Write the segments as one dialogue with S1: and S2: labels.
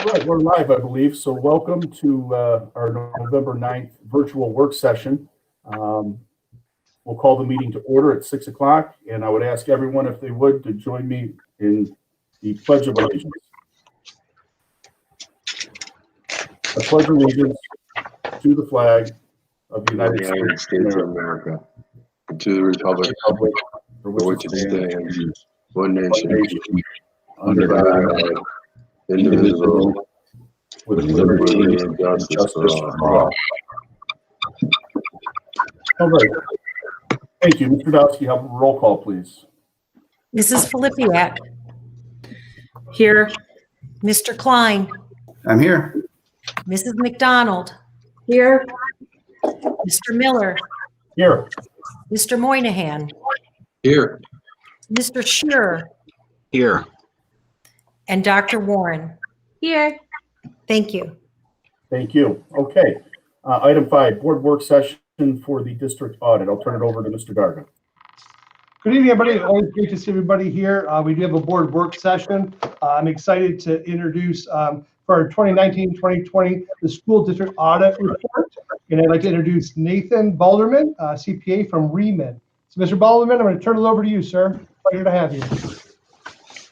S1: All right, we're live, I believe. So welcome to our November 9th virtual work session. We'll call the meeting to order at 6 o'clock, and I would ask everyone if they would to join me in the Pledge of Allegiance. I pledge allegiance to the flag of the United
S2: States of America, and to the republic for which it stands, one nation, under God, indivisible, with liberty and justice for all.
S1: All right. Thank you. Mr. Dowski, have a roll call, please.
S3: Mrs. Filipiak. Here. Mr. Klein.
S4: I'm here.
S3: Mrs. McDonald.
S5: Here.
S3: Mr. Miller.
S1: Here.
S3: Mr. Moynihan.
S2: Here.
S3: Mr. Shearer.
S2: Here.
S3: And Dr. Warren.
S5: Here.
S3: Thank you.
S1: Thank you. Okay. Item 5, board work session for the district audit. I'll turn it over to Mr. Darga.
S6: Good evening, everybody. Always great to see everybody here. We do have a board work session. I'm excited to introduce for our 2019-2020 the school district audit report. And I'd like to introduce Nathan Balderman, CPA from Riemann. So Mr. Balderman, I'm going to turn it over to you, sir. Pleasure to have you.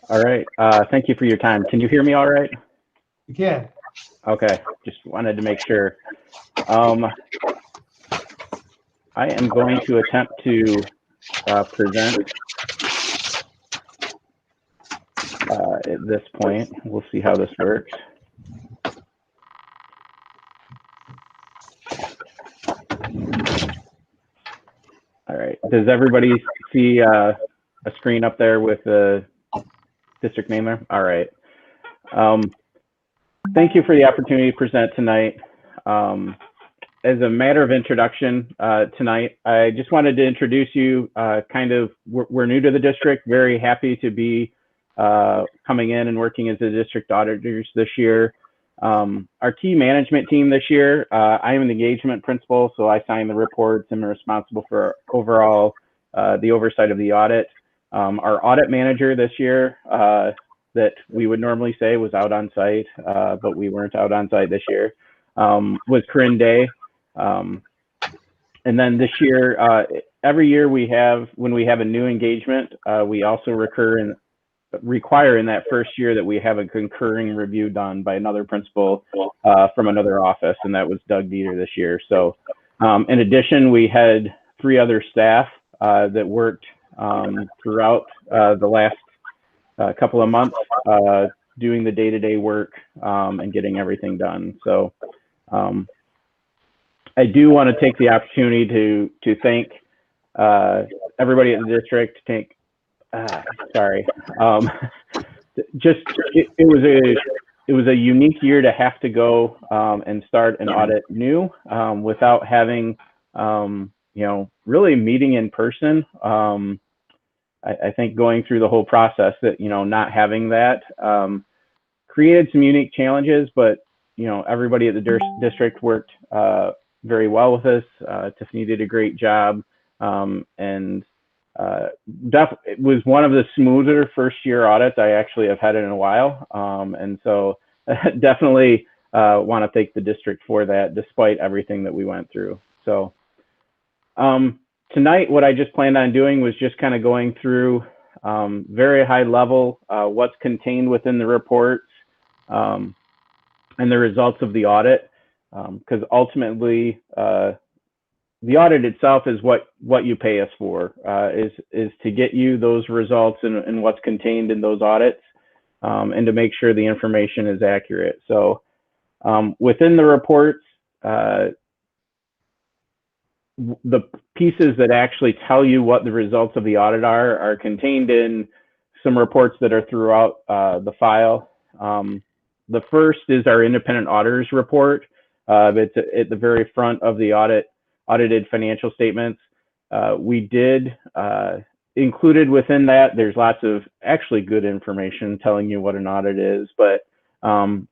S7: All right. Thank you for your time. Can you hear me all right?
S6: You can.
S7: Okay. Just wanted to make sure. I am going to attempt to present at this point. We'll see how this works. All right. Does everybody see a screen up there with the district name there? All right. Thank you for the opportunity to present tonight. As a matter of introduction tonight, I just wanted to introduce you we're new to the district, very happy to be coming in and working as the district auditors this year. Our key management team this year, I am an engagement principal, so I sign the reports and I'm responsible for overall the oversight of the audit. Our audit manager this year that we would normally say was out on site, but we weren't out on site this year, was Corinne Day. And then this year, every year when we have a new engagement, we also require in that first year that we have a concurring review done by another principal from another office, and that was Doug Dieter this year. So in addition, we had 3 other staff that worked throughout the last couple of months doing the day-to-day work and getting everything done. So I do want to take the opportunity to thank everybody at the district. It was a unique year to have to go and start an audit new without having really meeting in person. I think going through the whole process that not having that created some unique challenges, but everybody at the district worked very well with us. Tiffany did a great job, and it was one of the smoother first year audits I actually have had in a while. And so definitely want to thank the district for that, despite everything that we went through. So tonight, what I just planned on doing was just kind of going through very high level what's contained within the reports and the results of the audit. Because ultimately, the audit itself is what you pay us for, is to get you those results and what's contained in those audits, and to make sure the information is accurate. So within the reports, the pieces that actually tell you what the results of the audit are contained in some reports that are throughout the file. The first is our independent auditors report. It's at the very front of the audited financial statements. We did included within that, there's lots of actually good information telling you what an audit is, but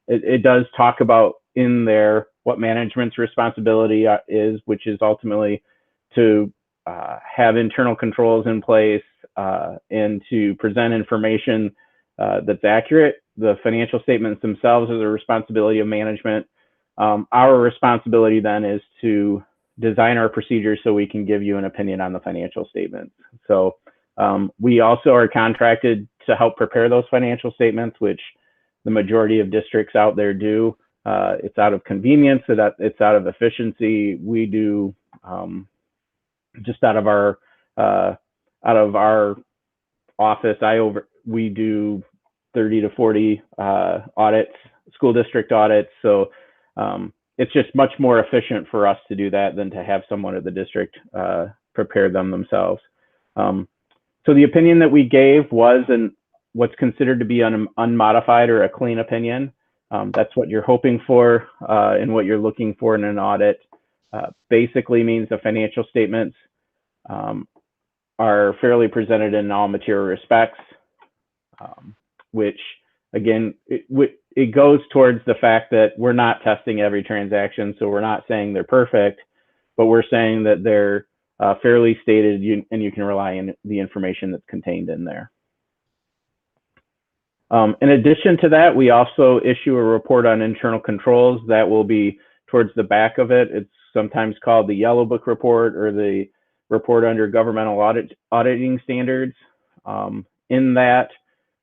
S7: it does talk about in there what management's responsibility is, which is ultimately to have internal controls in place and to present information that's accurate. the financial statements themselves are the responsibility of management. Our responsibility then is to design our procedures so we can give you an opinion on the financial statements. So we also are contracted to help prepare those financial statements, which the majority of districts out there do. It's out of convenience, so that it's out of efficiency. We do just out of our office. We do 30 to 40 audits, school district audits. So it's just much more efficient for us to do that than to have someone at the district prepare them themselves. So the opinion that we gave was what's considered to be an unmodified or a clean opinion. That's what you're hoping for and what you're looking for in an audit. Basically means the financial statements are fairly presented in all material respects, which again, it goes towards the fact that we're not testing every transaction. So we're not saying they're perfect, but we're saying that they're fairly stated and you can rely on the information that's contained in there. In addition to that, we also issue a report on internal controls that will be towards the back of it. It's sometimes called the Yellow Book report or the report under governmental auditing standards. In that,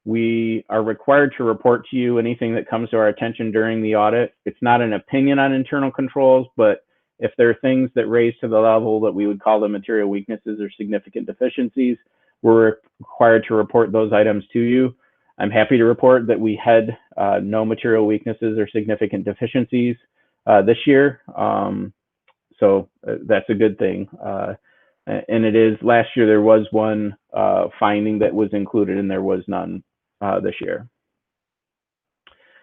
S7: we are required to report to you anything that comes to our attention during the audit. It's not an opinion on internal controls, but if there are things that raise to the level that we would call the material weaknesses or significant deficiencies, we're required to report those items to you. I'm happy to report that we had no material weaknesses or significant deficiencies this year. So that's a good thing. And it is, last year there was one finding that was included and there was none this year.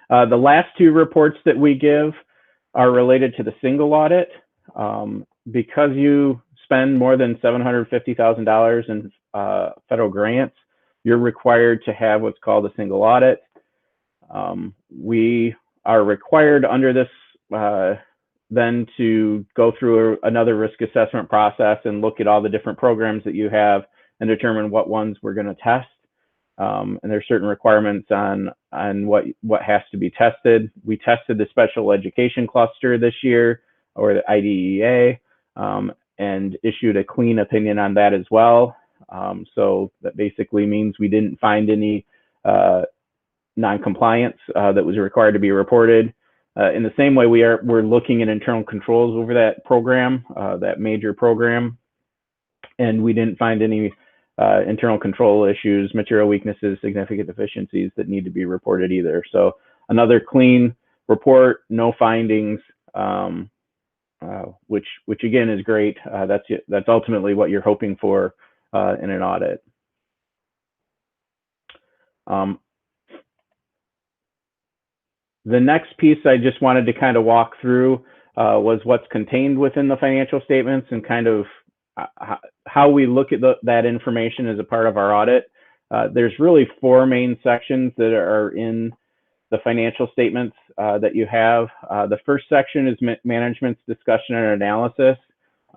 S7: The last two reports that we give are related to the single audit. Because you spend more than $750,000 in federal grants, you're required to have what's called a single audit. We are required under this then to go through another risk assessment process and look at all the different programs that you have and determine what ones we're going to test. And there's certain requirements on what has to be tested. We tested the special education cluster this year, or the IDEA, and issued a clean opinion on that as well. So that basically means we didn't find any non-compliance that was required to be reported. In the same way, we're looking at internal controls over that program, that major program, and we didn't find any internal control issues, material weaknesses, significant deficiencies that need to be reported either. So another clean report, no findings, which again is great. That's ultimately what you're hoping for in an audit. The next piece I just wanted to kind of walk through was what's contained within the financial statements and kind of how we look at that information as a part of our audit. There's really four main sections that are in the financial statements that you have. The first section is management's discussion and analysis.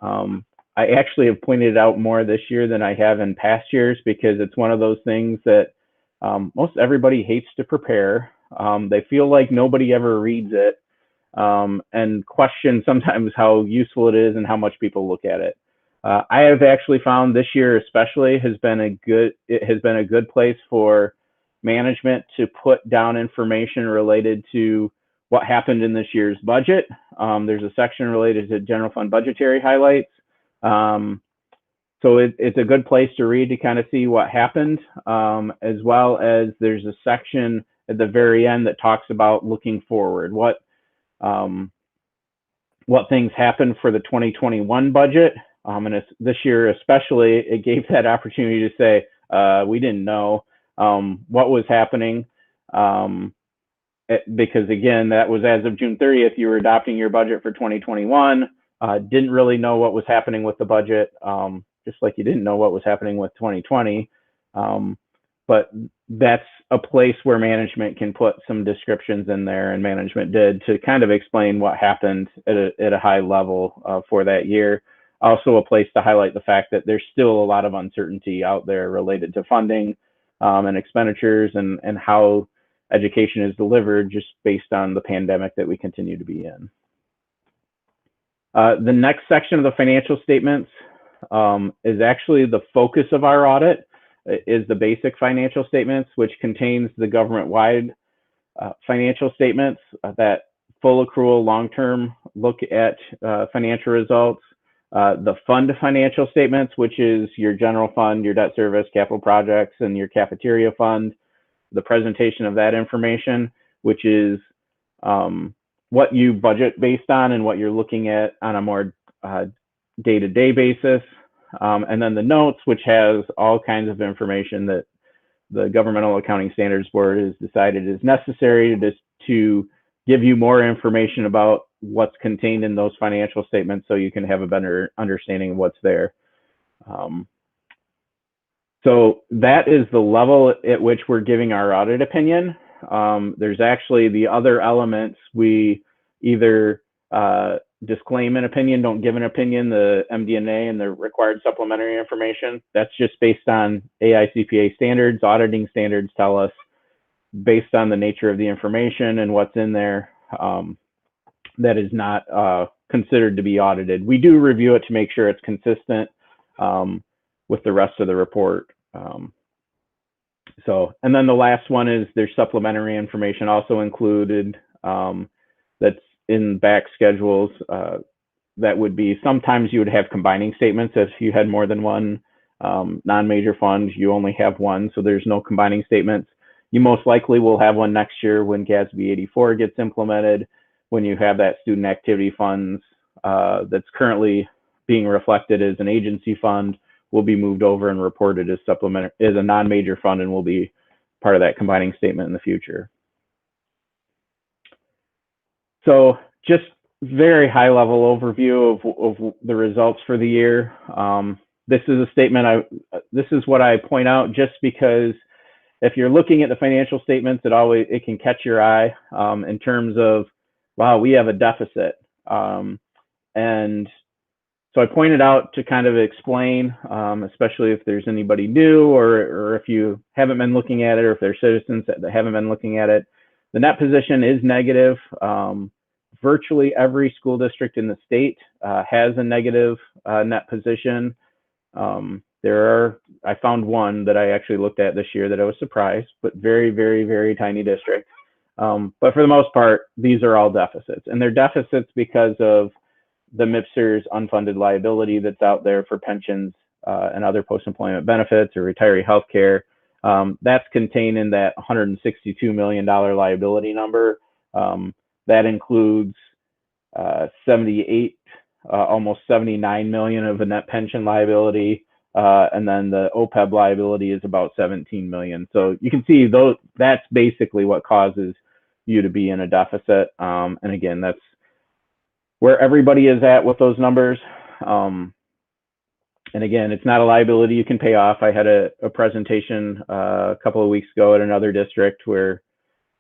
S7: I actually have pointed out more this year than I have in past years because it's one of those things that most everybody hates to prepare. They feel like nobody ever reads it and question sometimes how useful it is and how much people look at it. I have actually found this year especially has been a good place for management to put down information related to what happened in this year's budget. There's a section related to general fund budgetary highlights. So it's a good place to read to kind of see what happened, as well as there's a section at the very end that talks about looking forward, what things happened for the 2021 budget. And this year especially, it gave that opportunity to say, we didn't know what was happening. Because again, that was as of June 30th, you were adopting your budget for 2021, didn't really know what was happening with the budget, just like you didn't know what was happening with 2020. But that's a place where management can put some descriptions in there, and management did, to kind of explain what happened at a high level for that year. Also a place to highlight the fact that there's still a lot of uncertainty out there related to funding and expenditures and how education is delivered, just based on the pandemic that we continue to be in. The next section of the financial statements is actually the focus of our audit, is the basic financial statements, which contains the government-wide financial statements, that full accrual long-term look at financial results, the fund financial statements, which is your general fund, your debt service, capital projects, and your cafeteria fund, the presentation of that information, which is what you budget based on and what you're looking at on a more day-to-day basis. And then the notes, which has all kinds of information that the Governmental Accounting Standards Board has decided is necessary to give you more information about what's contained in those financial statements, so you can have a better understanding of what's there. So that is the level at which we're giving our audit opinion. There's actually the other elements. We either disclaim an opinion, don't give an opinion, the MD&A and the required supplementary information. That's just based on AICPA standards. Auditing standards tell us, based on the nature of the information and what's in there, that is not considered to be audited. We do review it to make sure it's consistent with the rest of the report. And then the last one is there's supplementary information also included, that's in back schedules. That would be, sometimes you would have combining statements if you had more than one non-major fund. You only have one, so there's no combining statements. You most likely will have one next year when GASB 84 gets implemented, when you have that student activity funds that's currently being reflected as an agency fund will be moved over and reported as as a non-major fund, and will be part of that combining statement in the future. So just very high level overview of the results for the year. This is a statement, this is what I point out just because if you're looking at the financial statements, it can catch your eye in terms of, wow, we have a deficit. And so I pointed out to kind of explain, especially if there's anybody new or if you haven't been looking at it, or if there's citizens that haven't been looking at it, the net position is negative. Virtually every school district in the state has a negative net position. I found one that I actually looked at this year that I was surprised, but very, very, very tiny district. But for the most part, these are all deficits, and they're deficits because of the MIPSR's unfunded liability that's out there for pensions and other post-employment benefits or retiree health care. That's contained in that $162 million liability number. That includes 78, almost 79 million of a net pension liability. And then the OPEB liability is about 17 million. So you can see that's basically what causes you to be in a deficit. And again, that's where everybody is at with those numbers. And again, it's not a liability you can pay off. I had a presentation a couple of weeks ago at another district where,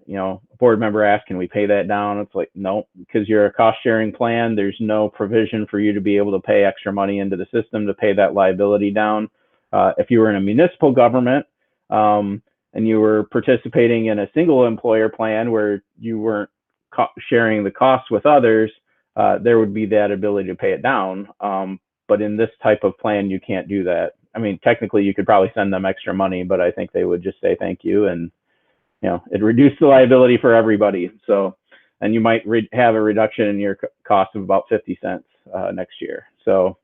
S7: a board member asked, can we pay that down? It's like, no, because you're a cost sharing plan. There's no provision for you to be able to pay extra money into the system to pay that liability down. If you were in a municipal government and you were participating in a single employer plan where you weren't sharing the costs with others, there would be that ability to pay it down. But in this type of plan, you can't do that. I mean, technically you could probably send them extra money, but I think they would just say thank you, and it reduced the liability for everybody. So, and you might have a reduction in your cost of about 50 cents next year. So,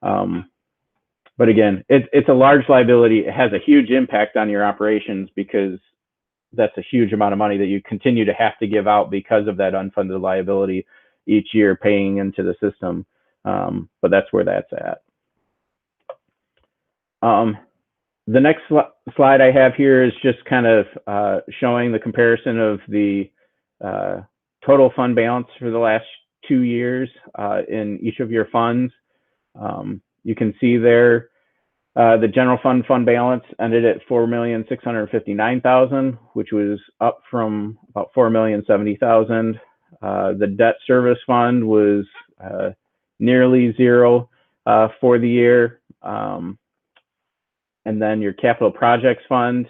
S7: but again, it's a large liability. It has a huge impact on your operations because that's a huge amount of money that you continue to have to give out because of that unfunded liability each year paying into the system. But that's where that's at. The next slide I have here is just kind of showing the comparison of the total fund balance for the last 2 years in each of your funds. You can see there the general fund balance ended at $4,659,000, which was up from about $4,070,000. The debt service fund was nearly zero for the year. And then your capital projects fund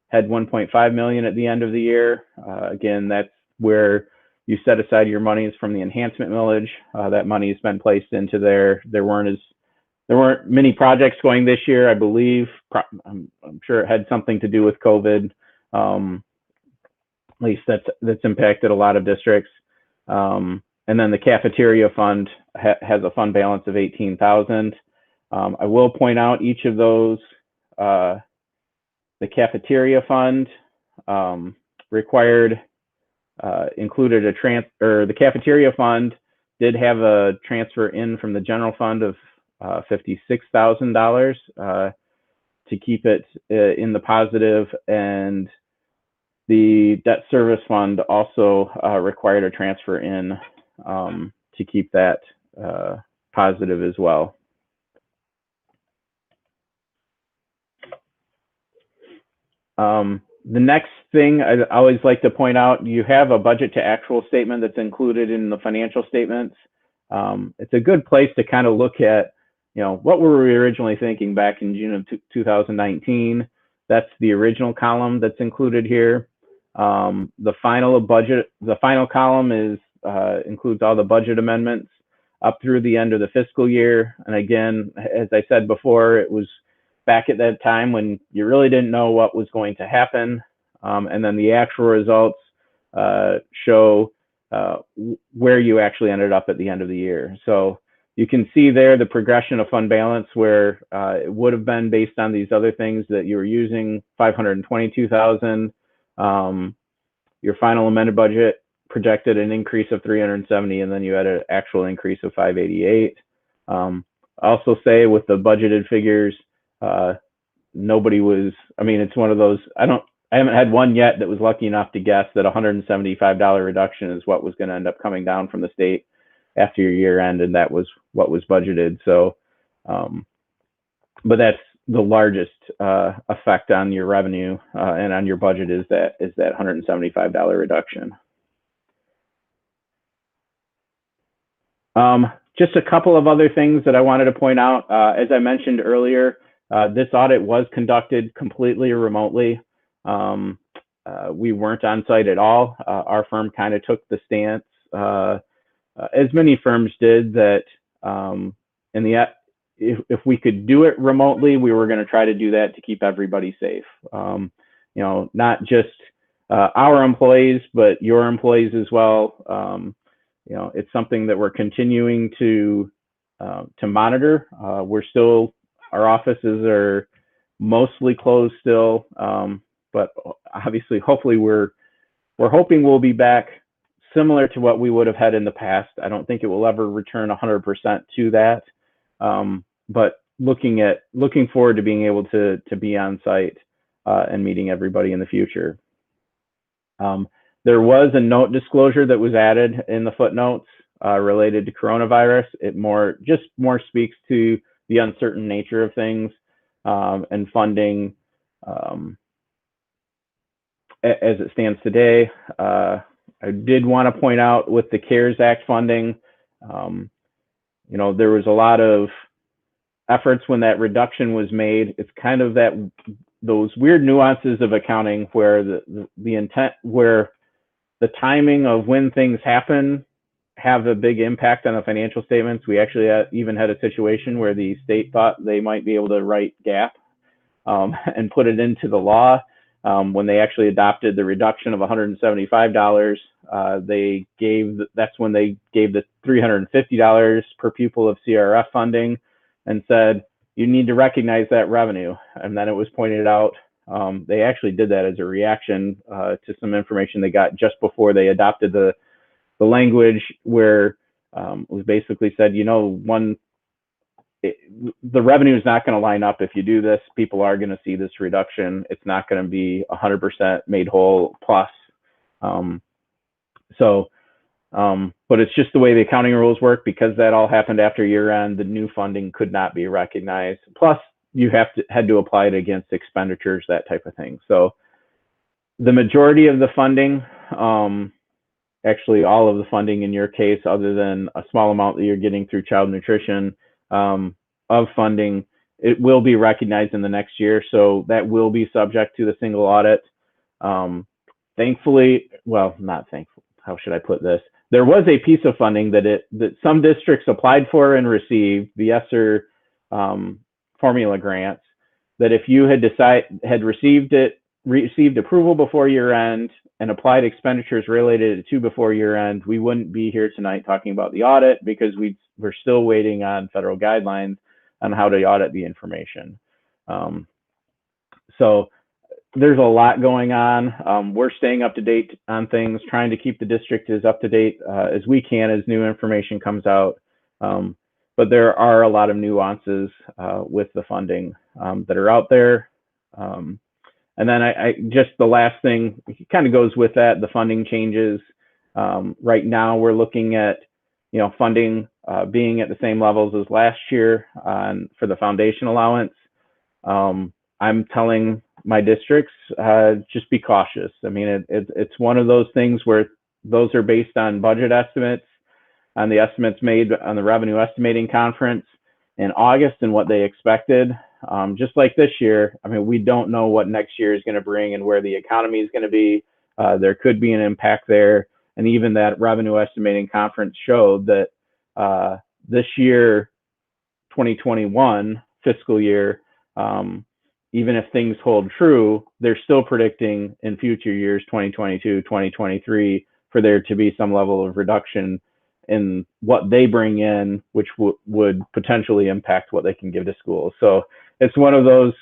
S7: had 1.5 million at the end of the year. Again, that's where you set aside your monies from the enhancement millage. That money has been placed into there. There weren't many projects going this year, I believe. I'm sure it had something to do with COVID. At least that's impacted a lot of districts. And then the cafeteria fund has a fund balance of 18,000. I will point out each of those. The cafeteria fund included the cafeteria fund did have a transfer in from the general fund of $56,000 to keep it in the positive, and the debt service fund also required a transfer in to keep that positive as well. The next thing I always like to point out, you have a budget to actual statement that's included in the financial statements. It's a good place to kind of look at, what were we originally thinking back in June of 2019? That's the original column that's included here. The final column includes all the budget amendments up through the end of the fiscal year. And again, as I said before, it was back at that time when you really didn't know what was going to happen. And then the actual results show where you actually ended up at the end of the year. So you can see there the progression of fund balance where it would have been based on these other things that you were using, 522,000. Your final amended budget projected an increase of 370, and then you had an actual increase of 588. Also say with the budgeted figures, nobody was, it's one of those, I haven't had one yet that was lucky enough to guess that $175 reduction is what was going to end up coming down from the state after your year end, and that was what was budgeted. So, but that's the largest effect on your revenue and on your budget is that $175 reduction. Just a couple of other things that I wanted to point out. As I mentioned earlier, this audit was conducted completely remotely. We weren't on site at all. Our firm kind of took the stance, as many firms did, that if we could do it remotely, we were going to try to do that to keep everybody safe. Not just our employees, but your employees as well. It's something that we're continuing to monitor. Our offices are mostly closed still, but obviously, hopefully, we're hoping we'll be back similar to what we would have had in the past. I don't think it will ever return 100% to that, but looking forward to being able to be on site and meeting everybody in the future. There was a note disclosure that was added in the footnotes related to coronavirus. It more speaks to the uncertain nature of things and funding as it stands today. I did want to point out with the CARES Act funding, there was a lot of efforts when that reduction was made. It's kind of those weird nuances of accounting where the intent, where the timing of when things happen have a big impact on the financial statements. We actually even had a situation where the state thought they might be able to write GAAP and put it into the law. When they actually adopted the reduction of $175, that's when they gave the $350 per pupil of CRF funding and said, you need to recognize that revenue. And then it was pointed out, they actually did that as a reaction to some information they got just before they adopted the language where it was basically said, the revenue is not going to line up if you do this. People are going to see this reduction. It's not going to be 100% made whole plus. But it's just the way the accounting rules work, because that all happened after year end. The new funding could not be recognized. Plus, you had to apply it against expenditures, that type of thing. So the majority of the funding, actually all of the funding in your case, other than a small amount that you're getting through child nutrition, of funding it will be recognized in the next year. So that will be subject to the single audit. Thankfully, well, not thankful. How should I put this? There was a piece of funding that some districts applied for and received, the ESSER formula grants, that if you had received approval before year end and applied expenditures related to before year end, we wouldn't be here tonight talking about the audit because we're still waiting on federal guidelines on how to audit the information. So there's a lot going on. We're staying up to date on things, trying to keep the district as up to date as we can as new information comes out. But there are a lot of nuances with the funding that are out there. And then I just the last thing kind of goes with that, the funding changes. Right now we're looking at, funding being at the same levels as last year for the foundation allowance. I'm telling my districts, just be cautious. I mean, it's one of those things where those are based on budget estimates, on the estimates made on the revenue estimating conference in August and what they expected. Just like this year, I mean, we don't know what next year is going to bring and where the economy is going to be. There could be an impact there. And even that revenue estimating conference showed that this year, 2021 fiscal year, even if things hold true, they're still predicting in future years, 2022, 2023, for there to be some level of reduction in what they bring in, which would potentially impact what they can give to schools. So it's one of those,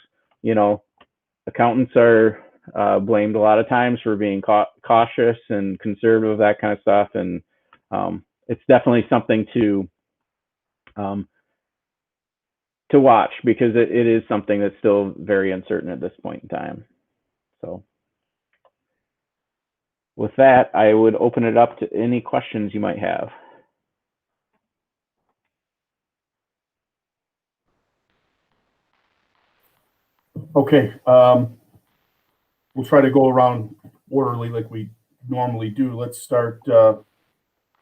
S7: accountants are blamed a lot of times for being cautious and conservative, that kind of stuff. And it's definitely something to watch because it is something that's still very uncertain at this point in time. So with that, I would open it up to any questions you might have.
S1: Okay, we'll try to go around orderly like we normally do. Let's start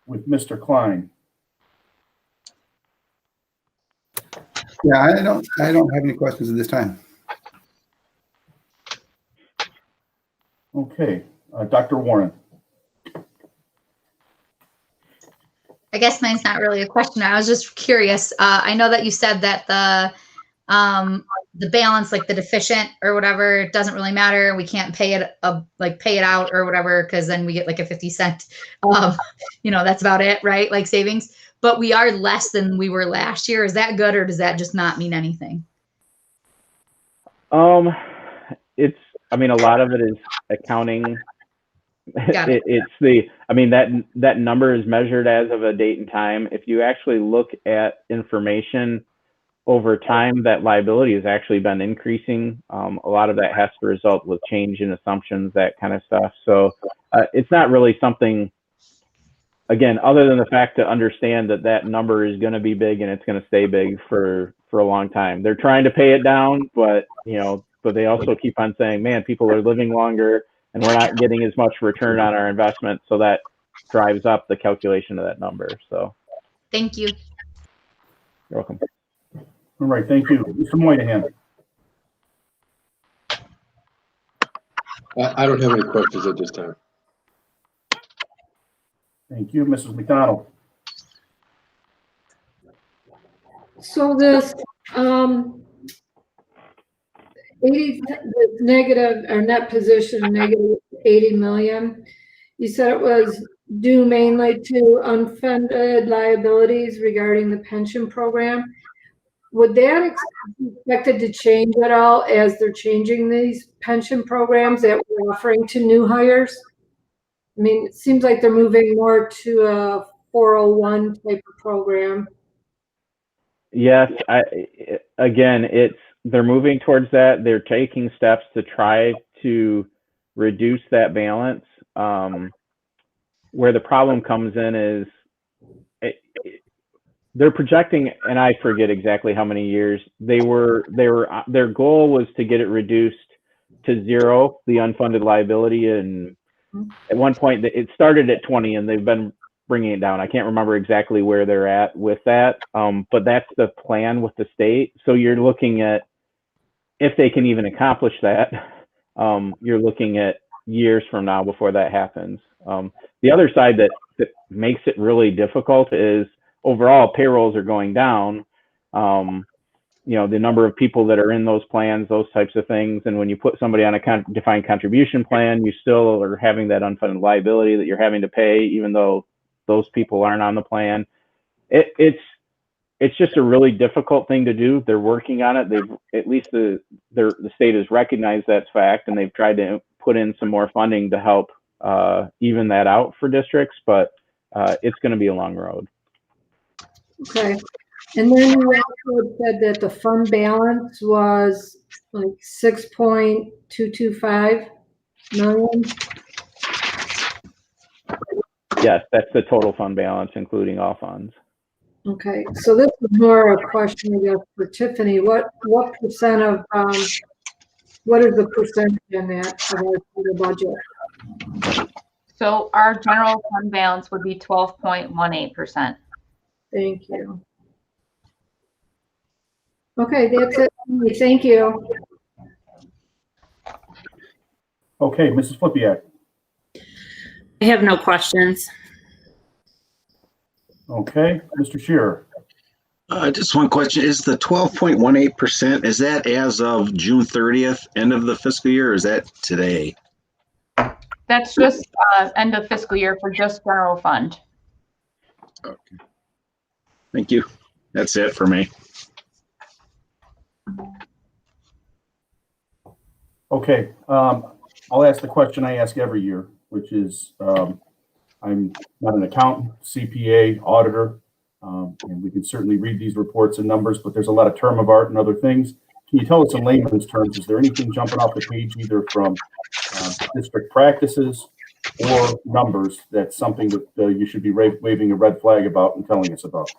S1: with Mr. Klein.
S4: Yeah, I don't have any questions at this time.
S1: Okay, Dr. Warren.
S5: I guess mine's not really a question. I was just curious. I know that you said that the balance, like the deficient or whatever, it doesn't really matter. We can't pay it pay it out or whatever, because then we get like a 50-cent. That's about it, right? Like savings. But we are less than we were last year. Is that good, or does that just not mean anything?
S7: A lot of it is accounting. That number is measured as of a date and time. If you actually look at information over time, that liability has actually been increasing. A lot of that has to result with change in assumptions, that kind of stuff. So it's not really something, again, other than the fact to understand that number is going to be big and it's going to stay big for a long time. They're trying to pay it down, but they also keep on saying, man, people are living longer and we're not getting as much return on our investment. So that drives up the calculation of that number. So
S5: thank you.
S7: You're welcome.
S1: All right, thank you. Mr. Moynihan.
S2: I don't have any questions at this time.
S1: Thank you. Mrs. McDonald.
S8: So this 80 negative or net position negative 80 million, you said it was due mainly to unfunded liabilities regarding the pension program. Would that be expected to change at all as they're changing these pension programs that we're offering to new hires? I mean, it seems like they're moving more to a 401 type of program.
S7: Yes, they're moving towards that. They're taking steps to try to reduce that balance. Where the problem comes in is they're projecting, and I forget exactly how many years their goal was to get it reduced to zero, the unfunded liability. And at one point it started at 20 and they've been bringing it down. I can't remember exactly where they're at with that, but that's the plan with the state. So you're looking at, if they can even accomplish that, you're looking at years from now before that happens. The other side that makes it really difficult is overall payrolls are going down. The number of people that are in those plans, those types of things. And when you put somebody on a defined contribution plan, you still are having that unfunded liability that you're having to pay, even though those people aren't on the plan. It's just a really difficult thing to do. They're working on it. They've, at least the state has recognized that fact, and they've tried to put in some more funding to help even that out for districts, but it's going to be a long road.
S8: Okay. And then you also said that the fund balance was like 6.225 million.
S7: Yes, that's the total fund balance, including all funds.
S8: Okay, so this is more a question, I guess, for Tiffany. What percent of, what is the percentage in that of our total budget?
S9: So our general fund balance would be 12.18%.
S8: Thank you. Okay, that's it. Thank you.
S1: Okay, Mrs. Flippia.
S10: I have no questions.
S1: Okay, Mr. Shearer.
S11: Just one question. Is the 12.18%, is that as of June 30th, end of the fiscal year, or is that today?
S9: That's just end of fiscal year for just general fund.
S11: Okay. Thank you. That's it for me.
S1: Okay, I'll ask the question I ask every year, which is, I'm not an accountant, CPA, auditor, and we can certainly read these reports and numbers, but there's a lot of term of art and other things. Can you tell us in layman's terms, is there anything jumping off the page either from district practices or numbers that's something that you should be waving a red flag about and telling us about?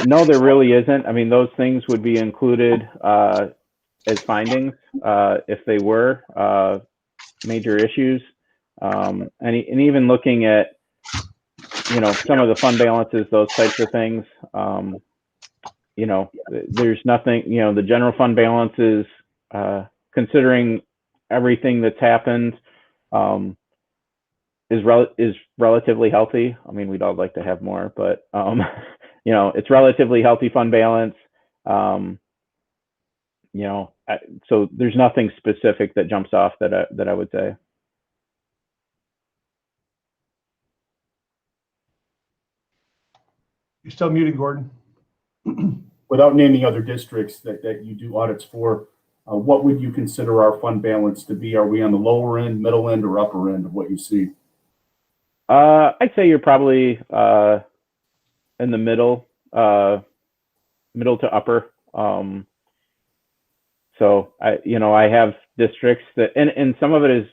S7: No, there really isn't. I mean, those things would be included as findings if they were major issues. And even looking at, some of the fund balances, those types of things, there's nothing, the general fund balance is, considering everything that's happened, is relatively healthy. I mean, we'd all like to have more, but, it's relatively healthy fund balance. So there's nothing specific that jumps off that I would say.
S6: You're still muted, Gordon.
S1: Without naming other districts that you do audits for, what would you consider our fund balance to be? Are we on the lower end, middle end, or upper end of what you see?
S7: I'd say you're probably in the middle to upper. So I have districts that, and some of it is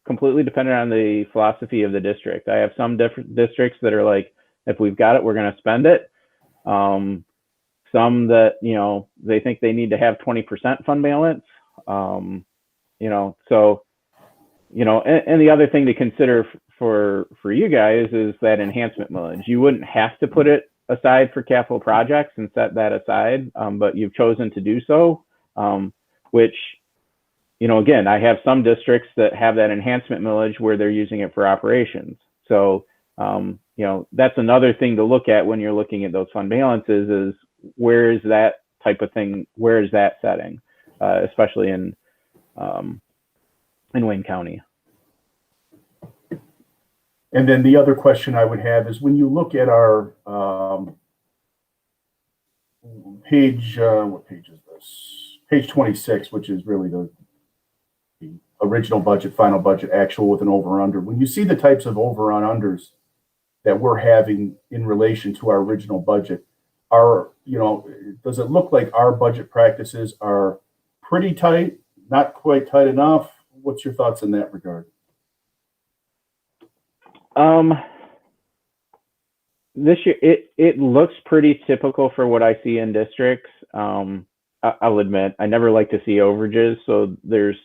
S7: completely dependent on the philosophy of the district. I have some different districts that are like, if we've got it, we're going to spend it. Some that, they think they need to have 20% fund balance. And the other thing to consider for you guys is that enhancement millage. You wouldn't have to put it aside for capital projects and set that aside, but you've chosen to do so, which, again, I have some districts that have that enhancement millage where they're using it for operations. So, that's another thing to look at when you're looking at those fund balances is where is that type of thing, where is that setting, especially in Wayne County.
S1: And then the other question I would have is when you look at our page, what page is this? Page 26, which is really the original budget, final budget, actual with an over-under. When you see the types of over and unders that we're having in relation to our original budget, does it look like our budget practices are pretty tight, not quite tight enough? What's your thoughts in that regard?
S7: This year, it looks pretty typical for what I see in districts. I'll admit, I never like to see overages. So there's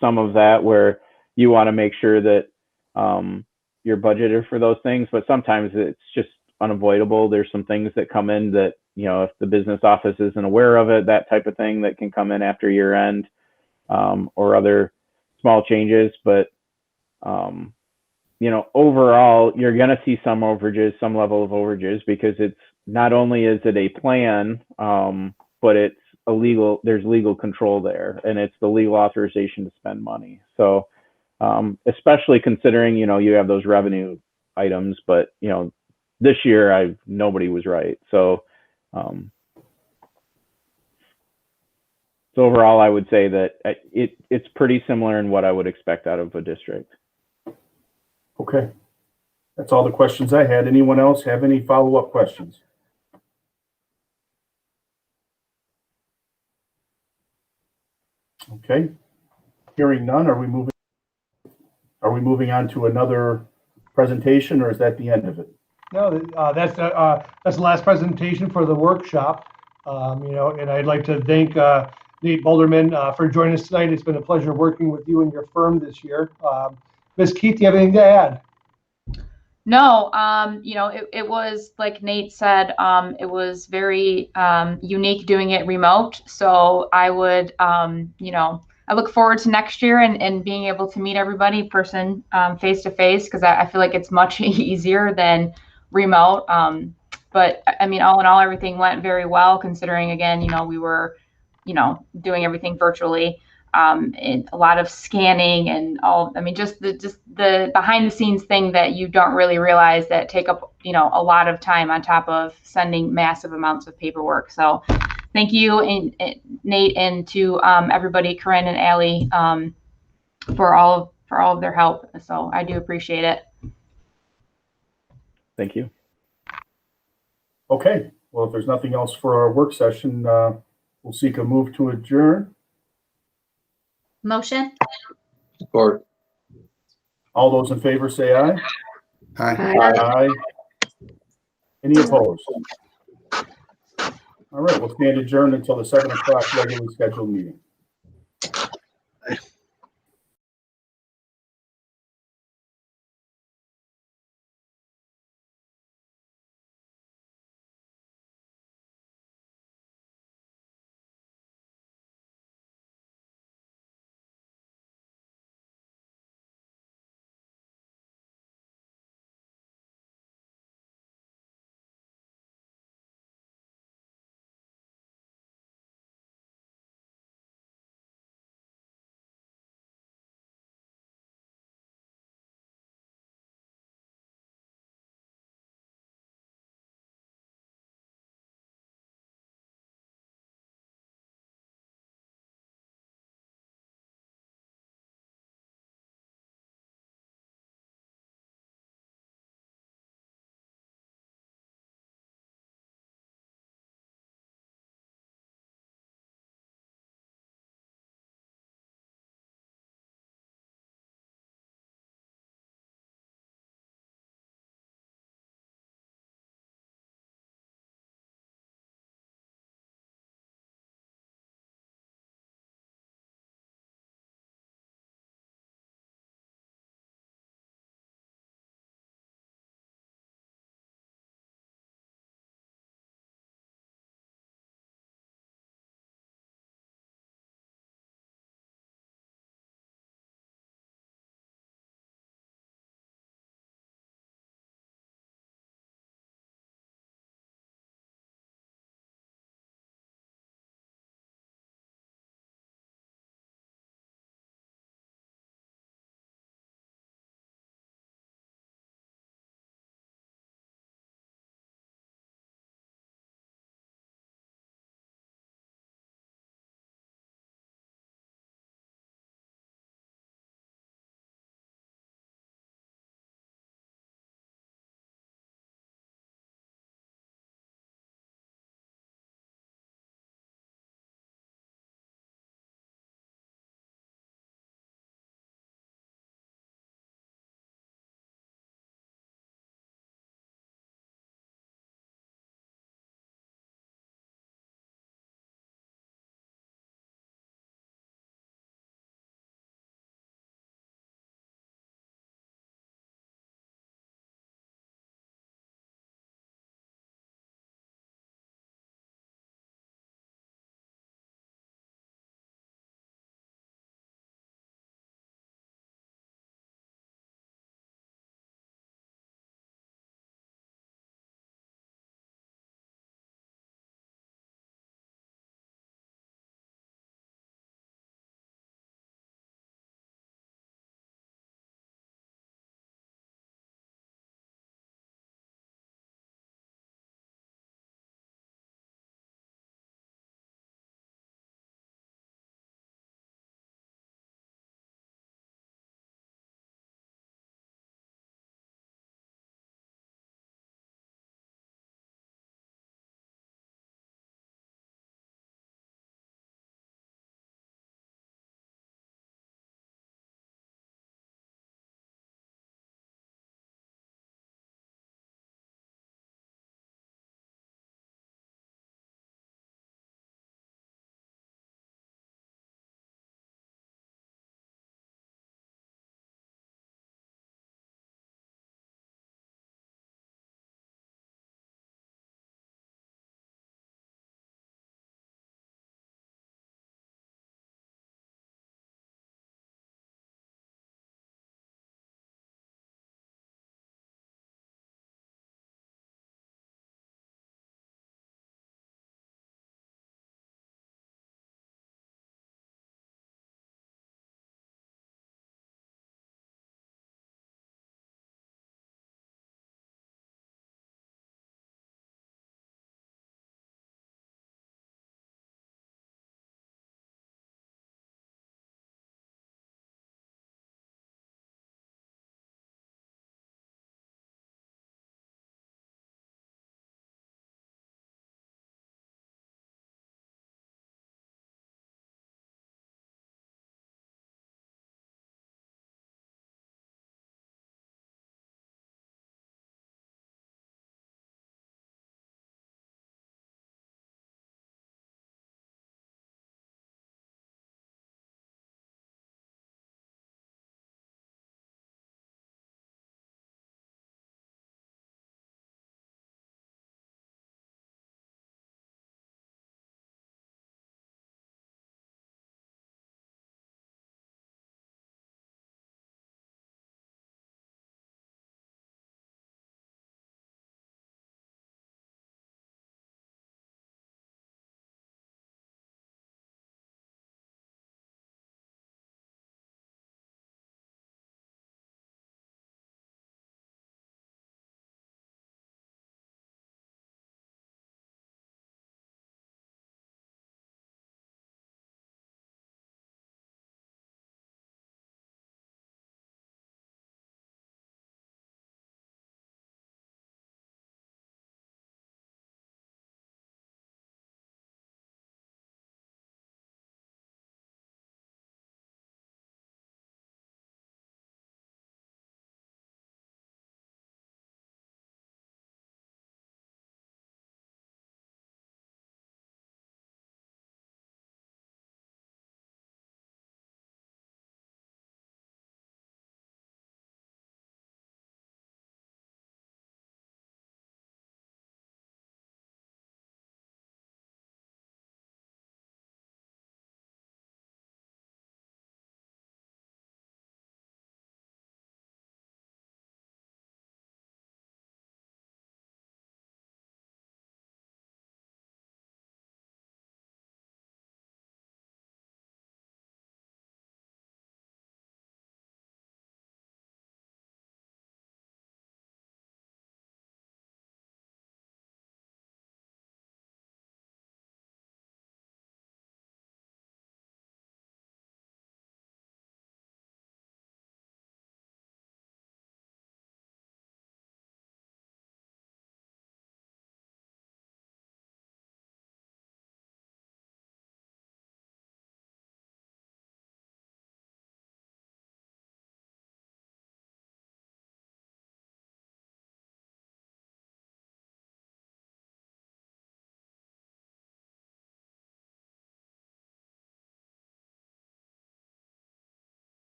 S7: some of that where you want to make sure that, you're budgeted for those things, but sometimes it's just unavoidable. There's some things that come in that, if the business office isn't aware of it, that type of thing that can come in after year end, or other small changes. But, overall, you're going to see some overages, some level of overages, because it's not only is it a plan, but it's there's legal control there, and it's the legal authorization to spend money. So, especially considering, you have those revenue items, but, this year nobody was right. So, so overall, I would say that it's pretty similar in what I would expect out of a district.
S1: Okay. That's all the questions I had. Anyone else have any follow-up questions? Okay. Hearing none, are we moving on to another presentation, or is that the end of it?
S6: No, that's the last presentation for the workshop. And I'd like to thank Nate Boulderman for joining us tonight. It's been a pleasure working with you and your firm this year. Ms. Keith, do you have anything to add?
S9: No, it was like Nate said, it was very unique doing it remote. So I would, I look forward to next year and being able to meet everybody person face to face, because I feel like it's much easier than remote. But I mean, all in all, everything went very well, considering, again, we were, doing everything virtually. And a lot of scanning and just the behind the scenes thing that you don't really realize that take up, a lot of time on top of sending massive amounts of paperwork. So thank you, and Nate, and to everybody, Corinne and Allie, for all of their help. So I do appreciate it.
S7: Thank you.
S1: Okay. Well, if there's nothing else for our work session, we'll seek a move to adjourn.
S5: Motion?
S2: Support.
S1: All those in favor say aye.
S4: Hi.
S1: Aye. Any opposed? All right, we'll stand adjourned until the 7 o'clock regularly scheduled meeting.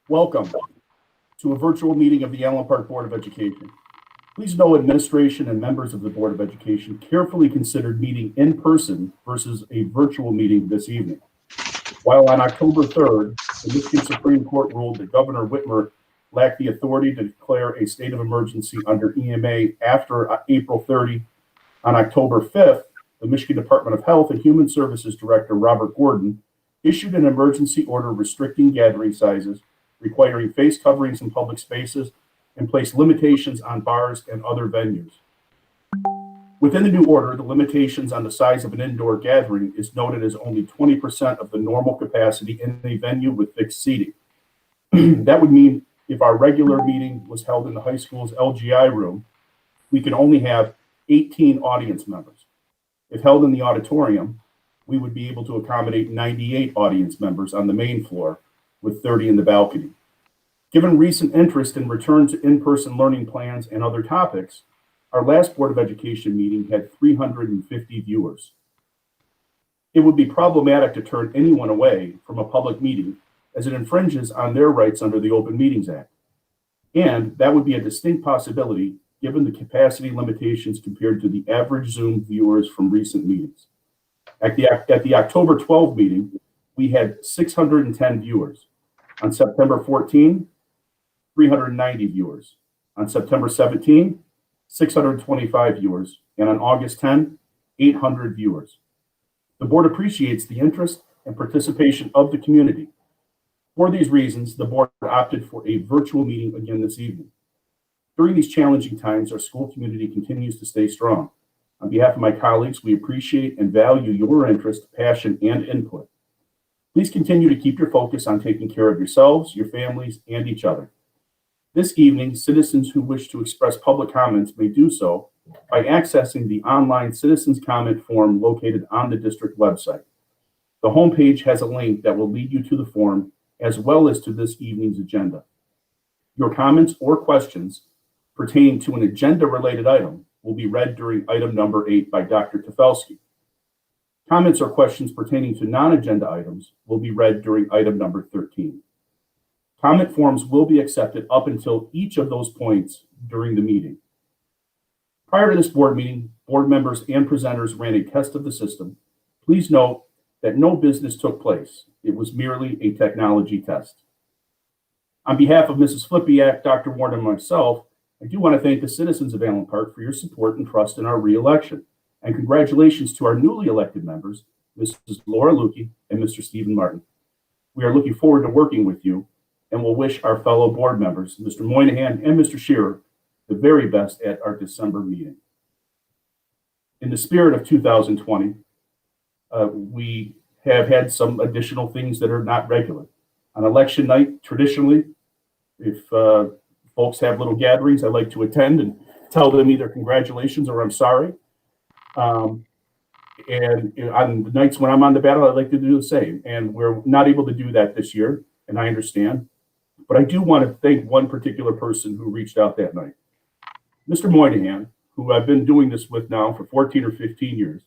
S1: Welcome to a virtual meeting of the Allen Park Board of Education. Please know administration and members of the Board of Education carefully considered meeting in person versus a virtual meeting this evening. While on October 3rd, the Michigan Supreme Court ruled that Governor Whitmer lacked the authority to declare a state of emergency under EMA after April 30, on October 5th, the Michigan Department of Health and Human Services Director Robert Gordon issued an emergency order restricting gathering sizes, requiring face coverings in public spaces, and placed limitations on bars and other venues. Within the new order, the limitations on the size of an indoor gathering is noted as only 20% of the normal capacity in a venue with fixed seating. That would mean if our regular meeting was held in the high school's LGI room, we can only have 18 audience members. If held in the auditorium, we would be able to accommodate 98 audience members on the main floor with 30 in the balcony. Given recent interest in return to in-person learning plans and other topics, our last Board of Education meeting had 350 viewers. It would be problematic to turn anyone away from a public meeting as it infringes on their rights under the Open Meetings Act. And that would be a distinct possibility given the capacity limitations compared to the average Zoom viewers from recent meetings. At the October 12 meeting, we had 610 viewers. On September 14, 390 viewers. On September 17, 625 viewers. And on August 10, 800 viewers. The board appreciates the interest and participation of the community. For these reasons, the board opted for a virtual meeting again this evening. During these challenging times, our school community continues to stay strong. On behalf of my colleagues, we appreciate and value your interest, passion, and input. Please continue to keep your focus on taking care of yourselves, your families, and each other. This evening, citizens who wish to express public comments may do so by accessing the online citizens comment form located on the district website. The homepage has a link that will lead you to the form as well as to this evening's agenda. Your comments or questions pertaining to an agenda-related item will be read during item number 8 by Dr. Tefelsky. Comments or questions pertaining to non-agenda items will be read during item number 13. Comment forms will be accepted up until each of those points during the meeting. Prior to this board meeting, board members and presenters ran a test of the system. Please note that no business took place. It was merely a technology test. On behalf of Mrs. Flipiak, Dr. Warren, and myself, I do want to thank the citizens of Allen Park for your support and trust in our re-election. And congratulations to our newly elected members, Mrs. Laura Lukey and Mr. Stephen Martin. We are looking forward to working with you and will wish our fellow board members, Mr. Moynihan and Mr. Shearer, the very best at our December meeting. In the spirit of 2020, we have had some additional things that are not regular. On election night, traditionally, if folks have little gatherings, I like to attend and tell them either congratulations or I'm sorry. And on the nights when I'm on the ballot, I'd like to do the same. And we're not able to do that this year, and I understand. But I do want to thank one particular person who reached out that night. Mr. Moynihan, who I've been doing this with now for 14 or 15 years,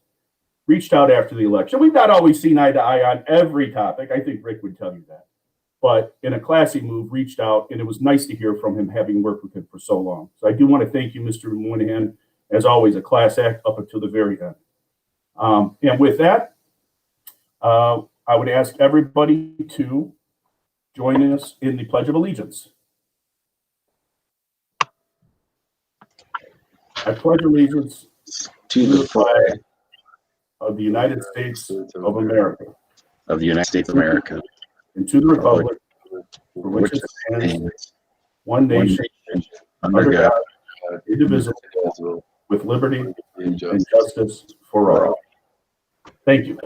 S1: reached out after the election. We've not always seen eye to eye on every topic. I think Rick would tell you that. But in a classy move, reached out, and it was nice to hear from him, having worked with him for so long. So I do want to thank you, Mr. Moynihan. As always, a class act up until the very end. And with that, I would ask everybody to join us in the Pledge of Allegiance. I pledge allegiance
S11: To the flag
S1: of the United States of America
S11: of the United States of America,
S1: and to the republic for which it stands, one nation, under God, indivisible, with liberty and justice for all. Thank you.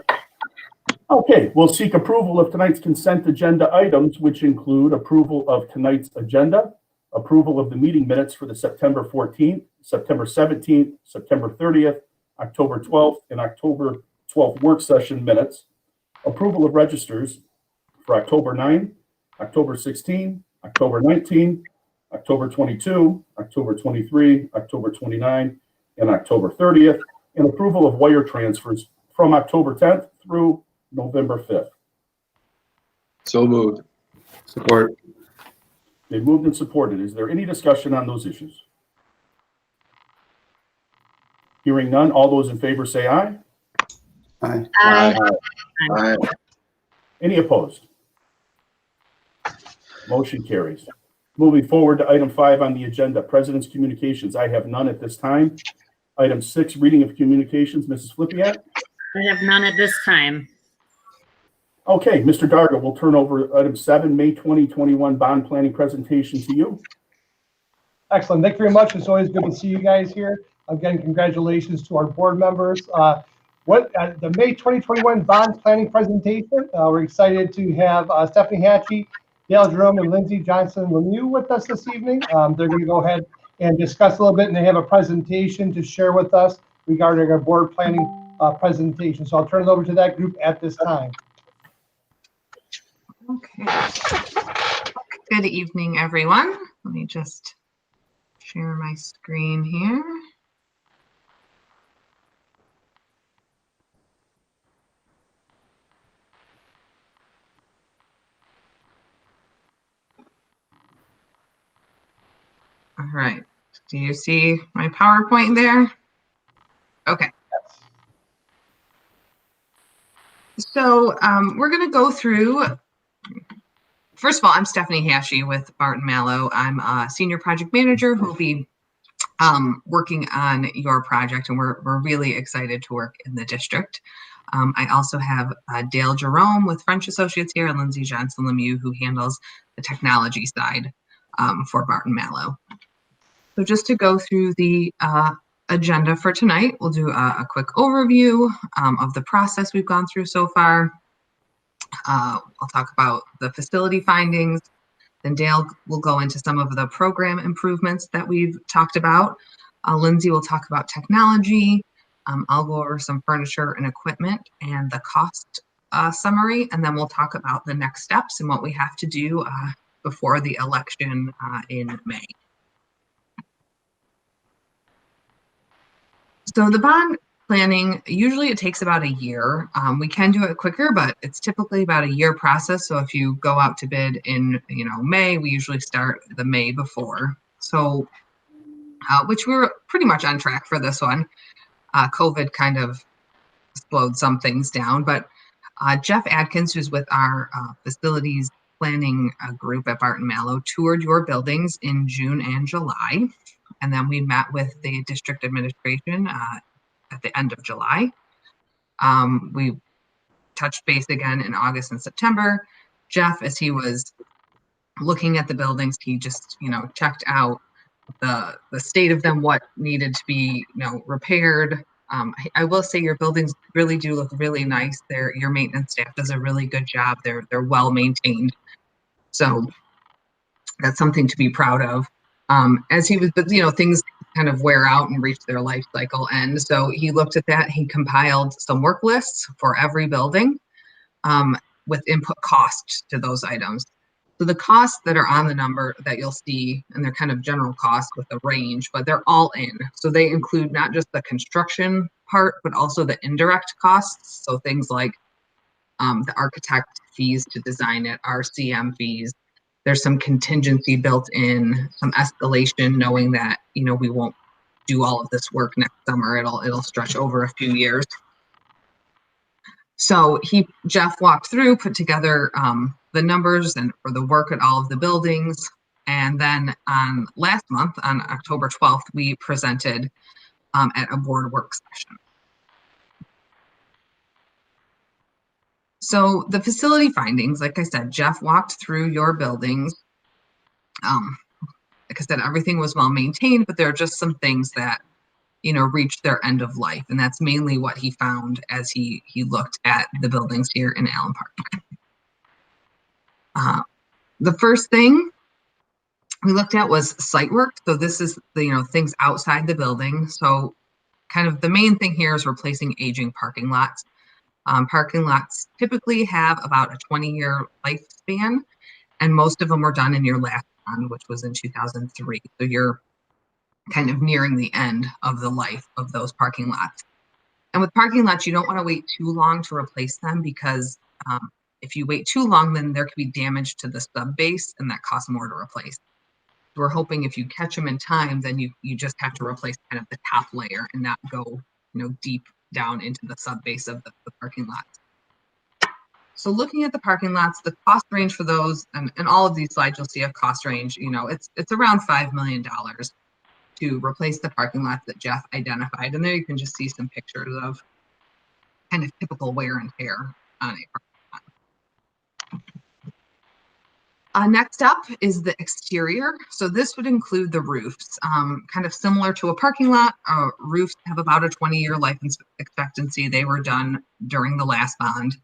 S1: Okay, we'll seek approval of tonight's consent agenda items, which include approval of tonight's agenda, approval of the meeting minutes for the September 14th, September 17th, September 30th, October 12th, and October 12th work session minutes, approval of registers for October 9, October 16, October 19, October 22, October 23, October 29, and October 30th, and approval of wire transfers from October 10th through November 5th.
S2: So moved.
S4: Support.
S1: They moved and supported. Is there any discussion on those issues? Hearing none, all those in favor say aye.
S4: Aye.
S2: Aye.
S1: Any opposed? Motion carries. Moving forward to item 5 on the agenda, President's Communications. I have none at this time. Item 6, reading of communications. Mrs. Flipiat?
S10: I have none at this time.
S1: Okay, Mr. Darga, we'll turn over item 7, May 2021 bond planning presentation to you.
S6: Excellent. Thank you very much. It's always good to see you guys here. Again, congratulations to our board members. The May 2021 bond planning presentation, we're excited to have Stephanie Hatchie, Dale Jerome, and Lindsay Johnson Lemieux with us this evening. They're going to go ahead and discuss a little bit, and they have a presentation to share with us regarding our board planning presentation. So I'll turn it over to that group at this time.
S12: Okay. Good evening, everyone. Let me just share my screen here. All right. Do you see my PowerPoint there? Okay. So we're going to go through. First of all, I'm Stephanie Hatchie with Barton Malow. I'm a senior project manager who will be working on your project, and we're really excited to work in the district. I also have Dale Jerome with French Associates here, and Lindsay Johnson Lemieux, who handles the technology side for Barton Malow. So just to go through the agenda for tonight, we'll do a quick overview of the process we've gone through so far. I'll talk about the facility findings. Then Dale will go into some of the program improvements that we've talked about. Lindsay will talk about technology. I'll go over some furniture and equipment and the cost summary, and then we'll talk about the next steps and what we have to do before the election in May. So the bond planning, usually it takes about a year. We can do it quicker, but it's typically about a year process. So if you go out to bid in May, we usually start the May before. So which we were pretty much on track for this one. COVID kind of slowed some things down, but Jeff Adkins, who's with our facilities planning group at Barton Malow, toured your buildings in June and July. And then we met with the district administration at the end of July. We touched base again in August and September. Jeff, as he was looking at the buildings, he just, checked out the state of them, what needed to be, repaired. I will say your buildings really do look really nice. Your maintenance staff does a really good job. They're well maintained. So that's something to be proud of. As he was, things kind of wear out and reach their life cycle end. So he looked at that. He compiled some work lists for every building with input cost to those items. So the costs that are on the number that you'll see, and they're kind of general costs with a range, but they're all in. So they include not just the construction part, but also the indirect costs. So things like the architect fees to design it, RCM fees. There's some contingency built in, some escalation, knowing that, we won't do all of this work next summer. It'll stretch over a few years. So Jeff walked through, put together the numbers and for the work at all of the buildings. And then last month, on October 12th, we presented at a board work session. So the facility findings, like I said, Jeff walked through your buildings. Like I said, everything was well maintained, but there are just some things that, reached their end of life. And that's mainly what he found as he looked at the buildings here in Allen Park. The first thing we looked at was site work. So this is the, things outside the building. So kind of the main thing here is replacing aging parking lots. Parking lots typically have about a 20-year lifespan, and most of them were done in your last bond, which was in 2003. So you're kind of nearing the end of the life of those parking lots. And with parking lots, you don't want to wait too long to replace them because if you wait too long, then there could be damage to the sub base, and that costs more to replace. We're hoping if you catch them in time, then you just have to replace kind of the top layer and not go, deep down into the sub base of the parking lots. So looking at the parking lots, the cost range for those, and all of these slides, you'll see a cost range, it's around $5 million to replace the parking lots that Jeff identified. And there you can just see some pictures of kind of typical wear and tear on a parking lot. Next up is the exterior. So this would include the roofs, kind of similar to a parking lot. Roofs have about a 20-year life expectancy. They were done during the last bond,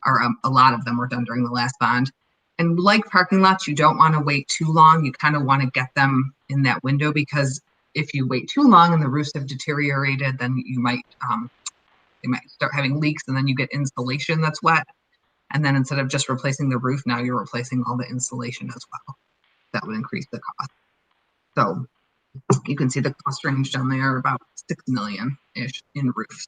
S12: or a lot of them were done during the last bond. And like parking lots, you don't want to wait too long. You kind of want to get them in that window, because if you wait too long and the roofs have deteriorated, then you might start having leaks, and then you get insulation that's wet. And then instead of just replacing the roof, now you're replacing all the insulation as well. That would increase the cost. So you can see the cost range down there, about $6 million-ish in roofs.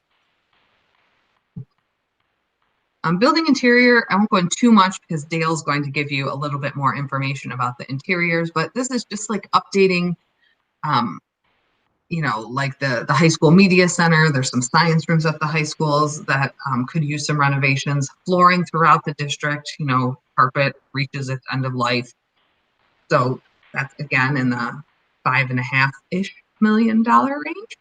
S12: Building interior, I won't go into too much because Dale's going to give you a little bit more information about the interiors, but this is just like updating, like the high school media center. There's some science rooms at the high schools that could use some renovations. Flooring throughout the district, carpet reaches its end of life. So that's again in the $5.5-ish million range.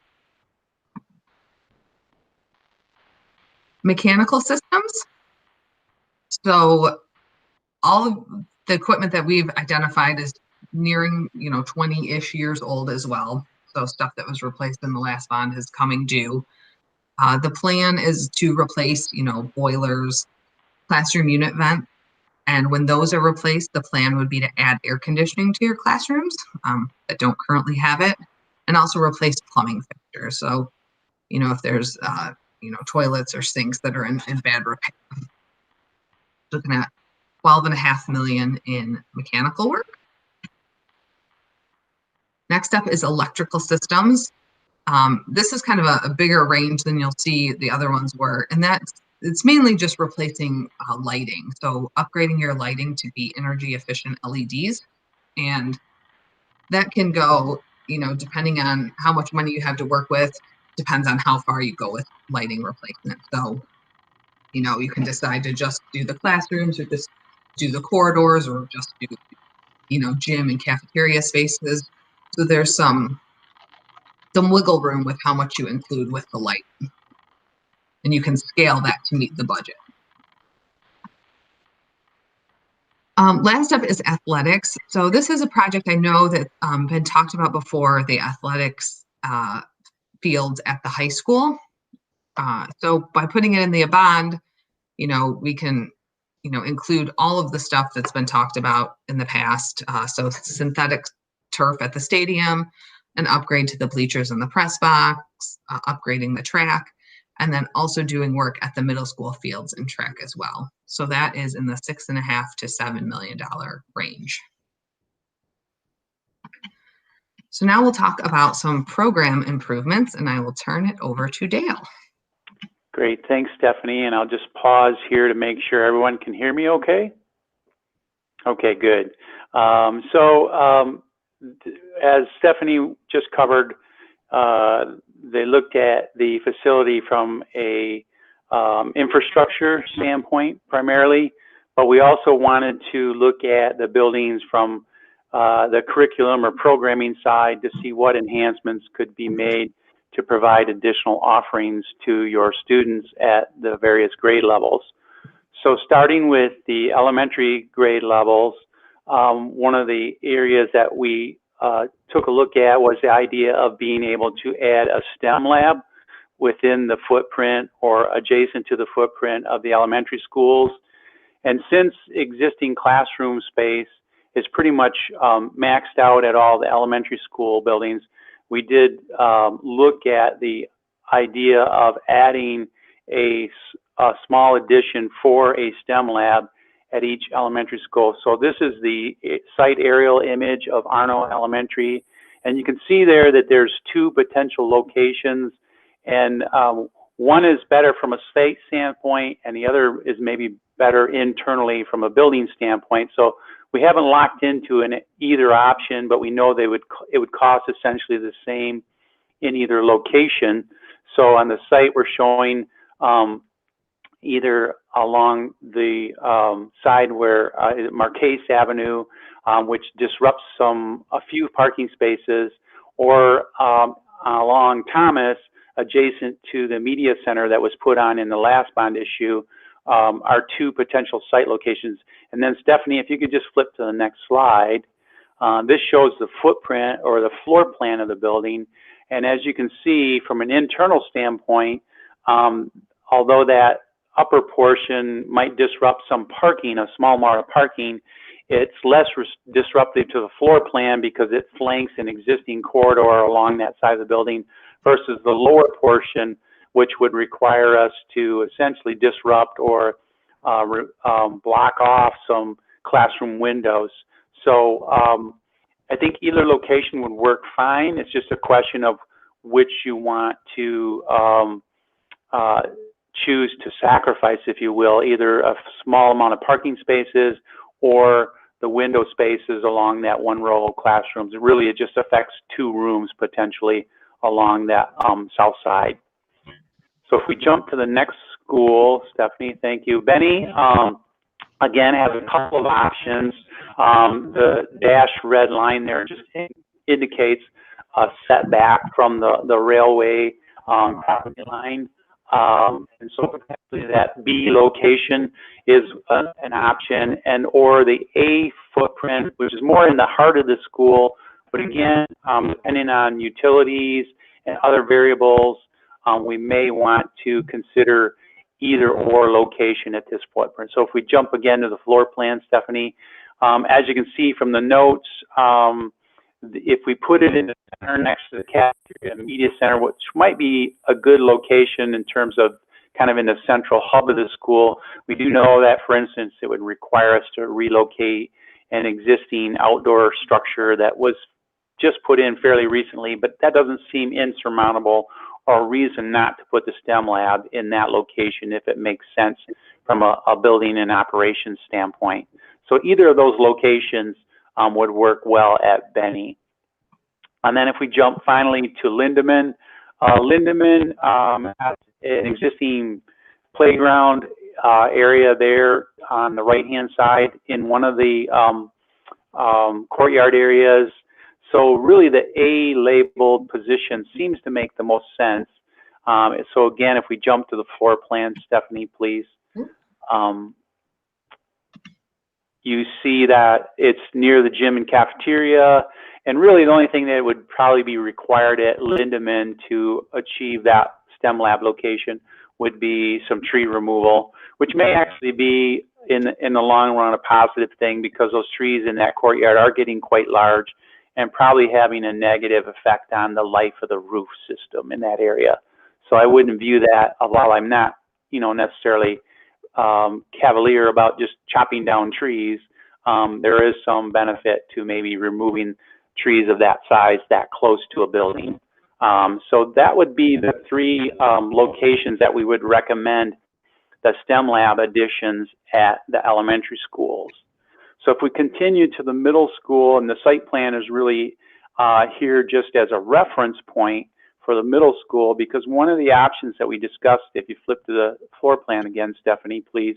S12: Mechanical systems. So all of the equipment that we've identified is nearing, 20-ish years old as well. So stuff that was replaced in the last bond is coming due. The plan is to replace, boilers, classroom unit vent. And when those are replaced, the plan would be to add air conditioning to your classrooms that don't currently have it, and also replace plumbing fixtures. So, if there's, toilets or sinks that are in bad repair. Looking at $12.5 million in mechanical work. Next up is electrical systems. This is kind of a bigger range than you'll see the other ones were, and it's mainly just replacing lighting. So upgrading your lighting to be energy efficient LEDs, and that can go, depending on how much money you have to work with, depends on how far you go with lighting replacement. So, you can decide to just do the classrooms, or just do the corridors, or just do, gym and cafeteria spaces. So there's some wiggle room with how much you include with the light, and you can scale that to meet the budget. Last up is athletics. So this is a project I know that been talked about before, the athletics fields at the high school. So by putting it in the bond, we can, include all of the stuff that's been talked about in the past. So synthetic turf at the stadium, an upgrade to the bleachers and the press box, upgrading the track, and then also doing work at the middle school fields and track as well. So that is in the $6.5 to $7 million range. So now we'll talk about some program improvements, and I will turn it over to Dale.
S13: Great, thanks, Stephanie. And I'll just pause here to make sure everyone can hear me okay. Okay, good. As Stephanie just covered, they looked at the facility from a infrastructure standpoint primarily, but we also wanted to look at the buildings from the curriculum or programming side to see what enhancements could be made to provide additional offerings to your students at the various grade levels. So starting with the elementary grade levels, one of the areas that we took a look at was the idea of being able to add a STEM lab within the footprint or adjacent to the footprint of the elementary schools. And since existing classroom space is pretty much maxed out at all the elementary school buildings, we did look at the idea of adding a small addition for a STEM lab at each elementary school. So this is the site aerial image of Arno Elementary. And you can see there that there's two potential locations, and one is better from a site standpoint, and the other is maybe better internally from a building standpoint. So we haven't locked into an either option, but we know it would cost essentially the same in either location. So on the site, we're showing either along the side where Marquese Avenue, which disrupts a few parking spaces, or along Thomas, adjacent to the media center that was put on in the last bond issue, are two potential site locations. And then Stephanie, if you could just flip to the next slide. This shows the footprint or the floor plan of the building. And as you can see from an internal standpoint, although that upper portion might disrupt some parking, a small amount of parking, it's less disruptive to the floor plan because it flanks an existing corridor along that side of the building versus the lower portion, which would require us to essentially disrupt or block off some classroom windows. So I think either location would work fine. It's just a question of which you want to choose to sacrifice, if you will, either a small amount of parking spaces or the window spaces along that one row of classrooms. Really, it just affects two rooms potentially along that south side. So if we jump to the next school, Stephanie, thank you. Benny, again, has a couple of options. The dashed red line there just indicates a setback from the railway property line. And so potentially that B location is an option, and or the A footprint, which is more in the heart of the school. But again, depending on utilities and other variables, we may want to consider either or location at this footprint. So if we jump again to the floor plan, Stephanie, as you can see from the notes, if we put it in the center next to the cafeteria and media center, which might be a good location in terms of kind of in the central hub of the school, we do know that, for instance, it would require us to relocate an existing outdoor structure that was just put in fairly recently, but that doesn't seem insurmountable or a reason not to put the STEM lab in that location if it makes sense from a building and operations standpoint. So either of those locations would work well at Benny. And then if we jump finally to Lindeman, Lindeman has an existing playground area there on the right-hand side in one of the courtyard areas. So really the A labeled position seems to make the most sense. So again, if we jump to the floor plan, Stephanie, please. You see that it's near the gym and cafeteria, and really the only thing that would probably be required at Lindeman to achieve that STEM lab location would be some tree removal, which may actually be in the long run a positive thing because those trees in that courtyard are getting quite large and probably having a negative effect on the life of the roof system in that area. So I wouldn't view that, while I'm not, necessarily cavalier about just chopping down trees, there is some benefit to maybe removing trees of that size that close to a building. So that would be the three locations that we would recommend the STEM lab additions at the elementary schools. So if we continue to the middle school, and the site plan is really here just as a reference point for the middle school, because one of the options that we discussed, if you flip to the floor plan again, Stephanie, please,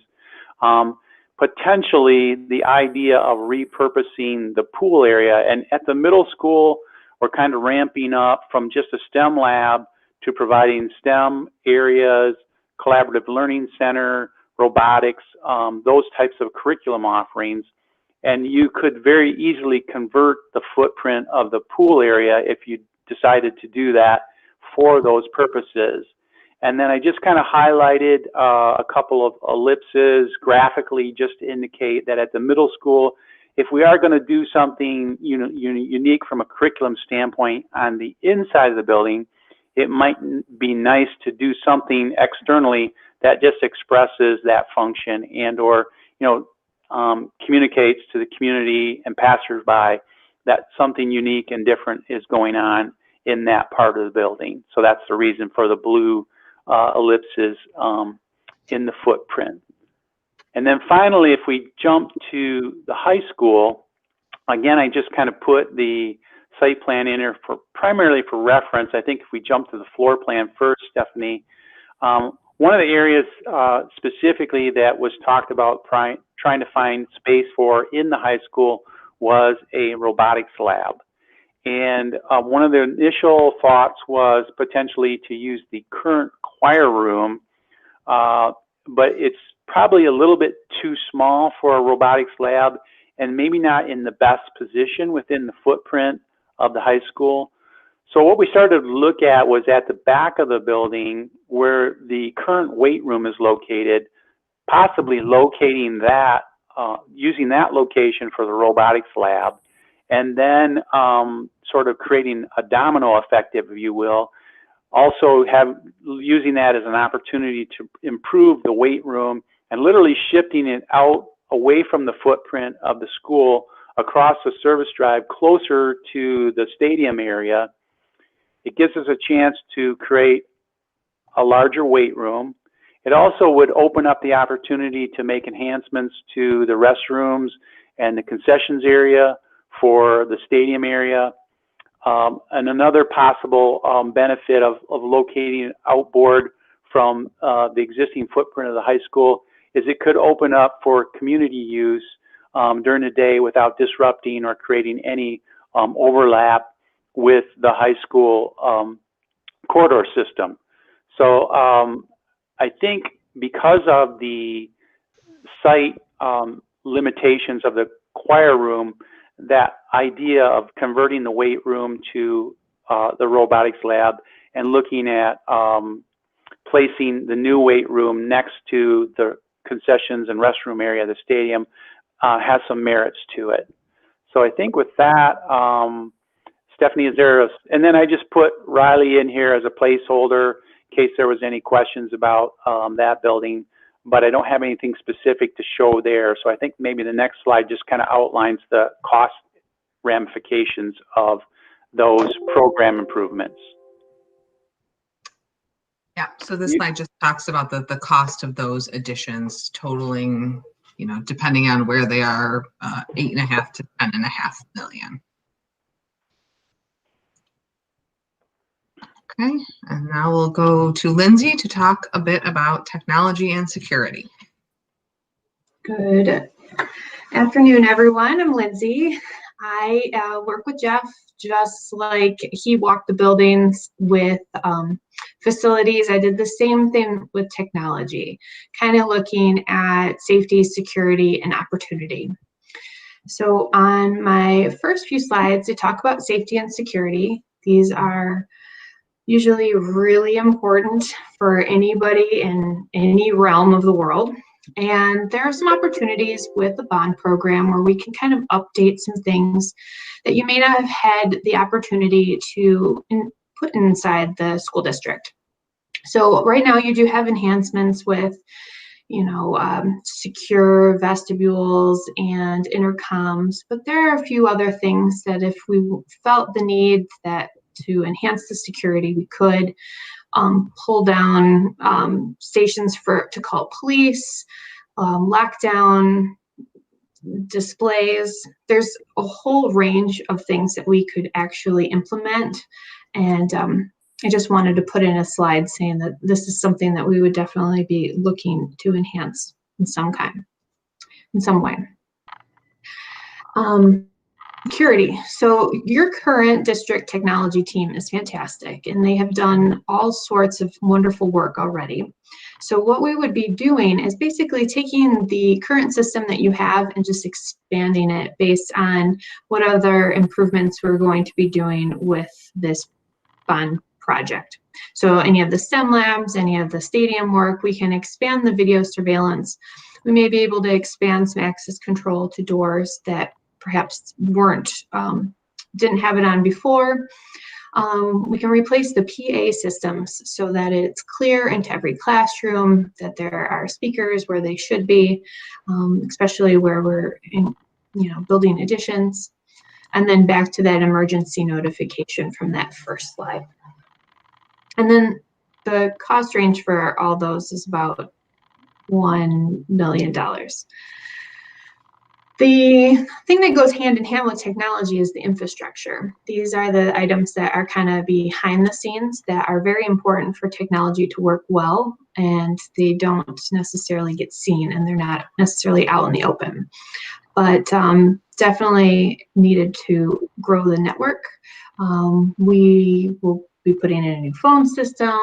S13: potentially the idea of repurposing the pool area. And at the middle school, we're kind of ramping up from just a STEM lab to providing STEM areas, collaborative learning center, robotics, those types of curriculum offerings. And you could very easily convert the footprint of the pool area if you decided to do that for those purposes. And then I just kind of highlighted a couple of ellipses graphically just to indicate that at the middle school, if we are going to do something unique from a curriculum standpoint on the inside of the building, it might be nice to do something externally that just expresses that function and or communicates to the community and passersby that something unique and different is going on in that part of the building. So that's the reason for the blue ellipses in the footprint. And then finally, if we jump to the high school, again, I just kind of put the site plan in here for primarily for reference. I think if we jump to the floor plan first, Stephanie, one of the areas specifically that was talked about trying to find space for in the high school was a robotics lab. And one of the initial thoughts was potentially to use the current choir room, but it's probably a little bit too small for a robotics lab and maybe not in the best position within the footprint of the high school. So what we started to look at was at the back of the building where the current weight room is located, possibly locating that, using that location for the robotics lab, and then sort of creating a domino effect, if you will. Also using that as an opportunity to improve the weight room and literally shifting it out away from the footprint of the school across the service drive closer to the stadium area. It gives us a chance to create a larger weight room. It also would open up the opportunity to make enhancements to the restrooms and the concessions area for the stadium area. And another possible benefit of locating outboard from the existing footprint of the high school is it could open up for community use during the day without disrupting or creating any overlap with the high school corridor system. So I think because of the site limitations of the choir room, that idea of converting the weight room to the robotics lab and looking at placing the new weight room next to the concessions and restroom area of the stadium has some merits to it. So I think with that, Stephanie, is there and then I just put Riley in here as a placeholder in case there was any questions about that building, but I don't have anything specific to show there. So I think maybe the next slide just kind of outlines the cost ramifications of those program improvements.
S12: Yeah, so this slide just talks about the cost of those additions totaling, you know, depending on where they are, 8.5 to 10.5 million. Okay, and now we'll go to Lindsay to talk a bit about technology and security.
S14: Good afternoon, everyone. I'm Lindsay. I work with Jeff, just like he walked the buildings with facilities. I did the same thing with technology, kind of looking at safety, security, and opportunity. So on my first few slides, I talk about safety and security. These are usually really important for anybody in any realm of the world. And there are some opportunities with the bond program where we can kind of update some things that you may not have had the opportunity to put inside the school district. So right now you do have enhancements with, you know, secure vestibules and intercoms, but there are a few other things that if we felt the need that to enhance the security, we could pull down stations to call police, lockdown displays. There's a whole range of things that we could actually implement. And I just wanted to put in a slide saying that this is something that we would definitely be looking to enhance in some way. Security. So your current district technology team is fantastic, and they have done all sorts of wonderful work already. So what we would be doing is basically taking the current system that you have and just expanding it based on what other improvements we're going to be doing with this bond project. So any of the STEM labs, any of the stadium work, we can expand the video surveillance. We may be able to expand some access control to doors that perhaps didn't have it on before. We can replace the PA systems so that it's clear into every classroom that there are speakers where they should be, especially where we're building additions. And then back to that emergency notification from that first slide. And then the cost range for all those is about $1 million. The thing that goes hand in hand with technology is the infrastructure. These are the items that are kind of behind the scenes that are very important for technology to work well, and they don't necessarily get seen and they're not necessarily out in the open. But definitely needed to grow the network. We will be putting in a new phone system.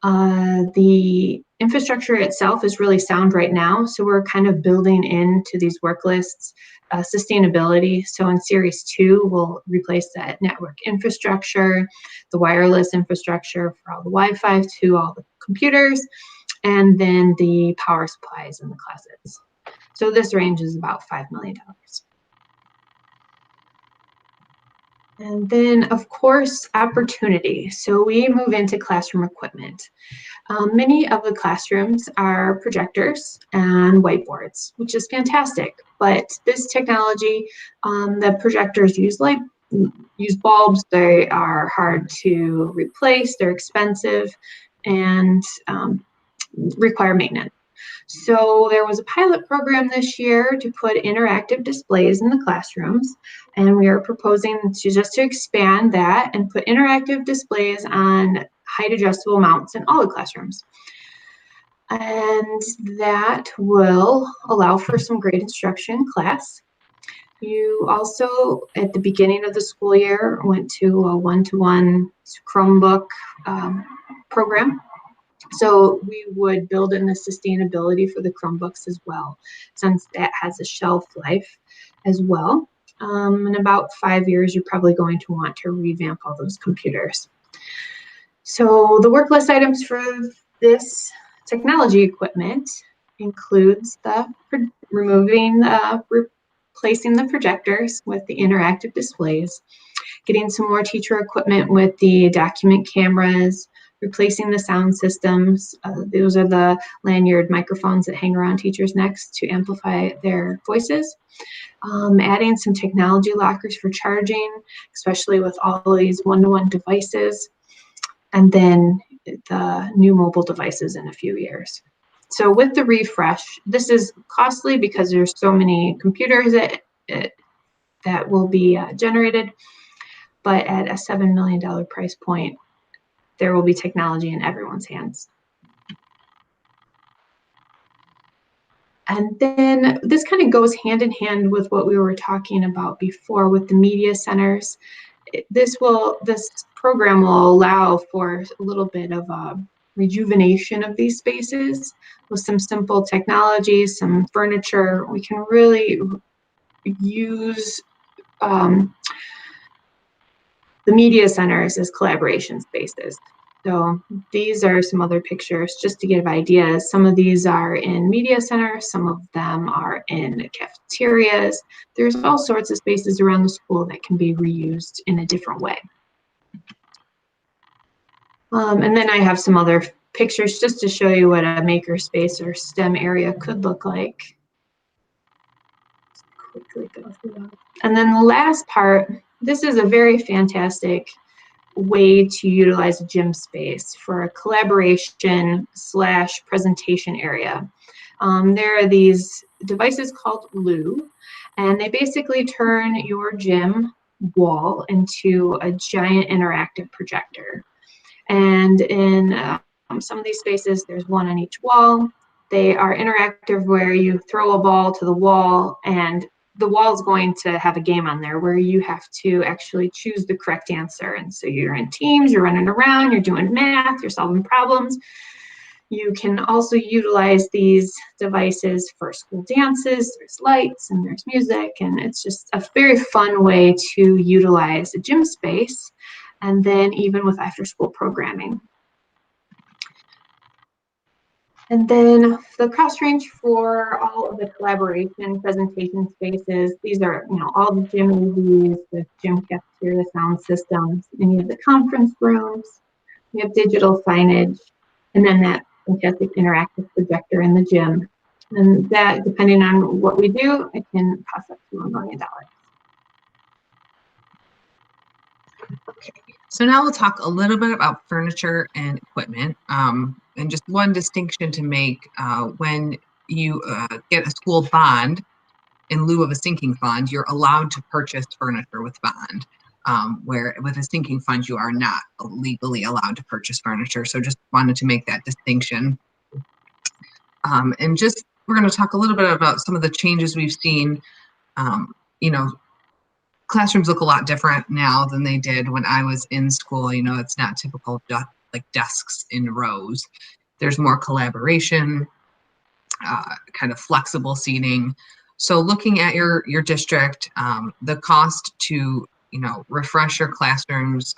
S14: The infrastructure itself is really sound right now, so we're kind of building into these work lists sustainability. So in Series 2, we'll replace that network infrastructure, the wireless infrastructure for all the Wi-Fi to all the computers, and then the power supplies in the classes. So this range is about $5 million. And then, of course, opportunity. So we move into classroom equipment. Many of the classrooms are projectors and whiteboards, which is fantastic. But this technology, the projectors use bulbs. They are hard to replace. They're expensive and require maintenance. So there was a pilot program this year to put interactive displays in the classrooms, and we are proposing to expand that and put interactive displays on height adjustable mounts in all the classrooms. And that will allow for some great instruction in class. You also, at the beginning of the school year, went to a one-to-one Chromebook program. So we would build in the sustainability for the Chromebooks as well, since that has a shelf life as well. In about 5 years, you're probably going to want to revamp all those computers. So the work list items for this technology equipment includes replacing the projectors with the interactive displays, getting some more teacher equipment with the document cameras, replacing the sound systems. Those are the lanyard microphones that hang around teachers' necks to amplify their voices. Adding some technology lockers for charging, especially with all of these one-to-one devices, and then the new mobile devices in a few years. So with the refresh, this is costly because there's so many computers that will be generated, but at a $7 million price point, there will be technology in everyone's hands. And then this kind of goes hand in hand with what we were talking about before with the media centers. This program will allow for a little bit of a rejuvenation of these spaces with some simple technologies, some furniture. We can really use the media centers as collaboration spaces. So these are some other pictures just to give ideas. Some of these are in media centers, some of them are in cafeterias. There's all sorts of spaces around the school that can be reused in a different way. And then I have some other pictures just to show you what a makerspace or STEM area could look like. Just quickly go through that. And then the last part, this is a very fantastic way to utilize a gym space for a collaboration / presentation area. There are these devices called Loo, and they basically turn your gym wall into a giant interactive projector. And in some of these spaces, there's one on each wall. They are interactive where you throw a ball to the wall and the wall is going to have a game on there where you have to actually choose the correct answer. And so you're in teams, you're running around, you're doing math, you're solving problems. You can also utilize these devices for school dances. There's lights and there's music, and it's just a very fun way to utilize a gym space, and then even with after school programming. And then the cost range for all of the collaboration presentation spaces, these are, all the gym AVs, the gym cafeteria, the sound systems, any of the conference rooms. We have digital signage, and then that fantastic interactive projector in the gym. And that, depending on what we do, it can cost up to $1 million. Okay.
S12: So now we'll talk a little bit about furniture and equipment. And just one distinction to make, when you get a school bond in lieu of a sinking fund, you're allowed to purchase furniture with bond. Where with a sinking fund, you are not legally allowed to purchase furniture. So just wanted to make that distinction. And just, we're going to talk a little bit about some of the changes we've seen. You know, classrooms look a lot different now than they did when I was in school. You know, it's not typical like desks in rows. There's more collaboration, kind of flexible seating. So looking at your district, the cost to, you know, refresh your classrooms,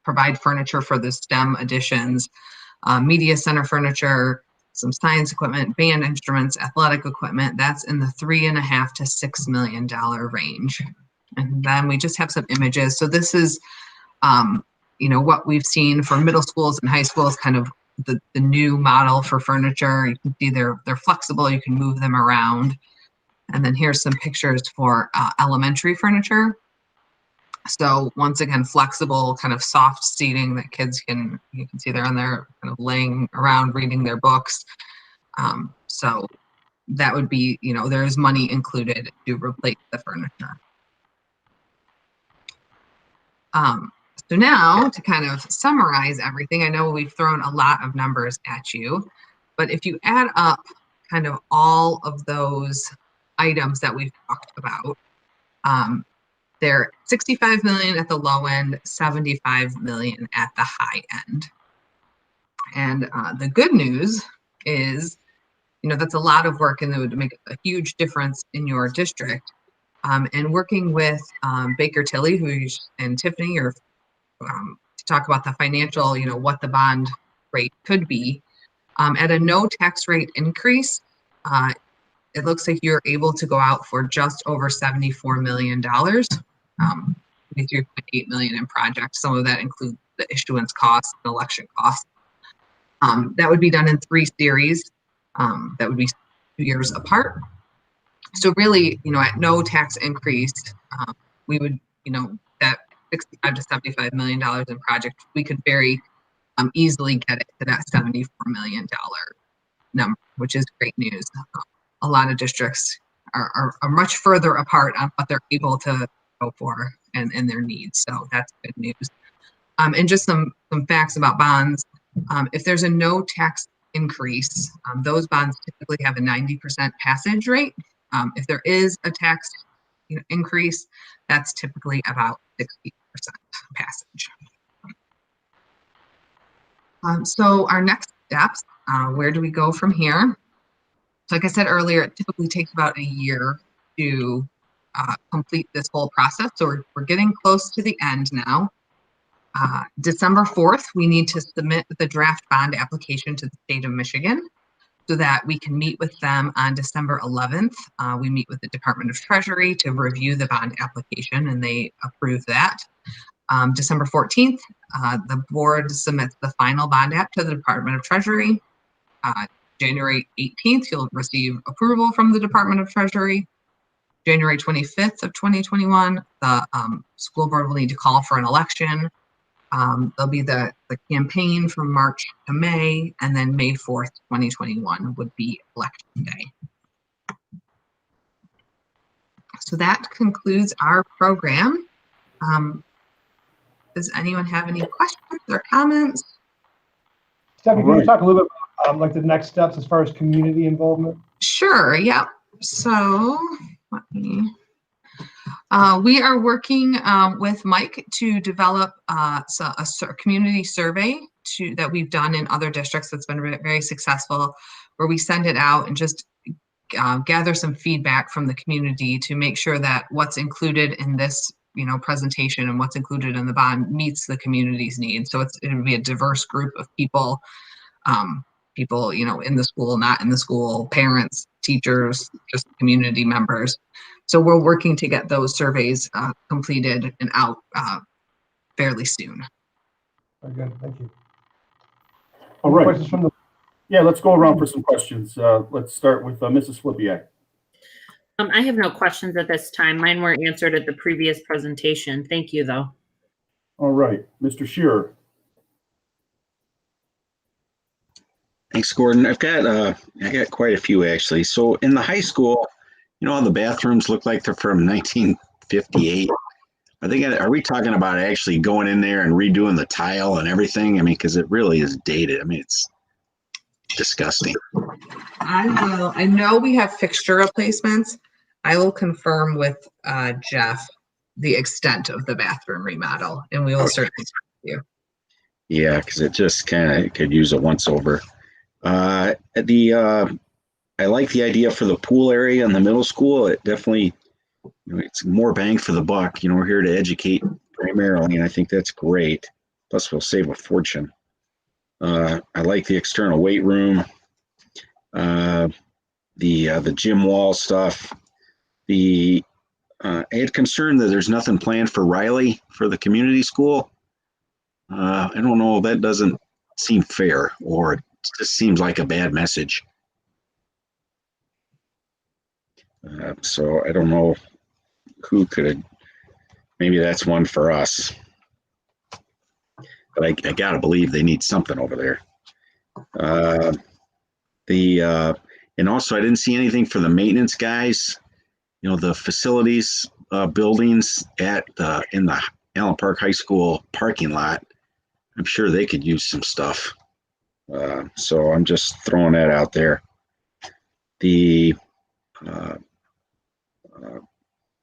S12: provide furniture for the STEM additions, media center furniture, some science equipment, band instruments, athletic equipment, that's in the $3.5 to $6 million range. And then we just have some images. So this is, you know, what we've seen for middle schools and high schools, kind of the new model for furniture. You can see they're flexible, you can move them around. And then here's some pictures for elementary furniture. So once again, flexible, kind of soft seating that kids can, you can see they're on there kind of laying around reading their books. So that would be, you know, there is money included to replace the furniture. So now to kind of summarize everything, I know we've thrown a lot of numbers at you, but if you add up kind of all of those items that we've talked about, they're 65 million at the low end, 75 million at the high end. And the good news is, you know, that's a lot of work and it would make a huge difference in your district. And working with Baker Tilly, and Tiffany, or to talk about the financial, you know, what the bond rate could be. At a no tax rate increase, it looks like you're able to go out for just over $74 million, 23.8 million in projects. Some of that includes the issuance costs and election costs. That would be done in 3 series. That would be 2 years apart. So really, you know, at no tax increase, we would, you know, that $65 to $75 million in project, we could very easily get it to that $74 million number, which is great news. A lot of districts are much further apart on what they're able to go for and their needs. So that's good news. And just some facts about bonds. If there's a no tax increase, those bonds typically have a 90% passage rate. If there is a tax increase, that's typically about 60% passage. So our next steps, where do we go from here? So like I said earlier, it typically takes about a year to complete this whole process. So we're getting close to the end now. December 4th, we need to submit the draft bond application to the state of Michigan so that we can meet with them on December 11th. We meet with the Department of Treasury to review the bond application and they approve that. December 14th, the board submits the final bond app to the Department of Treasury. January 18th, you'll receive approval from the Department of Treasury. January 25th of 2021, the school board will need to call for an election. There'll be the campaign from March to May, and then May 4th, 2021 would be election day. So that concludes our program. Does anyone have any questions or comments?
S6: Stephanie, can you talk a little bit about like the next steps as far as community involvement?
S12: Sure, yeah. So let me, we are working with Mike to develop a community survey that we've done in other districts that's been very successful, where we send it out and just gather some feedback from the community to make sure that what's included in this presentation and what's included in the bond meets the community's needs. So it would be a diverse group of people, people, in the school, not in the school, parents, teachers, just community members. So we're working to get those surveys completed and out fairly soon.
S6: Very good, thank you.
S1: All right.
S6: Questions from the
S1: Yeah, let's go around for some questions. Let's start with Mrs. Flipiak.
S10: I have no questions at this time. Mine were answered at the previous presentation. Thank you, though.
S1: All right, Mr. Shearer.
S11: Thanks, Gordon. I got quite a few actually. So in the high school, you know how the bathrooms look like they're from 1958? Are we talking about actually going in there and redoing the tile and everything? I mean, because it really is dated. I mean, it's disgusting.
S12: I know we have fixture replacements. I will confirm with Jeff the extent of the bathroom remodel, and we will certainly talk to you.
S11: Yeah, because it just kind of could use a once over. I like the idea for the pool area in the middle school. It definitely, it's more bang for the buck. We're here to educate primarily, and I think that's great. Plus, we'll save a fortune. I like the external weight room, the gym wall stuff. I had concern that there's nothing planned for Riley for the community school. I don't know. That doesn't seem fair, or it just seems like a bad message. So I don't know who could. Maybe that's one for us. But I gotta believe they need something over there. And also I didn't see anything for the maintenance guys. The facilities buildings in the Allen Park High School parking lot. I'm sure they could use some stuff. So I'm just throwing that out there.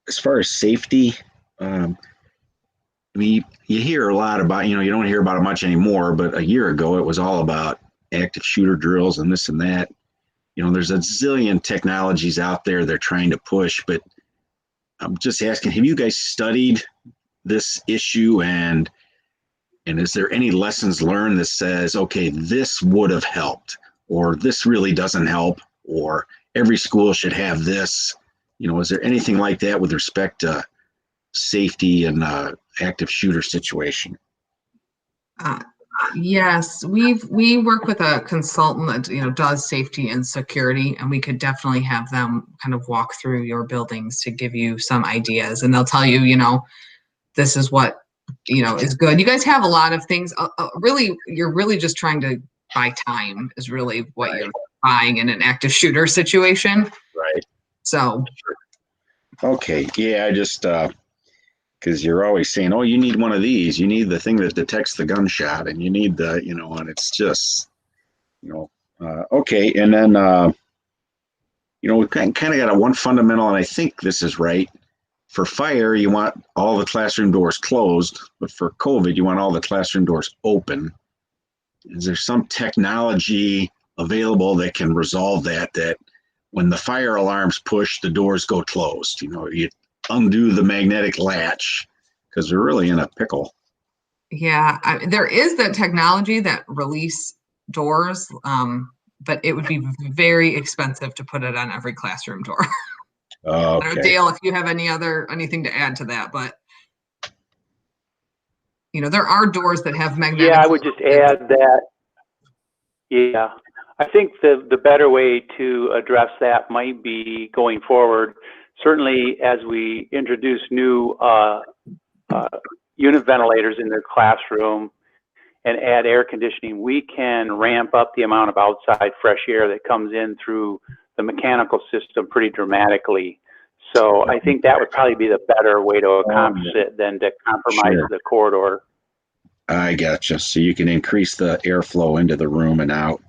S11: As far as safety, you hear a lot about, you don't hear about it much anymore, but a year ago it was all about active shooter drills and this and that. There's a zillion technologies out there they're trying to push, but I'm just asking, have you guys studied this issue, and is there any lessons learned that says, okay, this would have helped, or this really doesn't help, or every school should have this? Is there anything like that with respect to safety and active shooter situation?
S12: Yes, we work with a consultant that does safety and security, and we could definitely have them kind of walk through your buildings to give you some ideas, and they'll tell you, this is what is good. You guys have a lot of things. Really, you're really just trying to buy time is really what you're buying in an active shooter situation.
S11: Right.
S12: So.
S11: Okay. Yeah, I just. Because you're always saying, oh, you need one of these. You need the thing that detects the gunshot, and you need the, and it's just, okay. And then, we kind of got one fundamental, and I think this is right. For fire, you want all the classroom doors closed, but for COVID, you want all the classroom doors open. Is there some technology available that can resolve that when the fire alarms push, the doors go closed? You undo the magnetic latch, because we're really in a pickle.
S12: Yeah, there is that technology that release doors, but it would be very expensive to put it on every classroom door.
S11: Okay.
S12: I don't know, Dale, if you have anything to add to that, but there are doors that have magnetic.
S13: Yeah, I would just add that. Yeah, I think the better way to address that might be going forward. Certainly, as we introduce new unit ventilators in their classroom and add air conditioning, we can ramp up the amount of outside fresh air that comes in through the mechanical system pretty dramatically. So I think that would probably be the better way to accomplish it than to compromise the corridor.
S11: I gotcha. So you can increase the airflow into the room and out.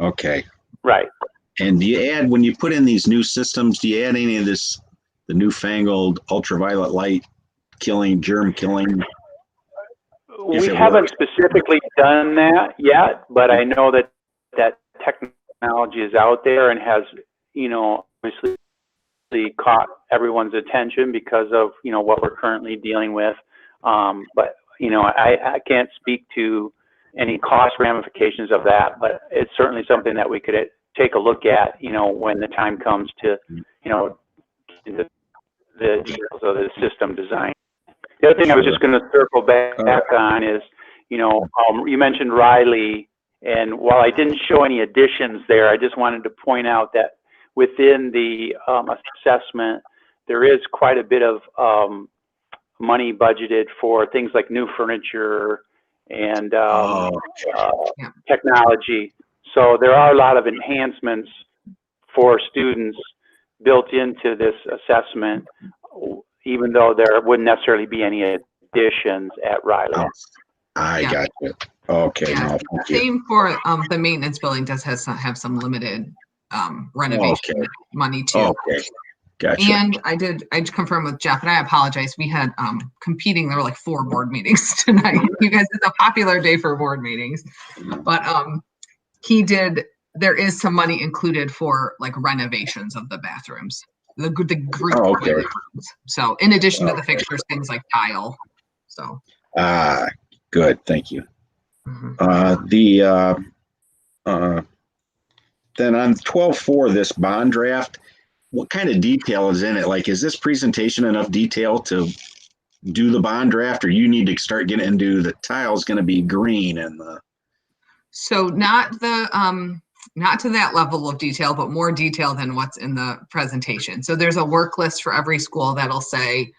S11: Okay.
S13: Right.
S11: And do you add, when you put in these new systems, do you add any of the newfangled ultraviolet light germ killing?
S13: We haven't specifically done that yet, but I know that technology is out there and has, obviously caught everyone's attention because of, what we're currently dealing with. But, I can't speak to any cost ramifications of that, but it's certainly something that we could take a look at, when the time comes to, the details of the system design. The other thing I was just going to circle back on is, you mentioned Riley, and while I didn't show any additions there, I just wanted to point out that within the assessment, there is quite a bit of money budgeted for things like new furniture and technology. So there are a lot of enhancements for students built into this assessment, even though there wouldn't necessarily be any additions at Riley.
S11: Oh, I
S12: Yeah.
S11: got you. Okay.
S12: Yeah.
S11: No, thank you.
S12: Same for the maintenance building does have some limited renovation
S11: Okay.
S12: money too.
S11: Okay. Gotcha.
S12: And I confirmed with Jeff, and I apologize. We had there were like 4 board meetings tonight. You guys, it's a popular day for board meetings. But there is some money included for like renovations of the bathrooms. The Greek
S11: okay.
S12: bathrooms. So in addition to the fixtures, things like tile. So
S11: Good. Thank you. Then on 12.4, this bond draft, what kind of detail is in it? Like, is this presentation enough detail to do the bond draft, or you need to start getting into the tile's going to be green and the?
S12: So not to that level of detail, but more detail than what's in the presentation. So there's a work list for every school that'll say,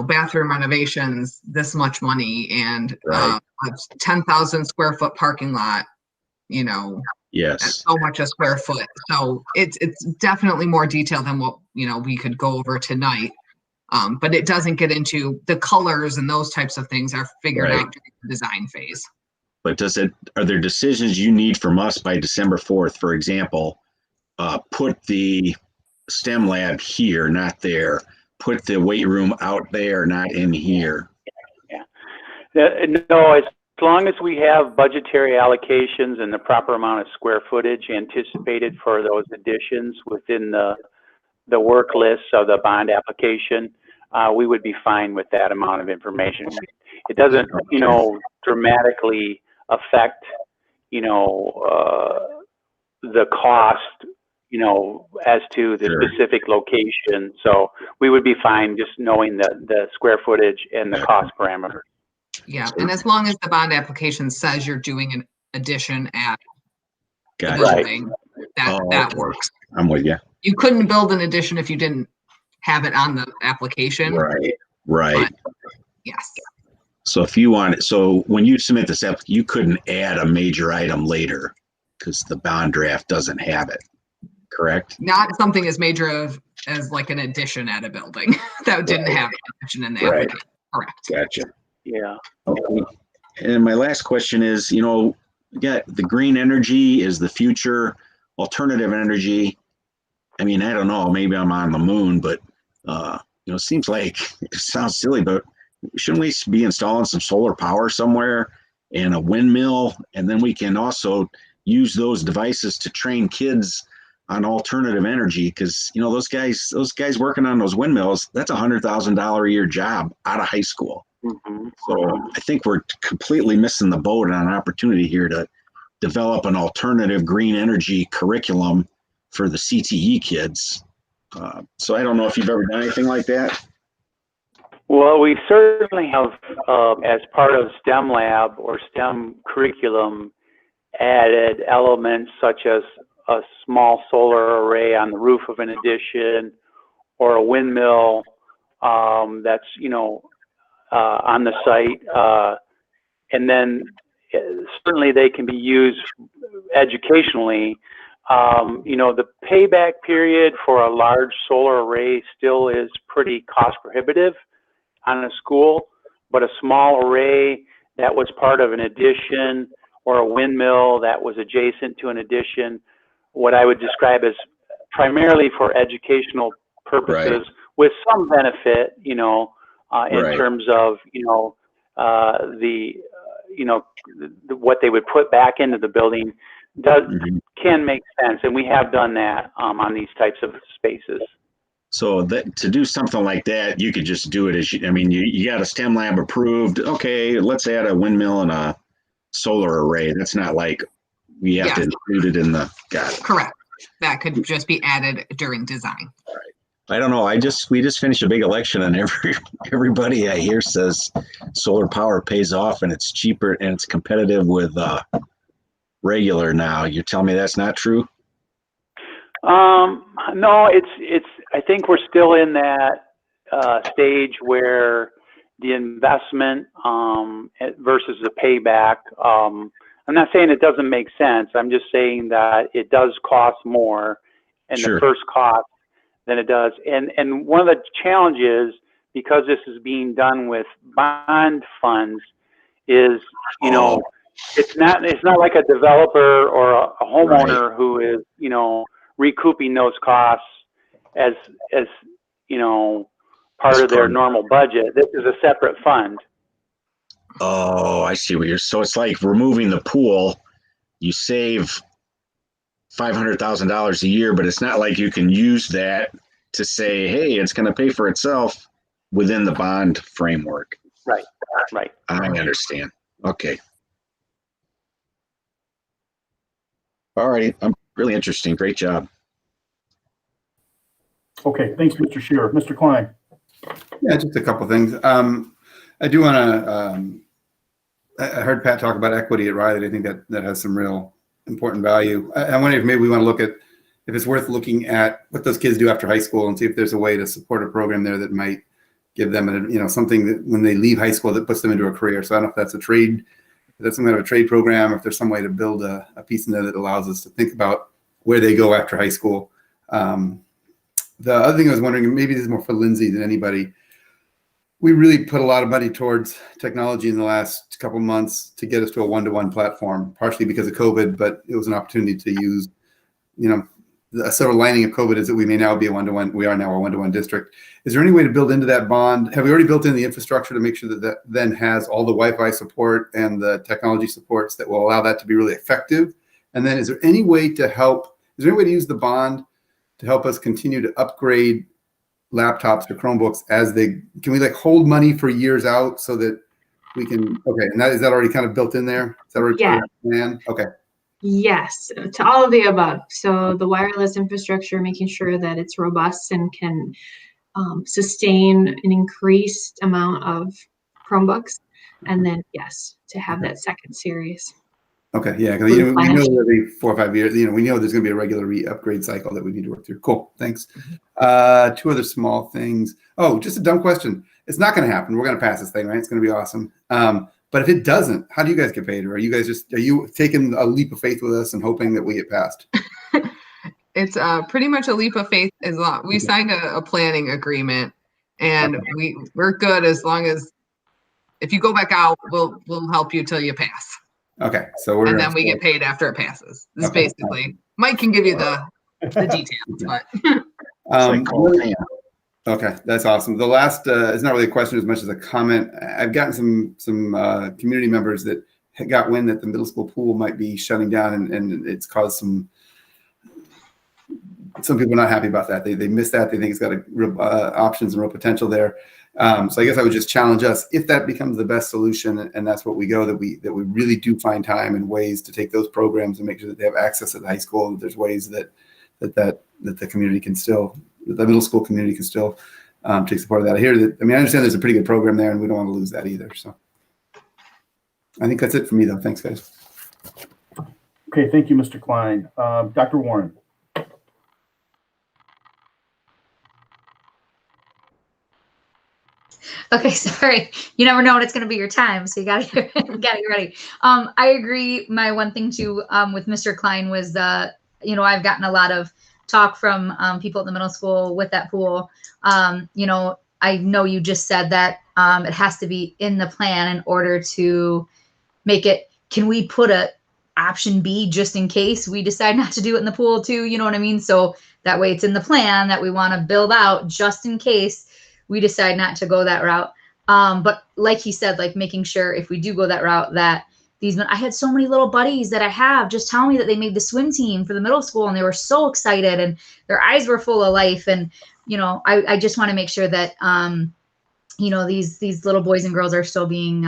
S12: bathroom renovations, this much money, and
S11: Right.
S12: a 10,000 square foot parking lot,
S11: Yes.
S12: at so much a square foot. So it's definitely more detailed than what, we could go over tonight. But it doesn't get into the colors, and those types of things are figured
S11: Right.
S12: out during the design phase.
S11: But are there decisions you need from us by December 4th? For example, put the STEM lab here, not there. Put the weight room out there, not in here.
S13: No, as long as we have budgetary allocations and the proper amount of square footage anticipated for those additions within the work list of the bond application, we would be fine with that amount of information. It doesn't, dramatically affect, the cost, as to the
S11: Sure.
S13: specific location. So we would be fine just knowing the square footage and the cost parameters.
S12: Yeah, and as long as the bond application says you're doing an addition at the
S11: Gotcha.
S12: building, that
S11: Okay.
S12: works.
S11: I'm with you.
S12: You couldn't build an addition if you didn't have it on the application.
S11: Right. Right.
S12: Yes.
S11: So when you submit this app, you couldn't add a major item later because the bond draft doesn't have it. Correct?
S12: Not something as major as like an addition at a building that didn't have an addition in the
S11: Right.
S12: application. Correct.
S11: Gotcha.
S13: Yeah.
S11: Okay. And my last question is, the green energy is the future, alternative energy. I mean, I don't know, maybe I'm on the moon, but, it seems like it sounds silly, but shouldn't we be installing some solar power somewhere and a windmill? And then we can also use those devices to train kids on alternative energy. Cause those guys working on those windmills, that's $100,000 a year job out of high school.
S13: Mm-hmm.
S11: So I think we're completely missing the boat on an opportunity here to develop an alternative green energy curriculum for the CTE kids. So I don't know if you've ever done anything like that.
S13: Well, we certainly have, as part of STEM lab or STEM curriculum, added elements such as a small solar array on the roof of an addition, or a windmill that's on the site, and then certainly they can be used educationally. The payback period for a large solar array still is pretty cost prohibitive on a school, but a small array that was part of an addition or a windmill that was adjacent to an addition, what I would describe as primarily for educational purposes,
S11: Right.
S13: with some benefit, in
S11: Right.
S13: terms of, what they would put back into the building can make sense. And we have done that on these types of spaces.
S11: So that to do something like that, you could just do it as you got a STEM lab approved. Okay, let's add a windmill and a solar array. That's not like we have to include it in the. Got it.
S12: Correct. That could just be added during design.
S11: I don't know. We just finished a big election, and everybody I hear says solar power pays off and it's cheaper and it's competitive with regular now. You're telling me that's not true?
S13: No, it's. I think we're still in that stage where the investment versus the payback, I'm not saying it doesn't make sense. I'm just saying that it does cost more in
S11: Sure.
S13: the first cost than it does. And one of the challenges, because this is being done with bond funds, is, you know, it's not like a developer or a homeowner who is, you know, recouping those costs as you know, part of their normal budget. This is a separate fund.
S11: Oh, I see what you're. So it's like removing the pool. You save $500,000 a year, but it's not like you can use that to say, hey, it's going to pay for itself within the bond framework.
S13: Right. Right.
S11: I understand. Okay. All right. I'm really interesting. Great job.
S1: Okay, thanks, Mr. Shearer. Mr. Klein.
S4: Yeah, just a couple things. I do want to, I heard Pat talk about equity at Riley. I think that has some real important value. I wonder if maybe we want to look at, if it's worth looking at what those kids do after high school and see if there's a way to support a program there that might give them, you know, something that when they leave high school that puts them into a career. So I don't know if that's a trade, if that's some kind of a trade program, or if there's some way to build a piece in there that allows us to think about where they go after high school. The other thing I was wondering, and maybe this is more for Lindsay than anybody, we really put a lot of money towards technology in the last couple of months to get us to a one-to-one platform, partially because of COVID, but it was an opportunity to use, you know, the silver lining of COVID is that we may now be a one-to-one, we are now a one-to-one district. Is there any way to build into that bond? Have we already built in the infrastructure to make sure that that then has all the Wi-Fi support and the technology supports that will allow that to be really effective? And then is there any way to help, is there any way to use the bond to help us continue to upgrade laptops or Chromebooks as they, can we like hold money for years out so that we can, okay, and is that already kind of built in there? Is that already planned? Okay.
S14: Yes, to all of the above. So the wireless infrastructure, making sure that it's robust and can sustain an increased amount of Chromebooks. And then, yes, to have that second series.
S4: Okay, yeah, because we know every 4 or 5 years, you know, we know there's going to be a regular upgrade cycle that we need to work through. Cool, thanks. Two other small things. Oh, just a dumb question. It's not going to happen. We're going to pass this thing, right? It's going to be awesome. But if it doesn't, how do you guys get paid? Or are you guys are you taking a leap of faith with us and hoping that we get passed?
S12: It's pretty much a leap of faith. As long we signed a planning agreement, and we're good as long as if you go back out, we'll help you till you pass.
S4: Okay, so
S12: and then we get paid after it passes. This basically Mike can give you the details, but
S4: okay, that's awesome. The last it's not really a question as much as a comment. I've gotten some community members that got wind that the middle school pool might be shutting down, and it's caused some people not happy about that. They miss that. They think it's got real, options and real potential there. So I guess I would just challenge us, if that becomes the best solution, and that's what we go, that we really do find time and ways to take those programs and make sure that they have access at the high school. And there's ways that the community can still, the middle school community can still take support of that. I hear that. I mean, I understand there's a pretty good program there, and we don't want to lose that either. So I think that's it for me, though. Thanks, guys.
S1: Okay, thank you, Mr. Klein. Dr. Warren.
S5: Okay, sorry. You never know when it's going to be your time, so you got to get ready. I agree. My one thing too with Mr. Klein was, you know, I've gotten a lot of talk from people at the middle school with that pool. You know, I know you just said that it has to be in the plan in order to make it. Can we put a option B just in case we decide not to do it in the pool too? You know what I mean? So that way it's in the plan that we want to build out just in case we decide not to go that route. But like he said, like making sure if we do go that route that I had so many little buddies that I have just tell me that they made the swim team for the middle school and they were so excited and their eyes were full of life. And, you know, I just want to make sure that, you know, these little boys and girls are still being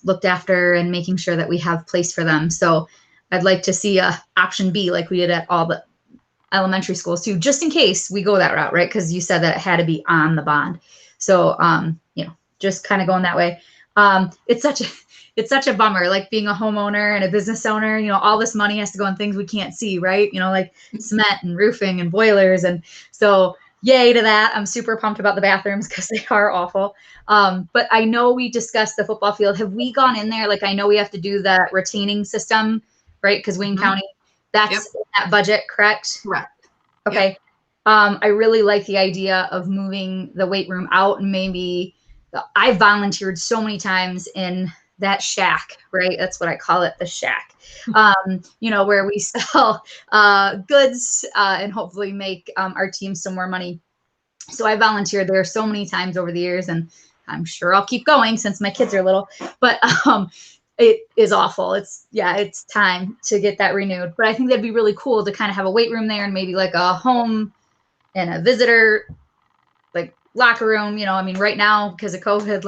S5: looked after and making sure that we have place for them. So I'd like to see a option B like we did at all the elementary schools too, just in case we go that route, right? Because you said that it had to be on the bond. So, you know, just kind of going that way. It's such a bummer, like being a homeowner and a business owner, you know, all this money has to go on things we can't see, right? You know, like cement and roofing and boilers. And so yay to that. I'm super pumped about the bathrooms because they are awful. But I know we discussed the football field. Have we gone in there? Like, I know we have to do the retaining system, right? Because Wayne County, that's that budget, correct?
S12: Correct.
S5: Okay.
S12: Yep.
S5: I really like the idea of moving the weight room out, and maybe I volunteered so many times in that shack, right? That's what I call it, the shack. Where we sell goods and hopefully make our team some more money. So I volunteered there so many times over the years, and I'm sure I'll keep going since my kids are little, but it is awful. It's time to get that renewed. But I think that'd be really cool to kind of have a weight room there and maybe like a home and a visitor like locker room. Right now because of COVID,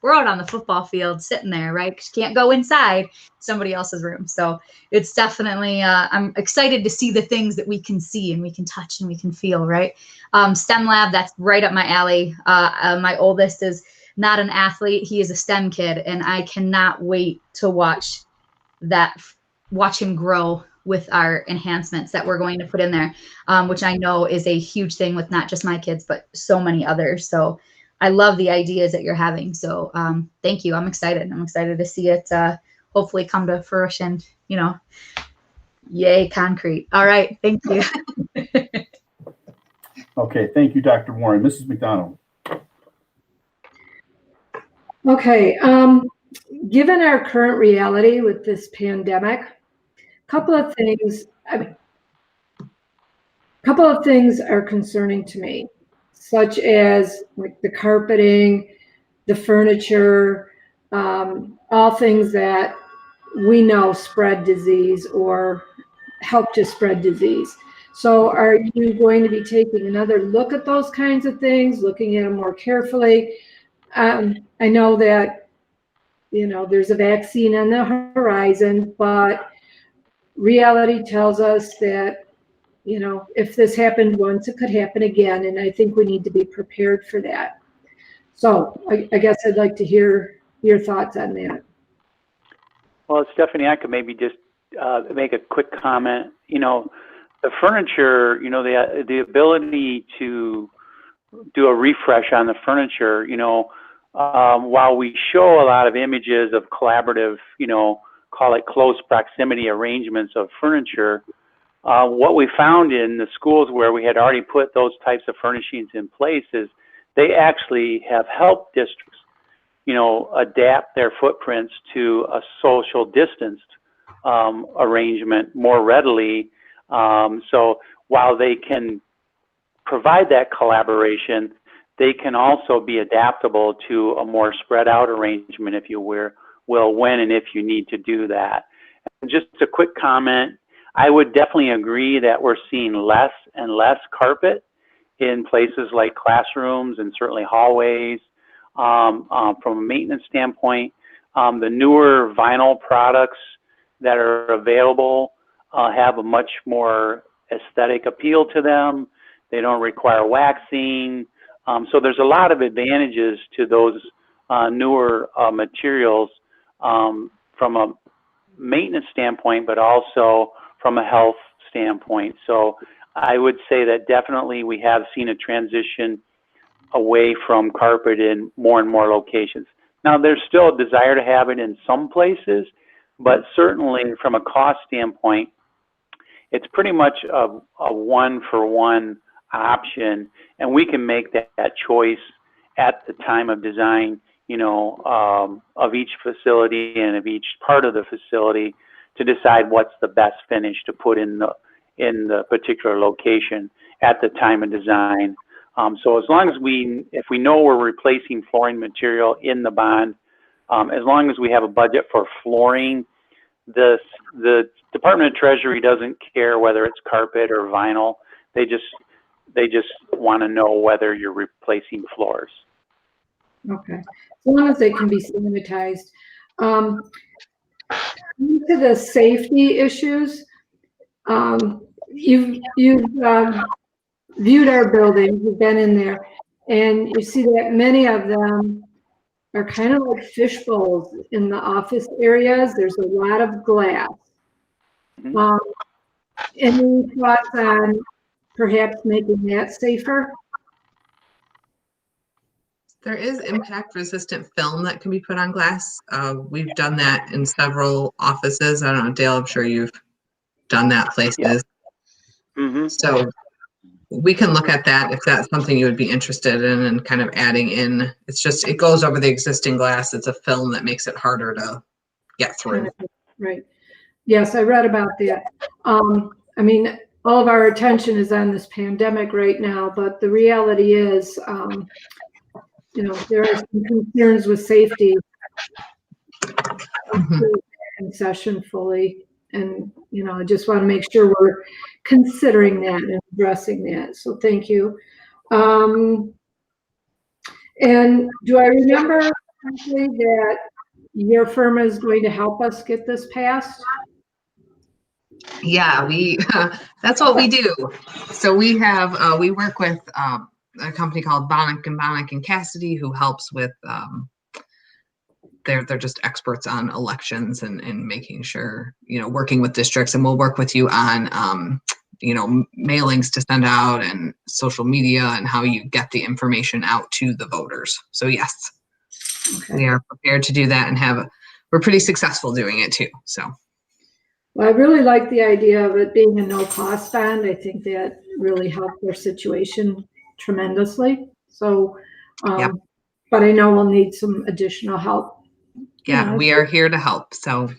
S5: we're out on the football field sitting there, right? 'Cause you can't go inside somebody else's room. So it's definitely, I'm excited to see the things that we can see and we can touch and we can feel, right? STEM lab, that's right up my alley. My oldest is not an athlete. He is a STEM kid, and I cannot wait to watch him grow with our enhancements that we're going to put in there, which I know is a huge thing with not just my kids, but so many others. So I love the ideas that you're having. So thank you. I'm excited. I'm excited to see it hopefully come to fruition, yay, concrete. All right. Thank you.
S1: Okay, thank you, Dr. Warren. Mrs. McDonald.
S8: Okay, given our current reality with this pandemic, couple of things are concerning to me, such as like the carpeting, the furniture, all things that we know spread disease or help to spread disease. So are you going to be taking another look at those kinds of things, looking at them more carefully? I know that, there's a vaccine on the horizon, but reality tells us that, if this happened once, it could happen again. And I think we need to be prepared for that. So I guess I'd like to hear your thoughts on that.
S13: Well, Stephanie, I could maybe just make a quick comment. The furniture, the ability to do a refresh on the furniture, while we show a lot of images of collaborative, call it close proximity arrangements of furniture, what we found in the schools where we had already put those types of furnishings in place is they actually have helped districts, adapt their footprints to a social distanced arrangement more readily. So while they can provide that collaboration, they can also be adaptable to a more spread out arrangement, if you will, when and if you need to do that. And just a quick comment, I would definitely agree that we're seeing less and less carpet in places like classrooms and certainly hallways. From a maintenance standpoint, the newer vinyl products that are available have a much more aesthetic appeal to them. They don't require waxing. So there's a lot of advantages to those newer materials from a maintenance standpoint, but also from a health standpoint. So I would say that definitely we have seen a transition away from carpet in more and more locations. Now, there's still a desire to have it in some places, but certainly from a cost standpoint, it's pretty much a one-for-one option, and we can make that choice at the time of design, of each facility and of each part of the facility to decide what's the best finish to put in the particular location at the time of design. So as long as if we know we're replacing flooring material in the bond, as long as we have a budget for flooring, the Department of Treasury doesn't care whether it's carpet or vinyl. They just want to know whether you're replacing floors.
S8: Okay, as long as they can be sanitized. To the safety issues, you've viewed our buildings, you've been in there, and you see that many of them are kind of like fish bowls in the office areas. There's a lot of glass. Any thoughts on perhaps making that safer?
S12: There is impact resistant film that can be put on glass. We've done that in several offices. I don't know, Dale, I'm sure you've done that places.
S13: Mm-hmm.
S12: So we can look at that if that's something you would be interested in and kind of adding in. It's just, it goes over the existing glass. It's a film that makes it harder to get through.
S8: Right. Yes, I read about that. I mean, all of our attention is on this pandemic right now, but the reality is, you know, there are some concerns with safety. Concession fully. And, you know, I just want to make sure we're considering that and addressing that. So thank you. And do I remember correctly that your firm is going to help us get this passed?
S12: Yeah, that's what we do. So we have, we work with a company called Bonnick and Cassidy, who helps with, they're just experts on elections and making sure, you know, working with districts, and we'll work with you on, you know, mailings to send out and social media and how you get the information out to the voters. So yes, we are prepared to do that and we're pretty successful doing it too, so.
S8: Well, I really like the idea of it being a no-cost bond. I think that really helped their situation tremendously. So,
S12: Yep.
S8: But I know we'll need some additional help.
S12: Yeah, we are here to help. So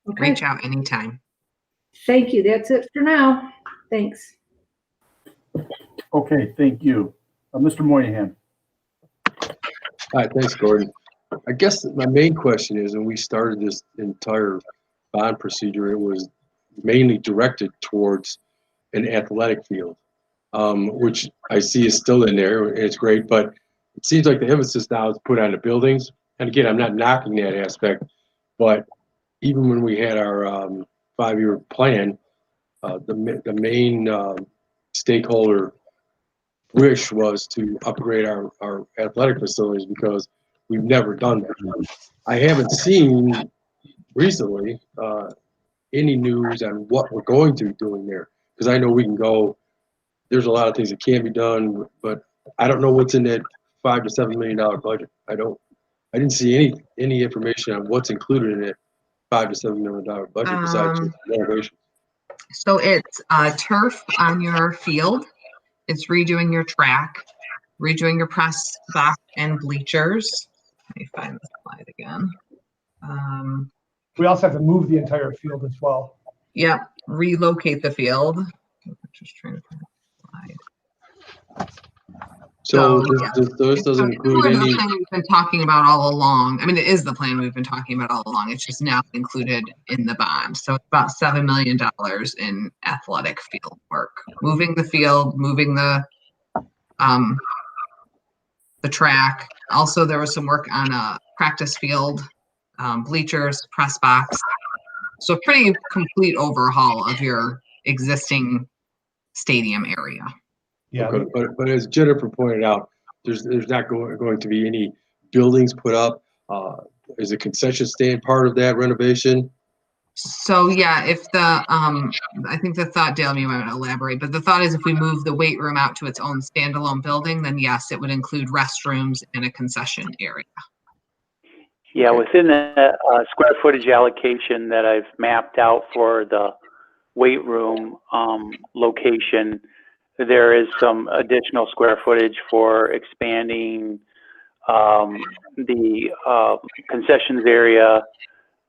S8: Okay.
S12: reach out anytime.
S8: Thank you. That's it for now. Thanks.
S1: Okay, thank you. Mr. Moynihan.
S2: Hi, thanks, Gordon. I guess my main question is, when we started this entire bond procedure, it was mainly directed towards an athletic field, which I see is still in there, and it's great, but it seems like the emphasis now is put on the buildings. And again, I'm not knocking that aspect, but even when we had our 5-year plan, the main stakeholder wish was to upgrade our athletic facilities, because we've never done that. I haven't seen recently any news on what we're going to be doing there, because I know we can go, there's a lot of things that can be done, but I don't know what's in that $5 to $7 million budget. I didn't see any information on what's included in that $5 to $7 million budget besides just renovation.
S12: So it's turf on your field. It's redoing your track, redoing your press box and bleachers. Let me find the slide again.
S6: We also have to move the entire field as well.
S12: Yep, relocate the field. Just trying to find the slide.
S2: So
S12: yeah.
S2: this doesn't include
S12: Similar to
S2: any.
S12: the plan we've been talking about all along. I mean, it is the plan we've been talking about all along. It's just now included in the bond. So it's about $7 million in athletic field work, moving the field, moving the track. Also, there was some work on a practice field, bleachers, press box. So a pretty complete overhaul of your existing stadium area.
S6: Yeah.
S2: Okay, but as Jennifer pointed out, there's not going to be any buildings put up. Is a concession stand part of that renovation?
S12: So yeah, if the I think the thought, Dale, you might elaborate, but the thought is if we move the weight room out to its own standalone building, then yes, it would include restrooms and a concession area.
S13: Yeah, within the square footage allocation that I've mapped out for the weight room location, there is some additional square footage for expanding the concessions area,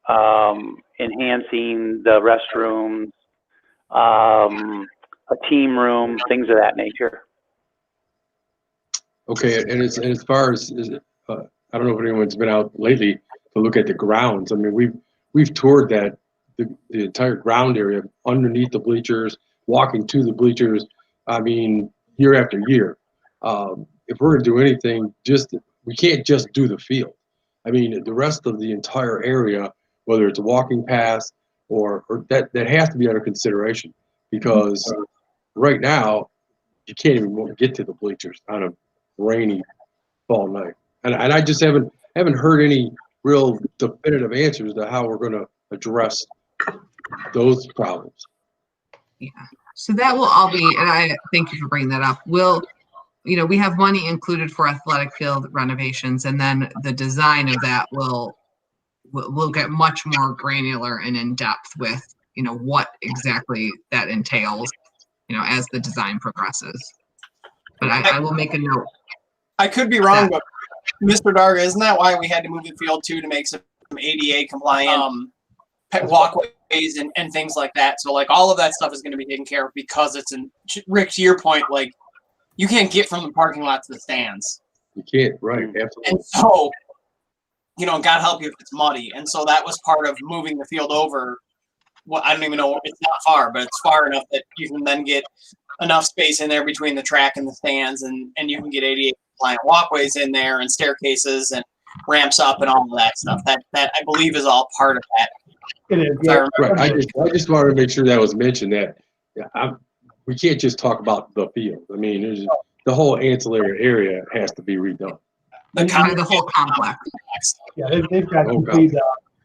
S13: enhancing the restrooms, a team room, things of that nature.
S2: Okay, and as far as I don't know if anyone's been out lately to look at the grounds. I mean, we've toured the entire ground area underneath the bleachers, walking to the bleachers. I mean, year after year. If we're gonna do anything, we can't just do the field. I mean, the rest of the entire area, whether it's a walking path or that has to be under consideration, because right now you can't even get to the bleachers on a rainy fall night. And I just haven't heard any real definitive answers to how we're going to address those problems.
S12: Yeah. So that will all be, and I thank you for bringing that up. We have money included for athletic field renovations, and then the design of that will get much more granular and in depth with, what exactly that entails, as the design progresses. But I will make a note.
S15: I could be wrong, but Mr. Darga, isn't that why we had to move the field too, to make some ADA compliant walkways and things like that? So like all of that stuff is going to be taken care of because it's Rick, to your point, like you can't get from the parking lot to the stands.
S2: You can't, right? Absolutely.
S15: And so, God help you if it's muddy. And so that was part of moving the field over. Well, I don't even know, it's not far, but it's far enough that you can then get enough space in there between the track and the stands, and you can get ADA compliant walkways in there and staircases and ramps up and all of that stuff. That I believe is all part of that.
S6: It is.
S2: Yeah. Right. I just wanted to make sure that was mentioned that we can't just talk about the field. I mean, there's the whole ancillary area has to be redone.
S12: The whole complex.
S6: Yeah, they've got complete.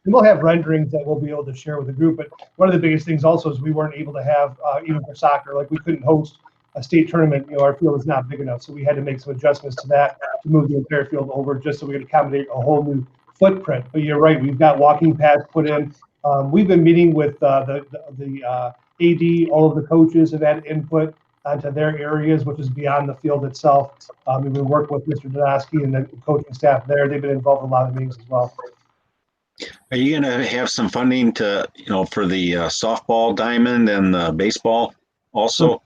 S6: And we'll have renderings that we'll be able to share with the group. But one of the biggest things also is we weren't able to have, even for soccer, like we couldn't host a state tournament. Our field is not big enough. So we had to make some adjustments to that to move the entire field over just so we could accommodate a whole new footprint. But you're right, we've got walking paths put in. We've been meeting with the AD, all of the coaches have had input onto their areas, which is beyond the field itself. We've been working with Mr. Donosky and the coaching staff there. They've been involved in a lot of meetings as well.
S11: Are you going to have some funding to, for the softball diamond and the baseball also?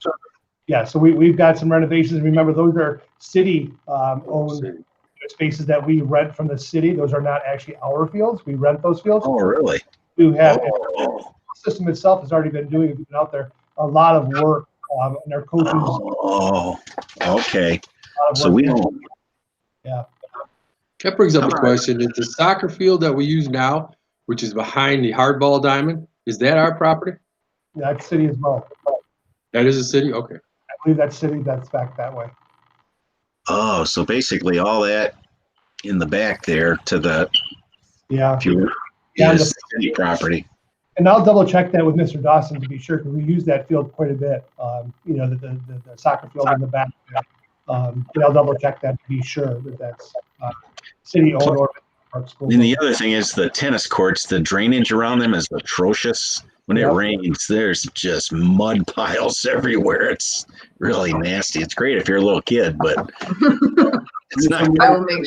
S6: Yeah, so we've got some renovations. Remember, those are city owned spaces that we rent from the city. Those are not actually our fields. We rent those fields.
S11: Oh, really?
S6: We have the system itself has already been doing out there a lot of work, and our coaches.
S11: Oh, okay. So we don't.
S6: Yeah.
S2: That brings up a question. Is the soccer field that we use now, which is behind the hardball diamond, is that our property?
S6: That's city as well.
S2: That is a city? Okay.
S6: I believe that's city. That's back that way.
S11: Oh, so basically all that in the back there to the is city property.
S6: And I'll double check that with Mr. Dawson to be sure, because we use that field quite a bit. The soccer field in the back. But I'll double check that to be sure that that's city owned or park school.
S11: And the other thing is the tennis courts, the drainage around them is atrocious. When it rains, there's just mud piles everywhere. It's really nasty. It's great if you're a little kid, but it's not.
S12: I will make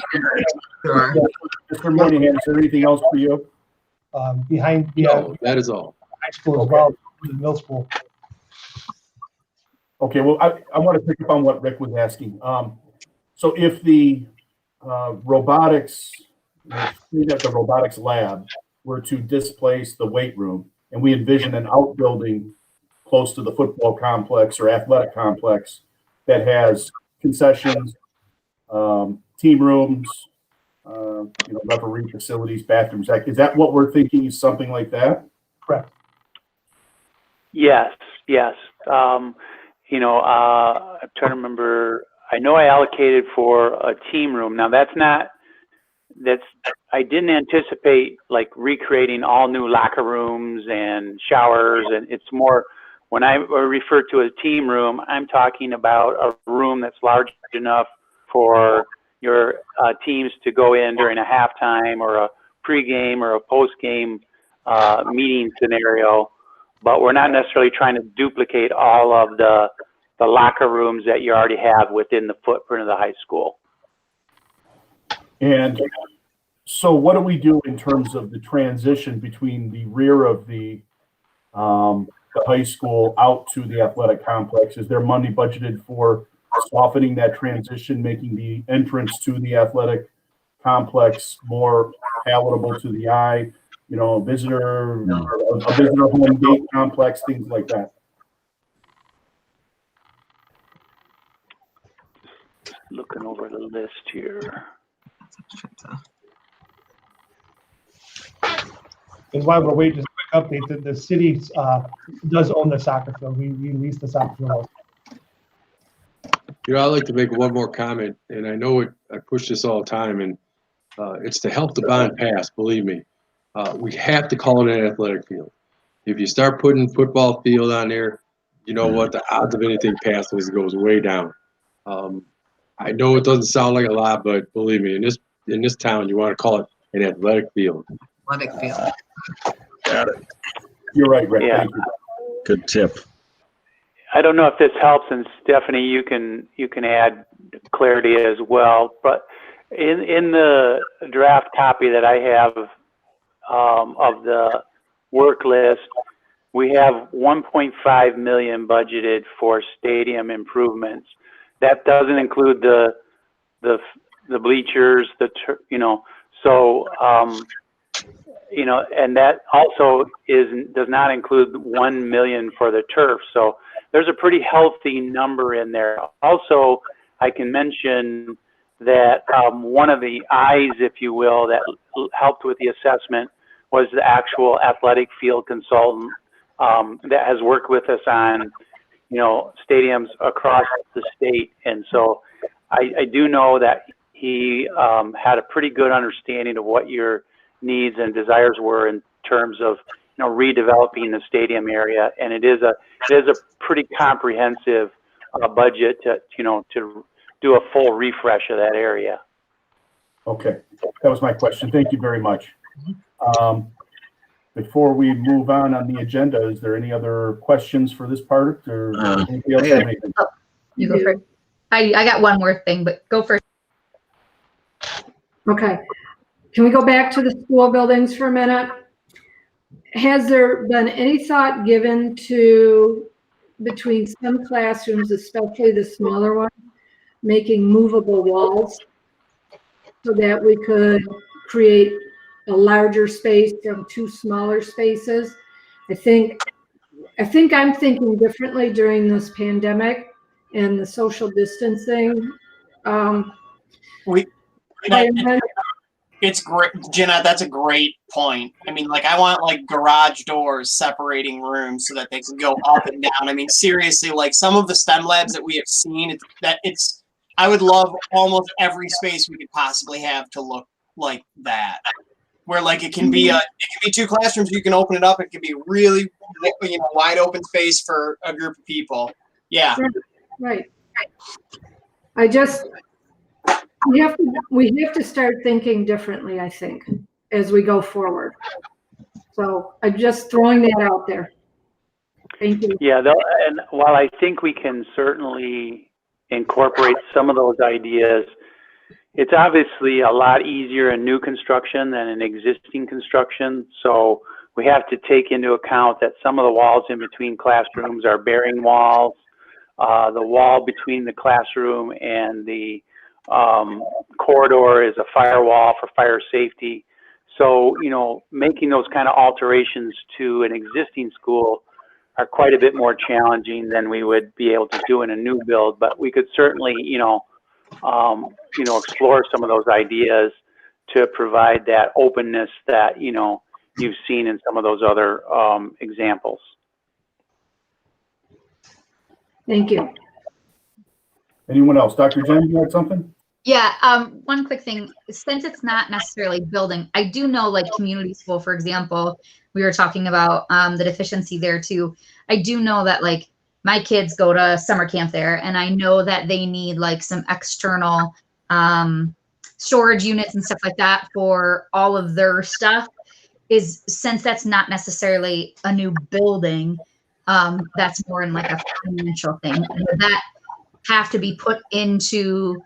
S12: sure.
S1: Mr. Moynihan, is there anything else for you?
S6: Behind
S2: no, that is all.
S6: High school as well, the middle school.
S1: Okay, well, I want to pick up on what Rick was asking. So if the robotics, that the robotics lab were to displace the weight room, and we envision an outbuilding close to the football complex or athletic complex that has concessions, team rooms, referee facilities, bathrooms, is that what we're thinking, is something like that?
S6: Correct.
S13: Yes. I'm trying to remember. I know I allocated for a team room. Now I didn't anticipate like recreating all new locker rooms and showers. And it's more, when I refer to a team room, I'm talking about a room that's large enough for your teams to go in during a halftime or a pregame or a postgame meeting scenario. But we're not necessarily trying to duplicate all of the locker rooms that you already have within the footprint of the high school.
S1: And so what do we do in terms of the transition between the rear of the high school out to the athletic complex? Is there money budgeted for softening that transition, making the entrance to the athletic complex more palatable to the eye? A visitor home gate complex, things like that.
S13: Looking over the list here.
S6: And while we're waiting, just a quick update, the city does own the soccer field. We lease the soccer field.
S2: I'd like to make one more comment, and I know I push this all the time, and it's to help the bond pass, believe me. We have to call it an athletic field. If you start putting football field on there, you know what, the odds of anything passing goes way down. I know it doesn't sound like a lot, but believe me, in this town, you want to call it an athletic field.
S12: Athletic field.
S11: Got it.
S1: You're right, Rick.
S13: Yeah.
S1: Thank you.
S11: Good tip.
S13: I don't know if this helps, and Stephanie, you can add clarity as well. But in the draft copy that I have of the work list, we have 1.5 million budgeted for stadium improvements. That doesn't include the bleachers, and that also does not include 1 million for the turf. So there's a pretty healthy number in there. Also, I can mention that one of the eyes, if you will, that helped with the assessment was the actual athletic field consultant that has worked with us on, stadiums across the state. And so I do know that he had a pretty good understanding of what your needs and desires were in terms of redeveloping the stadium area, and it is a pretty comprehensive budget to do a full refresh of that area.
S1: Okay, that was my question. Thank you very much. Before we move on the agenda, is there any other questions for this part, or anybody else have anything?
S5: You go first. I got one more thing, but go first.
S8: Okay. Can we go back to the school buildings for a minute? Has there been any thought given to, between some classrooms, especially the smaller ones, making movable walls so that we could create a larger space from two smaller spaces? I think I'm thinking differently during this pandemic and the social distancing.
S15: It's great, Jenna. That's a great point. I mean, I want garage doors separating rooms so that they can go up and down. I mean, seriously, some of the STEM labs that we have seen, I would love almost every space we could possibly have to look like that, where it can be two classrooms. You can open it up. It can be really, wide open space for a group of people. Yeah.
S8: Right. We have to start thinking differently, I think, as we go forward. So I'm just throwing that out there. Thank you.
S13: Yeah, and while I think we can certainly incorporate some of those ideas, it's obviously a lot easier in new construction than in existing construction. So we have to take into account that some of the walls in between classrooms are bearing walls. The wall between the classroom and the corridor is a firewall for fire safety. So, making those kind of alterations to an existing school are quite a bit more challenging than we would be able to do in a new build, but we could certainly, explore some of those ideas to provide that openness that, you've seen in some of those other examples.
S8: Thank you.
S1: Anyone else? Dr. Jen, you had something?
S5: Yeah, one quick thing. Since it's not necessarily building, I do know community school, for example, we were talking about the deficiency there too. I do know that my kids go to summer camp there, and I know that they need some external storage units and stuff like that for all of their stuff. Since that's not necessarily a new building, that's more in a financial thing. Would that have to be put into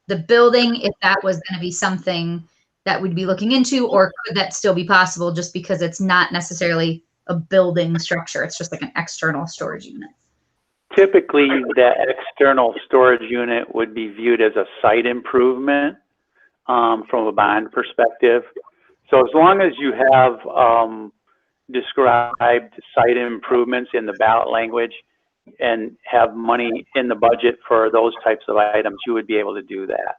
S5: the building if that was going to be something that we'd be looking into, or could that still be possible just because it's not necessarily a building structure? It's just an external storage unit.
S13: Typically, that external storage unit would be viewed as a site improvement from a bond perspective. So as long as you have described site improvements in the ballot language and have money in the budget for those types of items, you would be able to do that.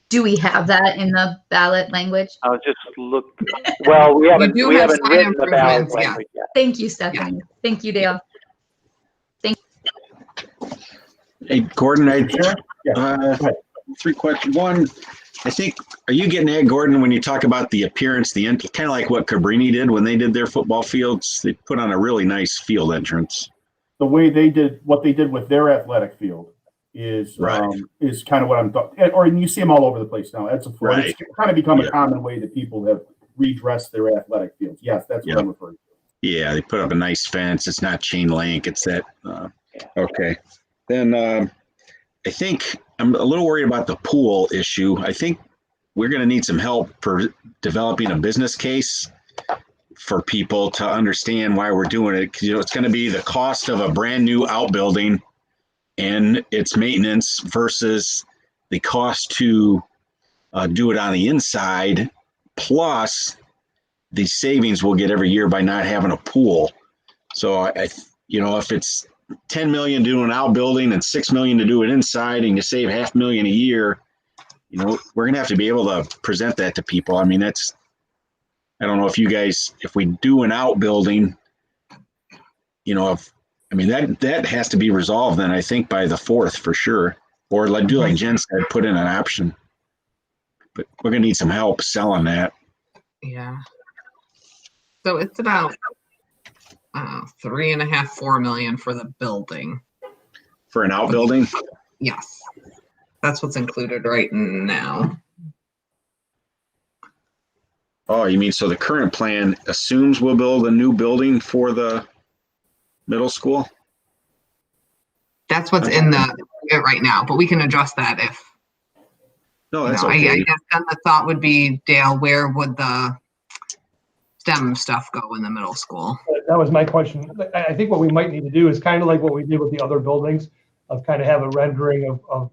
S5: Do we have that in the ballot language?
S13: I was just well, we haven't written the ballot
S5: yeah.
S13: language yet.
S5: Thank you, Stephanie. Yeah. Thank you, Dale.
S11: Hey, Gordon, three questions. One, I think, are you getting at, Gordon, when you talk about the appearance, kind of like what Cabrini did when they did their football fields? They put on a really nice field entrance.
S1: the way they did, what they did with their athletic field is kind of what I'm talking, or you see them all over the place now. It's it's kind of become a common way that people have redressed their athletic fields. Yes, that's what I'm referring to.
S11: Yeah, they put up a nice fence. It's not chain link. It's that. Okay. Then I think I'm a little worried about the pool issue. I think we're going to need some help for developing a business case for people to understand why we're doing it. 'Cause, it's going to be the cost of a brand new outbuilding and its maintenance versus the cost to do it on the inside, plus the savings we'll get every year by not having a pool. So if it's 10 million to do an outbuilding and 6 million to do it inside, and you save $500,000 a year, we're gonna have to be able to present that to people. I mean, I don't know if you guys, if we do an outbuilding, that has to be resolved then, I think, by the 4th for sure. Or like Jen said, put in an option. But we're gonna need some help selling that.
S12: Yeah. So it's about 3.5, 4 million for the building.
S11: For an outbuilding?
S12: Yes. That's what's included right now.
S11: Oh, you mean so the current plan assumes we'll build a new building for the middle school?
S12: That's what's in it right now, but we can adjust that if.
S11: No, that's okay.
S12: I guess then the thought would be, Dale, where would the STEM stuff go in the middle school?
S6: That was my question. I think what we might need to do is kind of like what we did with the other buildings, of kind of have a rendering of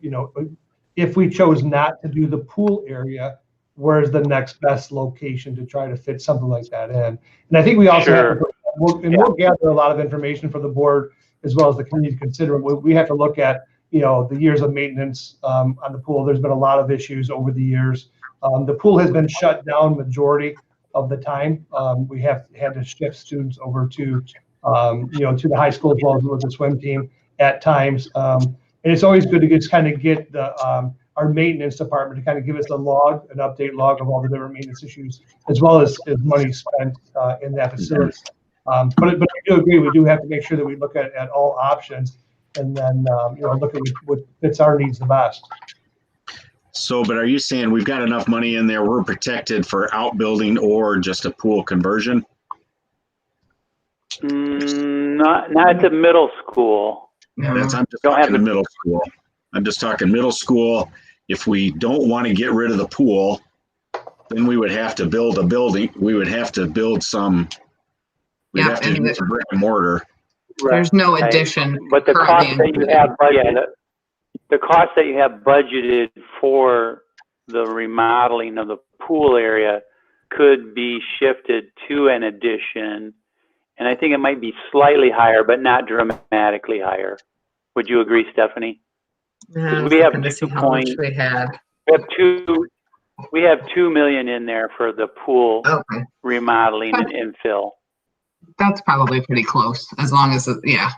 S6: if we chose not to do the pool area, where's the next best location to try to fit something like that in? And I think we also have to, we'll gather a lot of information for the board as well as the community to consider. We have to look at the years of maintenance on the pool. There's been a lot of issues over the years. The pool has been shut down majority of the time. We have had to shift students over to to the high school as well as with the swim team at times. And it's always good to get our maintenance department to kind of give us an update log of all the different maintenance issues, as well as money spent in that facility. But I do agree, we do have to make sure that we look at all options and then look at what fits our needs the best.
S11: So, but are you saying we've got enough money in there, we're protected for outbuilding or just a pool conversion?
S13: Not at the middle school.
S11: I'm just talking the middle school. I'm just talking middle school. If we don't want to get rid of the pool, then we would have to build a building. We would have to build some. We'd have to do some brick and mortar.
S12: There's no addition.
S13: But the cost that you have, the cost that you have budgeted for the remodeling of the pool area could be shifted to an addition. And I think it might be slightly higher, but not dramatically higher. Would you agree, Stephanie? We have 2 million in there for the pool remodeling and infill.
S12: That's probably pretty close, as long as
S13: Yeah.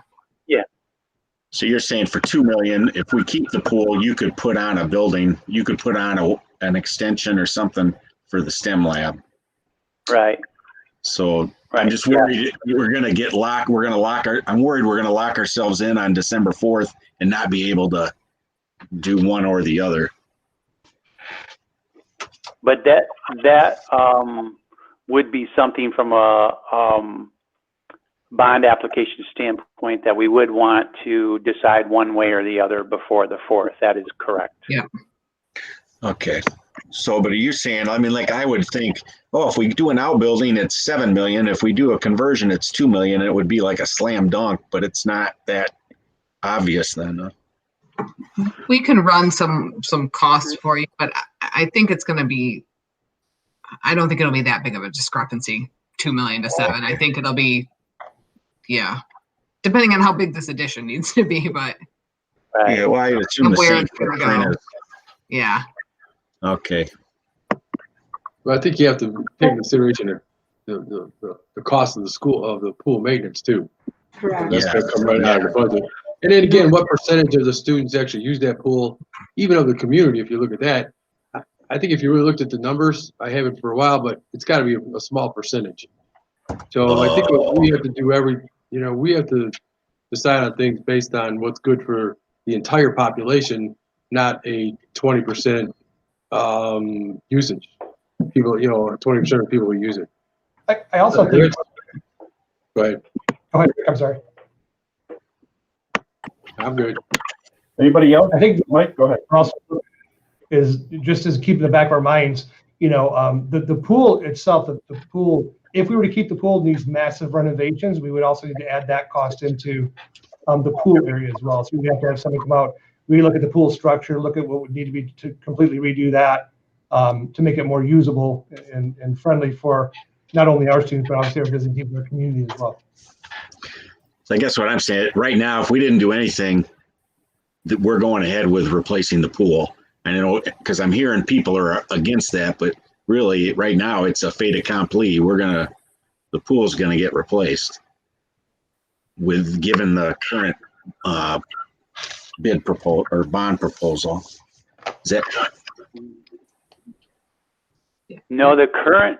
S11: So you're saying for 2 million, if we keep the pool, you could put on a building, you could put on an extension or something for the STEM lab.
S13: Right.
S11: So I'm just worried we're going to get locked. I'm worried we're going to lock ourselves in on December 4th and not be able to do one or the other.
S13: But that would be something from a bond application standpoint that we would want to decide one way or the other before the 4th. That is correct.
S12: Yeah.
S11: Okay. So, but are you saying, I mean, like I would think, if we do an outbuilding, it's 7 million. If we do a conversion, it's 2 million. It would be like a slam dunk, but it's not that obvious then.
S12: We can run some costs for you, but I think it's going to be, I don't think it'll be that big of a discrepancy, 2 million to 7. I think it'll be, depending on how big this addition needs to be, but.
S11: Yeah, well, I assume the same footprint is.
S12: Yeah.
S11: Okay.
S2: Well, I think you have to take into consideration the cost of the pool maintenance too.
S8: Correct.
S2: That's going to come right out of the budget. And then again, what percentage of the students actually use that pool, even of the community, if you look at that? I think if you really looked at the numbers, I haven't for a while, but it's got to be a small percentage. So I think what we have to do we have to
S16: decide on things based on what's good for the entire population, not a 20% usage. People, 20% of people who use it.
S6: I also think.
S16: Go ahead.
S6: Go ahead. I'm sorry.
S16: I'm good.
S1: Anybody else?
S6: I think
S1: Mike, go ahead.
S6: Also is just as keep in the back of our minds, the pool itself, the pool, if we were to keep the pool in these massive renovations, we would also need to add that cost into the pool area as well. So we'd have to have somebody come out, relook at the pool structure, look at what would need to be to completely redo that to make it more usable and friendly for not only our students, but obviously our visiting people in our community as well.
S11: So I guess what I'm saying right now, if we didn't do anything, that we're going ahead with replacing the pool. And because I'm hearing people are against that, but really right now it's a fait accompli. The pool's gonna get replaced given the current bid proposal or bond proposal. Is that?
S13: No, the current,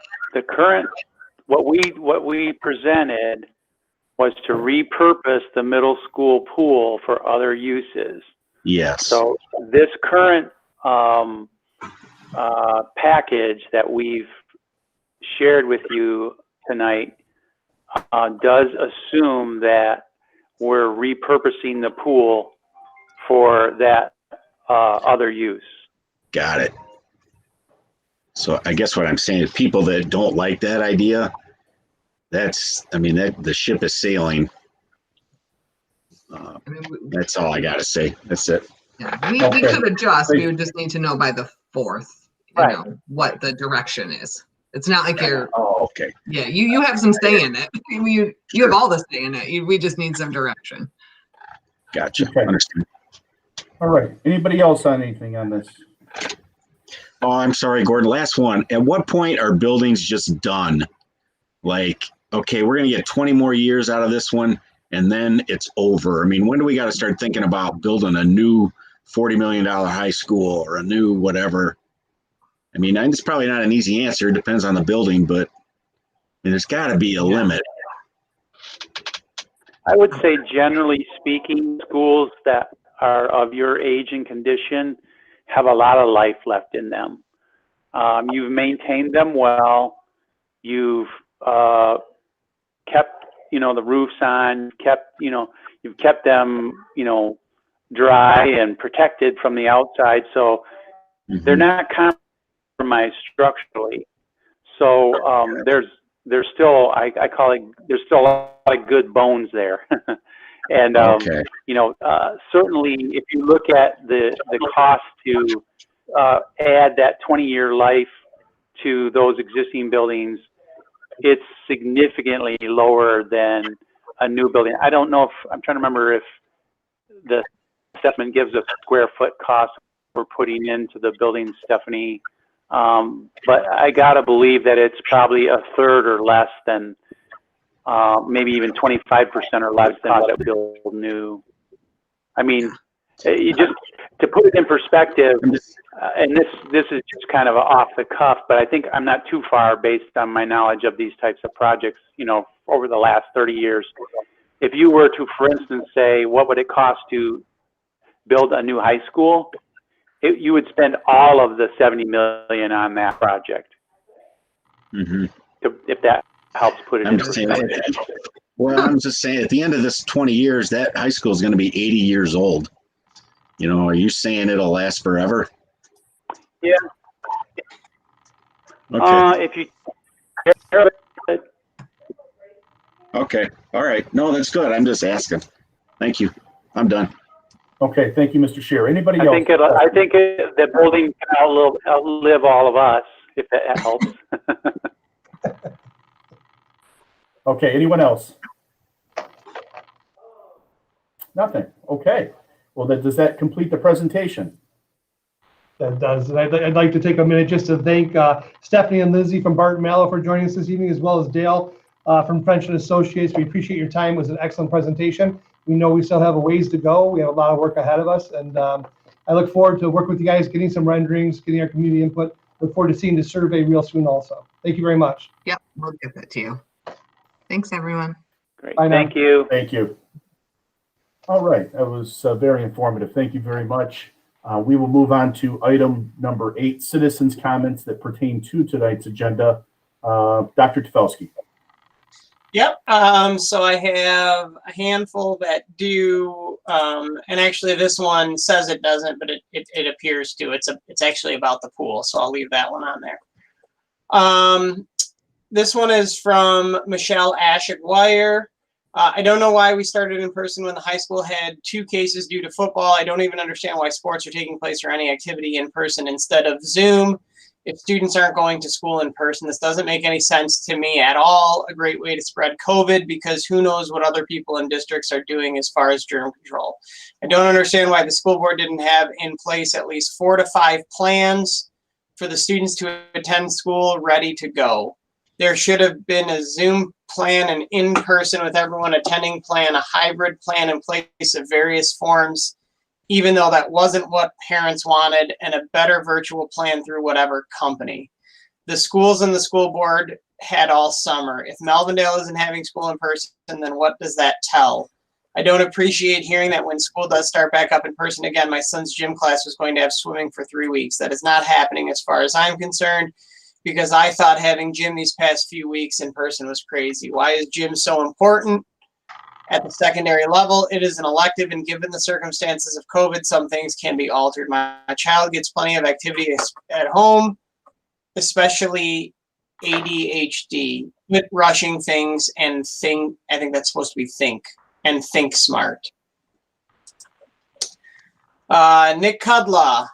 S13: what we presented was to repurpose the middle school pool for other uses.
S11: Yes.
S13: So this current package that we've shared with you tonight does assume that we're repurposing the pool for that other use.
S11: Got it. So I guess what I'm saying is people that don't like that idea, the ship is sailing. That's all I got to say. That's it.
S12: Yeah, we could adjust. We would just need to know by the 4th, what the direction is. It's not like you're.
S11: Oh, okay.
S12: Yeah, you have some say in it. You have all the say in it. We just need some direction.
S11: Gotcha.
S1: Okay.
S11: Understand.
S1: All right. Anybody else on anything on this?
S11: Oh, I'm sorry, Gordon. Last one. At what point are buildings just done? Like, okay, we're going to get 20 more years out of this one, and then it's over. I mean, when do we got to start thinking about building a new $40 million high school or a new whatever? I mean, it's probably not an easy answer. It depends on the building, but there's got to be a limit.
S13: I would say, generally speaking, schools that are of your age and condition have a lot of life left in them. You've maintained them well. You've kept, the roofs on, you've kept them, dry and protected from the outside. So they're not compromised structurally. So there's still, I call it, there's still a lot of good bones there. And, certainly if you look at the cost to add that 20-year life to those existing buildings, it's significantly lower than a new building. I don't know I'm trying to remember if the assessment gives a square foot cost we're putting into the building, Stephanie. But I gotta believe that it's probably a third or less than maybe even 25% or less than what it build new. I mean, you just to put it in perspective, and this is just kind of off the cuff, but I think I'm not too far based on my knowledge of these types of projects, over the last 30 years. If you were to, for instance, say, what would it cost to build a new high school? You would spend all of the $70 million on that project.
S11: Mm-hmm.
S13: If that helps put it in perspective.
S11: Well, I'm just saying, at the end of this 20 years, that high school is going to be 80 years old. Are you saying it'll last forever?
S13: Yeah.
S11: Okay.
S13: If you.
S11: Okay. All right. No, that's good. I'm just asking. Thank you. I'm done.
S1: Okay. Thank you, Mr. Scheer. Anybody else?
S13: I think the building can outlive all of us, if that helps.
S1: Okay. Anyone else? Nothing. Okay. Well, does that complete the presentation?
S6: That does. And I'd like to take a minute just to thank Stephanie and Lindsay from Barton Mallow for joining us this evening, as well as Dale from French & Associates. We appreciate your time. It was an excellent presentation. We know we still have a ways to go. We have a lot of work ahead of us. And I look forward to working with you guys, getting some renderings, getting our community input. Look forward to seeing the survey real soon also. Thank you very much.
S12: Yep, we'll get that to you. Thanks, everyone.
S13: Great.
S6: Bye now.
S13: Thank you.
S1: Thank you. All right, that was very informative. Thank you very much. We will move on to item number 8, citizens' comments that pertain to tonight's agenda. Dr. Tefelsky.
S15: Yep. So I have a handful that do, and actually this one says it doesn't, but it appears to. It's actually about the pool, so I'll leave that one on there. This one is from Michelle Ashik-Wire. I don't know why we started in person when the high school had 2 cases due to football. I don't even understand why sports are taking place or any activity in person instead of Zoom. If students aren't going to school in person, this doesn't make any sense to me at all. A great way to spread COVID, because who knows what other people in districts are doing as far as germ control. I don't understand why the school board didn't have in place at least 4 to 5 plans for the students to attend school ready to go. There should have been a Zoom plan, an in-person with everyone attending plan, a hybrid plan in place of various forms, even though that wasn't what parents wanted, and a better virtual plan through whatever company. The schools and the school board had all summer. If Melvindale isn't having school in person, then what does that tell? I don't appreciate hearing that when school does start back up in person again, my son's gym class was going to have swimming for 3 weeks. That is not happening as far as I'm concerned, because I thought having gym these past few weeks in person was crazy. Why is gym so important? At the secondary level, it is an elective, and given the circumstances of COVID, some things can be altered. My child gets plenty of activity at home, especially ADHD, with rushing things and I think that's supposed to be think smart. Nick Kudla.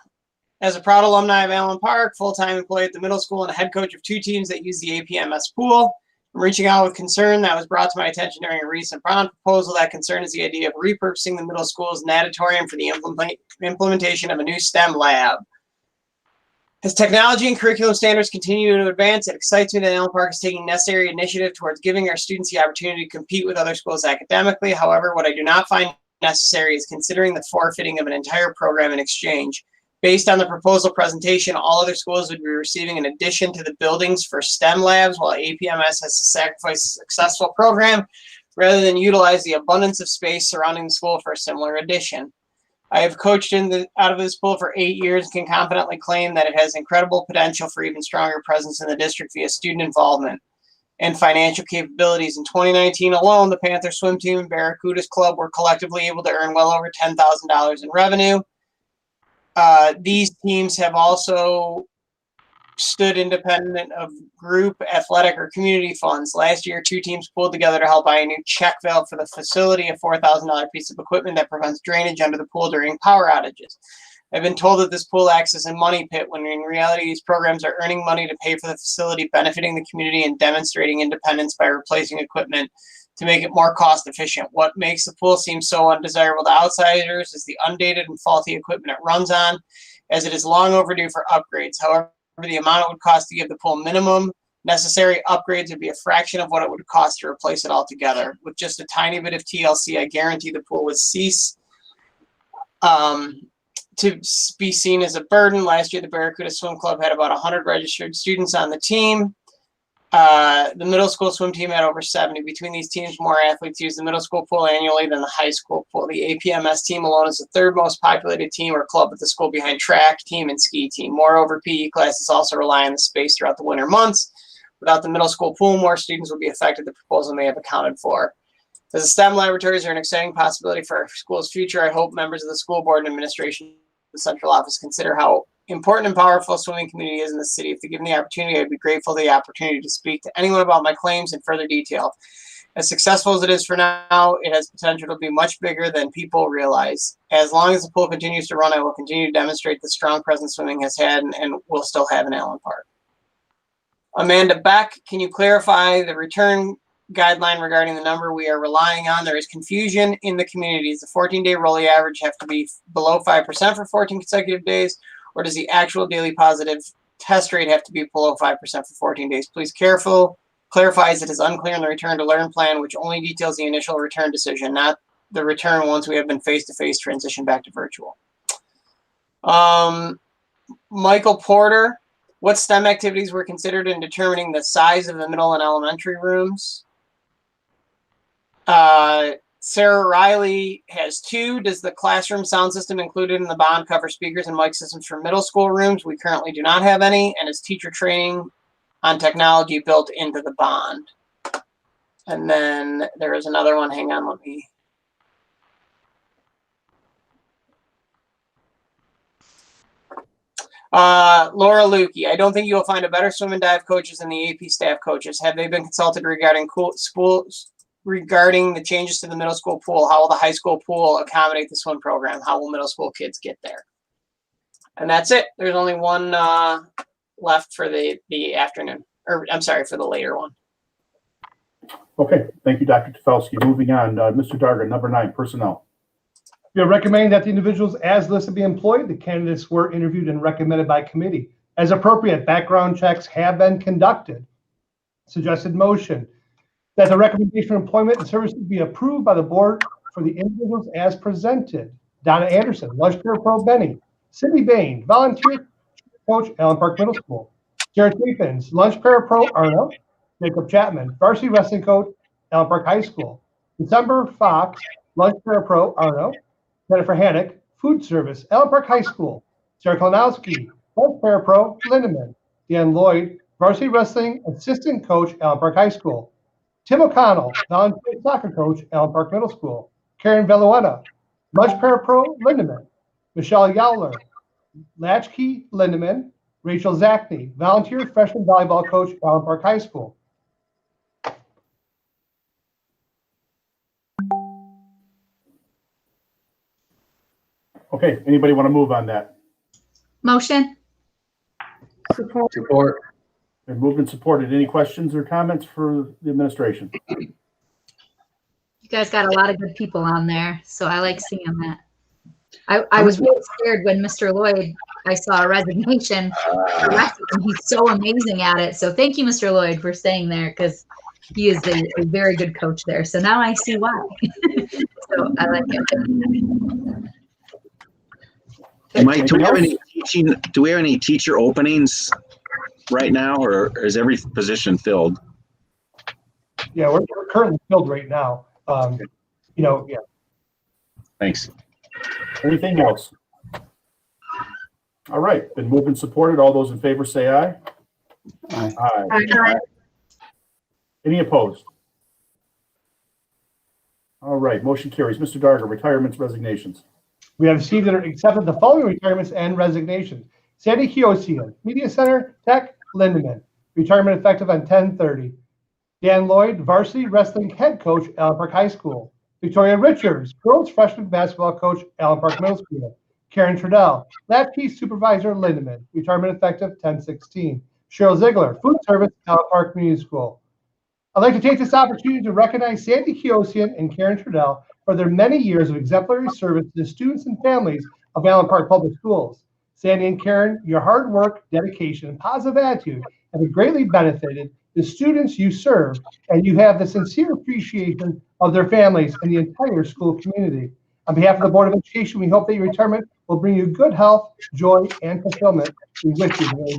S15: As a proud alumni of Allen Park, full-time employee at the middle school and a head coach of 2 teams that use the APMS pool, I'm reaching out with concern that was brought to my attention during a recent bond proposal. That concern is the idea of repurposing the middle school's natatorium for the implementation of a new STEM lab. As technology and curriculum standards continue to advance, it excites me that Allen Park is taking necessary initiative towards giving our students the opportunity to compete with other schools academically. However, what I do not find necessary is considering the forfeiting of an entire program in exchange. Based on the proposal presentation, all other schools would be receiving an addition to the buildings for STEM labs, while APMS has to sacrifice a successful program rather than utilize the abundance of space surrounding the school for a similar addition. I have coached out of this pool for 8 years and can confidently claim that it has incredible potential for even stronger presence in the district via student involvement and financial capabilities. In 2019 alone, the Panther swim team and Barracudas Club were collectively able to earn well over $10,000 in revenue. These teams have also stood independent of group, athletic, or community funds. Last year, 2 teams pulled together to help buy a new check valve for the facility, a $4,000 piece of equipment that prevents drainage under the pool during power outages. I've been told that this pool acts as a money pit, when in reality, these programs are earning money to pay for the facility, benefiting the community, and demonstrating independence by replacing equipment to make it more cost efficient. What makes the pool seem so undesirable to outsiders is the undated and faulty equipment it runs on, as it is long overdue for upgrades. However, the amount it would cost to give the pool minimum necessary upgrades would be a fraction of what it would cost to replace it altogether. With just a tiny bit of TLC, I guarantee the pool would cease to be seen as a burden. Last year, the Barracuda Swim Club had about 100 registered students on the team. The middle school swim team had over 70. Between these teams, more athletes use the middle school pool annually than the high school pool. The APMS team alone is the 3rd most populated team or club at the school, behind track team and ski team. Moreover, PE classes also rely on the space throughout the winter months. Without the middle school pool, more students would be affected. The proposal may have accounted for. As the STEM laboratories are an exciting possibility for our school's future, I hope members of the school board and administration of the central office consider how important and powerful swimming community is in the city. If they given the opportunity, I'd be grateful for the opportunity to speak to anyone about my claims in further detail. As successful as it is for now, it has potential to be much bigger than people realize. As long as the pool continues to run, I will continue to demonstrate the strong presence swimming has had and will still have in Allen Park. Amanda Beck, can you clarify the return guideline regarding the number we are relying on? There is confusion in the communities. The 14-day rolling average have to be below 5% for 14 consecutive days, or does the actual daily positive test rate have to be below 5% for 14 days? Please clarifies it is unclear in the return to learn plan, which only details the initial return decision, not the return once we have been face-to-face transition back to virtual. Michael Porter, what STEM activities were considered in determining the size of the middle and elementary rooms? Sarah Riley has 2. Does the classroom sound system included in the bond cover speakers and mic systems for middle school rooms? We currently do not have any. And is teacher training on technology built into the bond? And then there is another one. Hang on, let me. Laura Lukey, I don't think you will find a better swim and dive coaches than the AP staff coaches. Have they been consulted regarding regarding the changes to the middle school pool? How will the high school pool accommodate the swim program? How will middle school kids get there? And that's it. There's only one left for the afternoon, or I'm sorry, for the later one.
S1: Okay, thank you, Dr. Tefelsky. Moving on, Mr. Darga, number 9, personnel.
S6: We are recommending that the individuals as listed be employed. The candidates were interviewed and recommended by committee. As appropriate, background checks have been conducted. Suggested motion that the recommendation for employment and services be approved by the board for the individuals as presented. Donna Anderson, lunch parapro Benny. Cindy Bain, volunteer coach, Allen Park Middle School. Jared Chafins, lunch parapro Arno. Jacob Chapman, varsity wrestling coach, Allen Park High School. December Fox, lunch parapro Arno. Jennifer Hannock, food service, Allen Park High School. Sarah Kalinowski, lunch parapro Lindeman. Dan Lloyd, varsity wrestling assistant coach, Allen Park High School. Tim O'Connell, volunteer soccer coach, Allen Park Middle School. Karen Velueta, lunch parapro Lindeman. Michelle Yowler, latchkey Lindeman. Rachel Zachney, volunteer freshman volleyball coach, Allen Park High School.
S1: Okay, anybody want to move on that?
S5: Motion.
S16: Support.
S1: Been moved and supported. Any questions or comments for the administration?
S5: You guys got a lot of good people on there, so I like seeing that. I was really scared when Mr. Lloyd, I saw a resignation for wrestling. He's so amazing at it. So thank you, Mr. Lloyd, for staying there, because he is a very good coach there. So now I see why. So I like it.
S11: Mike, do we have any teacher openings right now, or is every position filled?
S6: Yeah, we're currently filled right now. Yeah.
S11: Thanks.
S1: Anything else? All right, been moved and supported. All those in favor say aye.
S4: Aye.
S1: Aye. Any opposed? All right, motion carries. Mr. Darga, retirements, resignations.
S6: We have received and accepted the following retirements and resignations. Sandy Kiosian, Media Center Tech, Lindeman. Retirement effective on 10/30. Dan Lloyd, varsity wrestling head coach, Allen Park High School. Victoria Richards, girls freshman basketball coach, Allen Park Middle School. Karen Trudell, latchkey supervisor, Lindeman. Retirement effective 10/16. Cheryl Ziegler, food service, Allen Park Community School. I'd like to take this opportunity to recognize Sandy Kiosian and Karen Trudell for their many years of exemplary service to the students and families of Allen Park Public Schools. Sandy and Karen, your hard work, dedication, and positive attitude have greatly benefited the students you serve, and you have the sincere appreciation of their families and the entire school community. On behalf of the Board of Education, we hope that your retirement will bring you good health, joy, and fulfillment. We wish you the very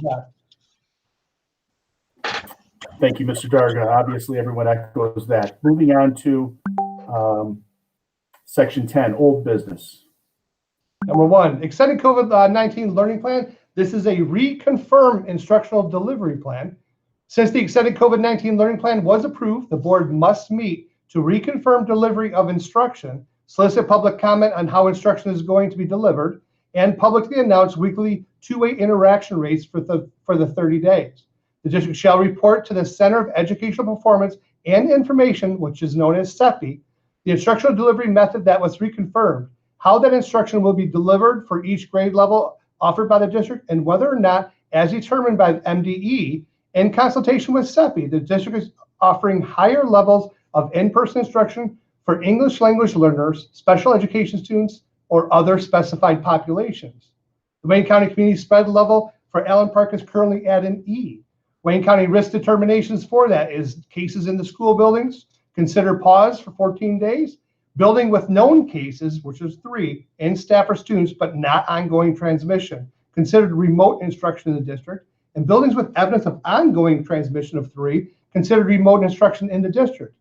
S6: best.
S1: Thank you, Mr. Darga. Obviously, everyone echoes that. Moving on to Section 10, old business.
S6: Number 1, extended COVID-19 learning plan. This is a reconfirmed instructional delivery plan. Since the extended COVID-19 learning plan was approved, the board must meet to reconfirm delivery of instruction, solicit public comment on how instruction is going to be delivered, and publicly announce weekly two-way interaction rates for the 30 days. The district shall report to the Center of Educational Performance and Information, which is known as CEPI, the instructional delivery method that was reconfirmed, how that instruction will be delivered for each grade level offered by the district, and whether or not, as determined by MDE, in consultation with CEPI, the district is offering higher levels of in-person instruction for English language learners, special education students, or other specified populations. The Wayne County Community Spread level for Allen Park is currently at an E. Wayne County risk determinations for that is cases in the school buildings, consider pause for 14 days, building with known cases, which is 3, and staff or students, but not ongoing transmission, considered remote instruction in the district, and buildings with evidence of ongoing transmission of 3, considered remote instruction in the district.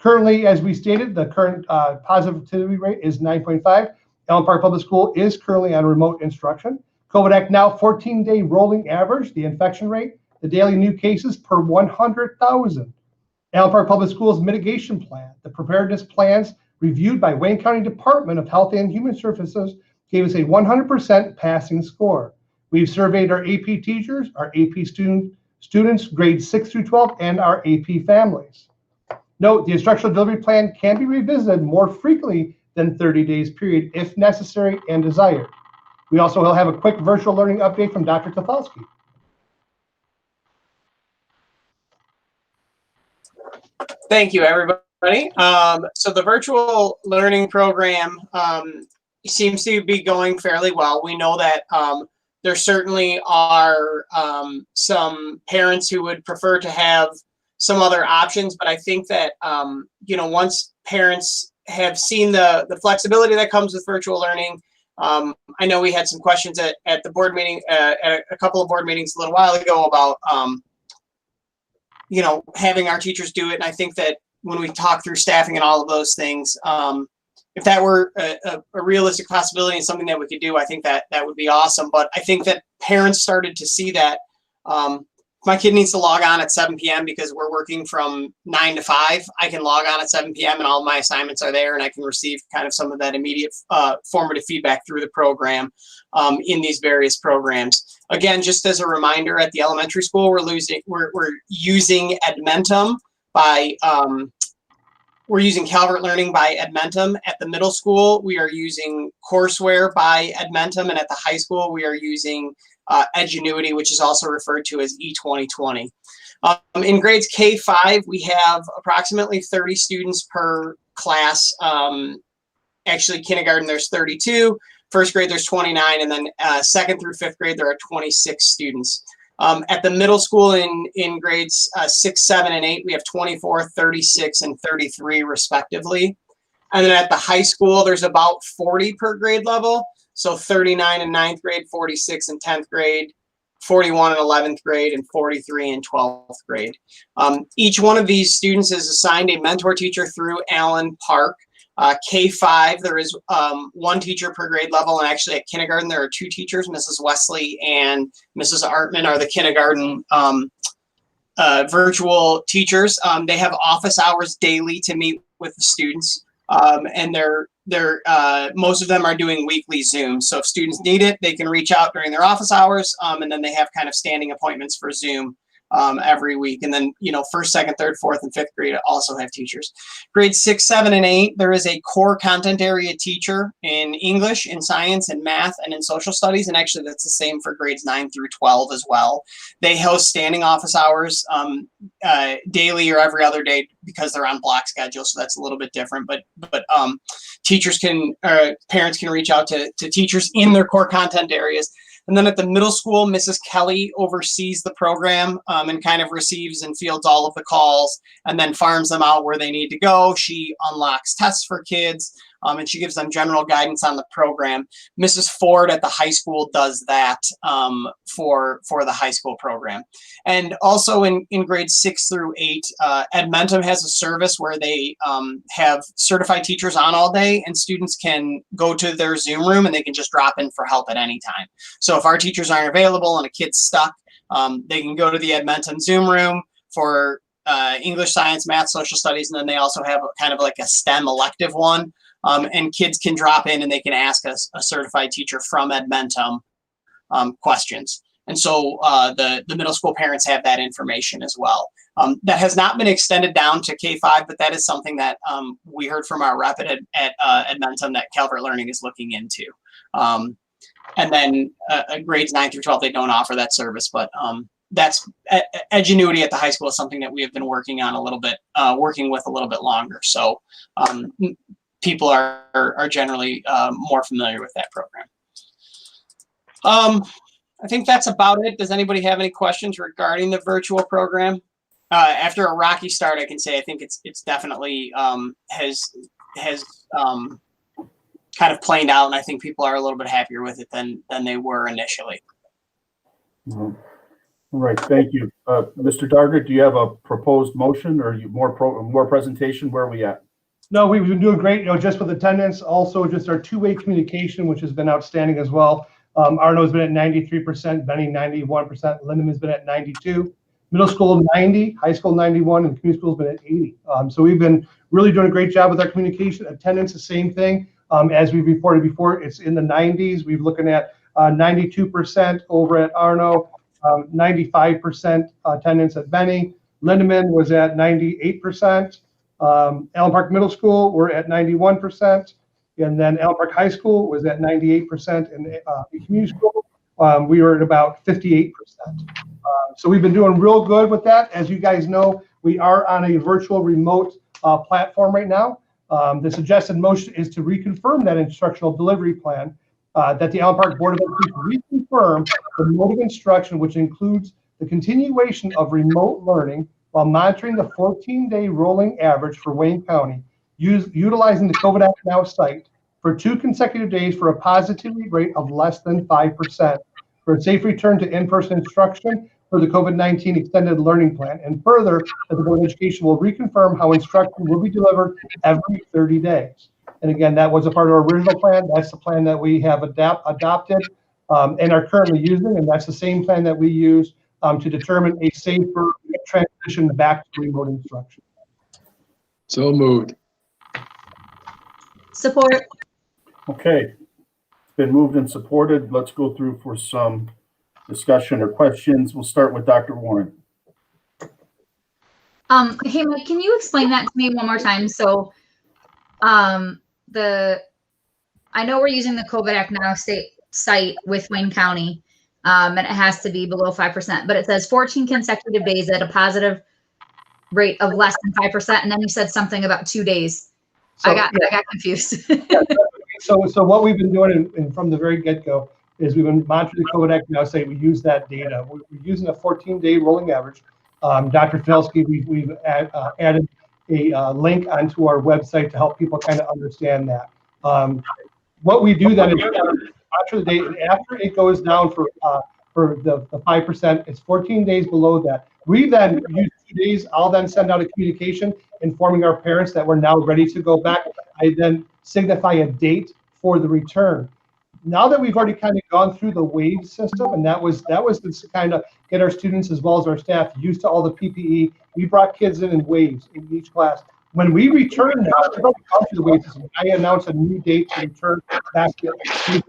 S6: Currently, as we stated, the current positivity rate is 9.5. Allen Park Public School is currently on remote instruction. COVID Act now 14-day rolling average, the infection rate, the daily new cases per 100,000. Allen Park Public Schools mitigation plan, the preparedness plans reviewed by Wayne County Department of Health and Human Services gave us a 100% passing score. We've surveyed our AP teachers, our AP students, grades 6 through 12, and our AP families. Note, the instructional delivery plan can be revisited more frequently than 30 days period if necessary and desired. We also will have a quick virtual learning update from Dr. Kowalski.
S15: Thank you, everybody. So the virtual learning program seems to be going fairly well. We know that there certainly are some parents who would prefer to have some other options, but I think that once parents have seen the flexibility that comes with virtual learning, I know we had some questions at the board meeting, at a couple of board meetings a little while ago about having our teachers do it. And I think that when we talk through staffing and all of those things, if that were a realistic possibility and something that we could do, I think that would be awesome. But I think that parents started to see that my kid needs to log on at 7 p.m. because we're working from 9 to 5. I can log on at 7 p.m. and all of my assignments are there, and I can receive kind of some of that immediate formative feedback through the program in these various programs. Again, just as a reminder, at the elementary school, we're using Edmentum by we're using Calvert Learning by Edmentum. At the middle school, we are using Courseware by Edmentum, and at the high school, we are using Edgenuity, which is also referred to as E2020. In grades K-5, we have approximately 30 students per class. Actually, kindergarten, there's 32. First grade, there's 29. And then second through fifth grade, there are 26 students. At the middle school in grades 6, 7, and 8, we have 24, 36, and 33 respectively. And then at the high school, there's about 40 per grade level. So 39 in 9th grade, 46 in 10th grade, 41 in 11th grade, and 43 in 12th grade. Each one of these students is assigned a mentor teacher through Allen Park. K-5, there is one teacher per grade level, and actually at kindergarten, there are 2 teachers. Mrs. Wesley and Mrs. Artman are the kindergarten virtual teachers. They have office hours daily to meet with the students, and they're most of them are doing weekly Zoom. So if students need it, they can reach out during their office hours, and then they have kind of standing appointments for Zoom every week. And then, first, second, third, fourth, and fifth grade also have teachers. Grades 6, 7, and 8, there is a core content area teacher in English, in science, and math, and in social studies. And actually, that's the same for grades 9 through 12 as well. They host standing office hours daily or every other day because they're on block schedule. So that's a little bit different. But parents can reach out to teachers in their core content areas. And then at the middle school, Mrs. Kelly oversees the program and kind of receives and fields all of the calls and then farms them out where they need to go. She unlocks tests for kids and she gives them general guidance on the program. Mrs. Ford at the high school does that for the high school program. And also in grades 6 through 8, Edmentum has a service where they have certified teachers on all day, and students can go to their Zoom room and they can just drop in for help at any time. So if our teachers aren't available and a kid's stuck, they can go to the Edmentum Zoom room for English, science, math, social studies, and then they also have kind of like a STEM elective one. And kids can drop in and they can ask us a certified teacher from Edmentum questions. And so the middle school parents have that information as well. That has not been extended down to K-5, but that is something that we heard from our rep at Edmentum that Calvert Learning is looking into. And then grades 9 through 12, they don't offer that service, but that's Edgenuity at the high school is something that we have been working on a little bit, working with a little bit longer. So people are generally more familiar with that program. I think that's about it. Does anybody have any questions regarding the virtual program? After a rocky start, I can say I think it's definitely has kind of planed out, and I think people are a little bit happier with it than they were initially.
S1: Well, All right, thank you. Mr. Darger, do you have a proposed motion or you more presentation? Where are we at?
S6: No, we've been doing great, just with attendance, also just our two-way communication, which has been outstanding as well. Arno's been at 93%, Benny 91%, Lindeman's been at 92%, middle school 90%, high school 91%, and community school's been at 80%. So we've been really doing a great job with our communication. Attendance, the same thing. As we reported before, it's in the 90s. We're looking at 92% over at Arno, 95% attendance at Benny. Lindeman was at 98%. Allen Park Middle School, we're at 91%. And then Allen Park High School was at 98%. And the community school, we were at about 58%. So we've been doing real good with that. As you guys know, we are on a virtual remote platform right now. The suggested motion is to reconfirm that instructional delivery plan, that the Allen Park Board of Education reconfirm the mode of instruction, which includes the continuation of remote learning while monitoring the 14-day rolling average for Wayne County, utilizing the COVID Act Now site for 2 consecutive days for a positivity rate of less than 5%, for a safe return to in-person instruction for the COVID-19 extended learning plan, and further, that the Board of Education will reconfirm how instruction will be delivered every 30 days. And again, that was a part of our original plan. That's the plan that we have adopted and are currently using, and that's the same plan that we use to determine a safer transition back to remote instruction.
S16: So moved.
S5: Support.
S1: Okay, it's been moved and supported. Let's go through for some discussion or questions. We'll start with Dr. Warren.
S5: Hey, Mike, can you explain that to me one more time? So, I know we're using the COVID Act Now site with Wayne County, and it has to be below 5%, but it says 14 consecutive days at a positive rate of less than 5%. And then you said something about 2 days.
S6: So,
S5: I got confused.
S6: So what we've been doing and from the very get-go is we've been monitoring the COVID Act Now site. We use that data. We're using a 14-day rolling average. Dr. Felsky, we've added a link onto our website to help people kind of understand that. What we do then is after the day, after it goes down for the 5%, it's 14 days below that. We then use 2 days. I'll then send out a communication informing our parents that we're now ready to go back. I then signify a date for the return. Now that we've already kind of gone through the wave system, and that was to kind of get our students as well as our staff used to all the PPE. We brought kids in waves in each class. When we return now, we've already gone through the wave system. I announce a new date to return back to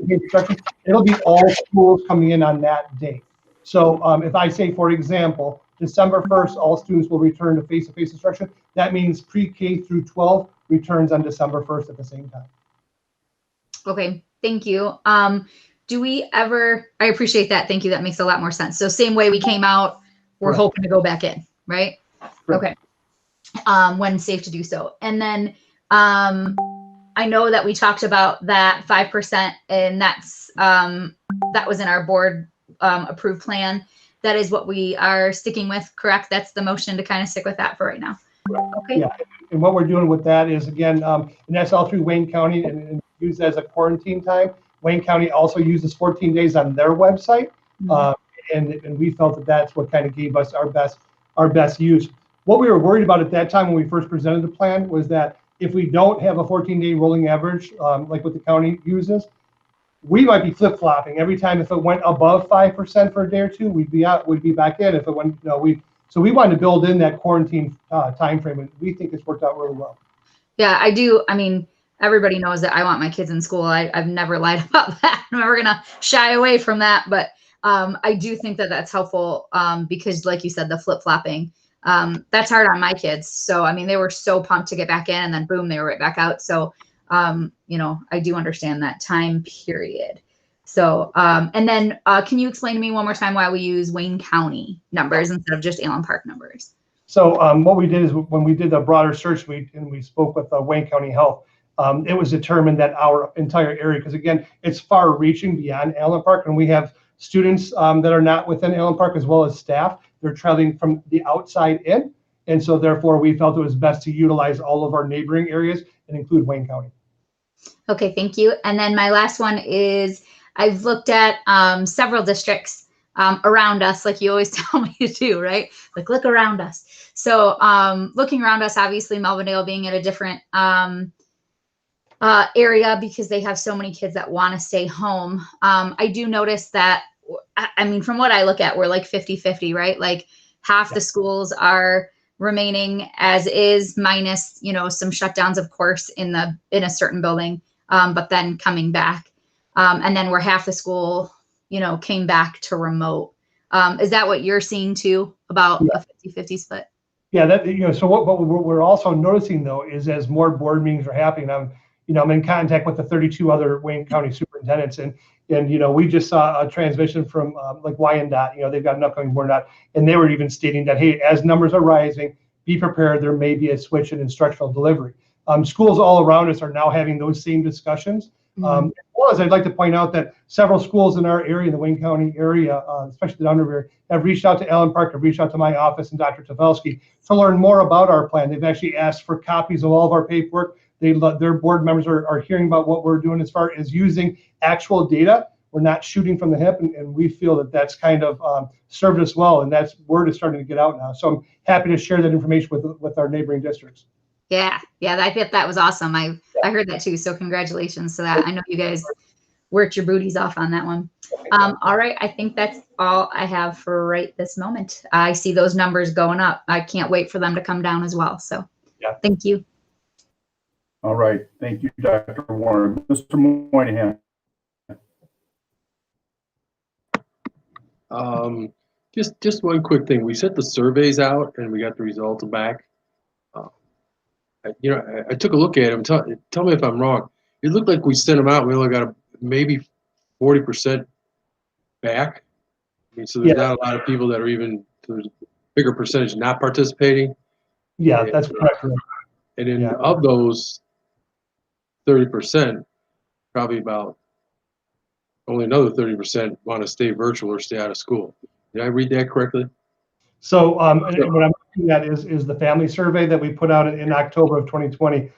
S6: instruction. It'll be all schools coming in on that date. So if I say, for example, December 1st, all students will return to face-to-face instruction. That means pre-K through 12 returns on December 1st at the same time.
S5: Okay, thank you. Do we ever, I appreciate that. Thank you. That makes a lot more sense. So same way we came out, we're
S6: Right.
S5: hoping to go back in, right?
S6: Right.
S5: Okay. When safe to do so. And then I know that we talked about that 5%, and that's that was in our board approved plan. That is what we are sticking with, correct? That's the motion to kind of stick with that for right now. Okay.
S6: Yeah, and what we're doing with that is, again, and that's all through Wayne County and used as a quarantine time. Wayne County also uses 14 days on their website, and we felt that that's what kind of gave us our best use. What we were worried about at that time when we first presented the plan was that if we don't have a 14-day rolling average, like what the county uses, we might be flip-flopping every time. If it went above 5% for a day or two, we'd be back in. If it went, so we wanted to build in that quarantine time frame, and we think it's worked out really well.
S5: Yeah, I do. I mean, everybody knows that I want my kids in school. I've never lied about that. I'm never gonna shy away from that. But I do think that that's helpful because, like you said, the flip-flopping, that's hard on my kids. So, I mean, they were so pumped to get back in, and then boom, they were right back out. So, I do understand that time period. So, and then can you explain to me one more time why we use Wayne County numbers instead of just Allen Park numbers?
S6: So what we did is when we did the broader search, we spoke with Wayne County Health. It was determined that our entire area, because again, it's far reaching beyond Allen Park, and we have students that are not within Allen Park as well as staff. They're traveling from the outside in. And so therefore we felt it was best to utilize all of our neighboring areas and include Wayne County.
S5: Okay, thank you. And then my last one is I've looked at several districts around us, like you always tell me to do, right? Like, look around us. So looking around us, obviously Melvindale being at a different area because they have so many kids that want to stay home. I do notice that, I mean, from what I look at, we're like 50-50, right? Like half the schools are remaining as is, minus, you know, some shutdowns, of course, in a certain building, but then coming back. And then where half the school, you know, came back to remote. Is that what you're seeing too, about a 50-50 split?
S6: Yeah, that, you know, so what we're also noticing though is as more board meetings are happening, I'm in contact with the 32 other Wayne County superintendents, and you know, we just saw a transmission from like Wyandotte, you know, they've got an upcoming board dot, and they were even stating that, hey, as numbers are rising, be prepared, there may be a switch in instructional delivery. Schools all around us are now having those same discussions. As well as I'd like to point out that several schools in our area, in the Wayne County area, especially the Downriver area, have reached out to Allen Park, have reached out to my office and Dr. Tavelsky to learn more about our plan. They've actually asked for copies of all of our paperwork. Their board members are hearing about what we're doing as far as using actual data. We're not shooting from the hip, and we feel that that's kind of served us well, and that's word is starting to get out now. So I'm happy to share that information with our neighboring districts.
S5: Yeah, I thought that was awesome. I heard that too. So congratulations to that. I know you guys worked your booties off on that one. All right, I think that's all I have for right this moment. I see those numbers going up. I can't wait for them to come down as well. So thank you.
S1: All right, thank you, Dr. Warren. Mr. Moynihan.
S16: Just one quick thing. We sent the surveys out and we got the results back. I took a look at them. Tell me if I'm wrong. It looked like we sent them out. We only got maybe 40% back. I mean, so there's not a lot of people that are even, there's a bigger percentage not participating.
S6: Yeah, that's correct.
S16: And then of those 30%, probably about only another 30% want to stay virtual or stay out of school. Did I read that correctly?
S6: So what I'm looking at is the family survey that we put out in October of 2020.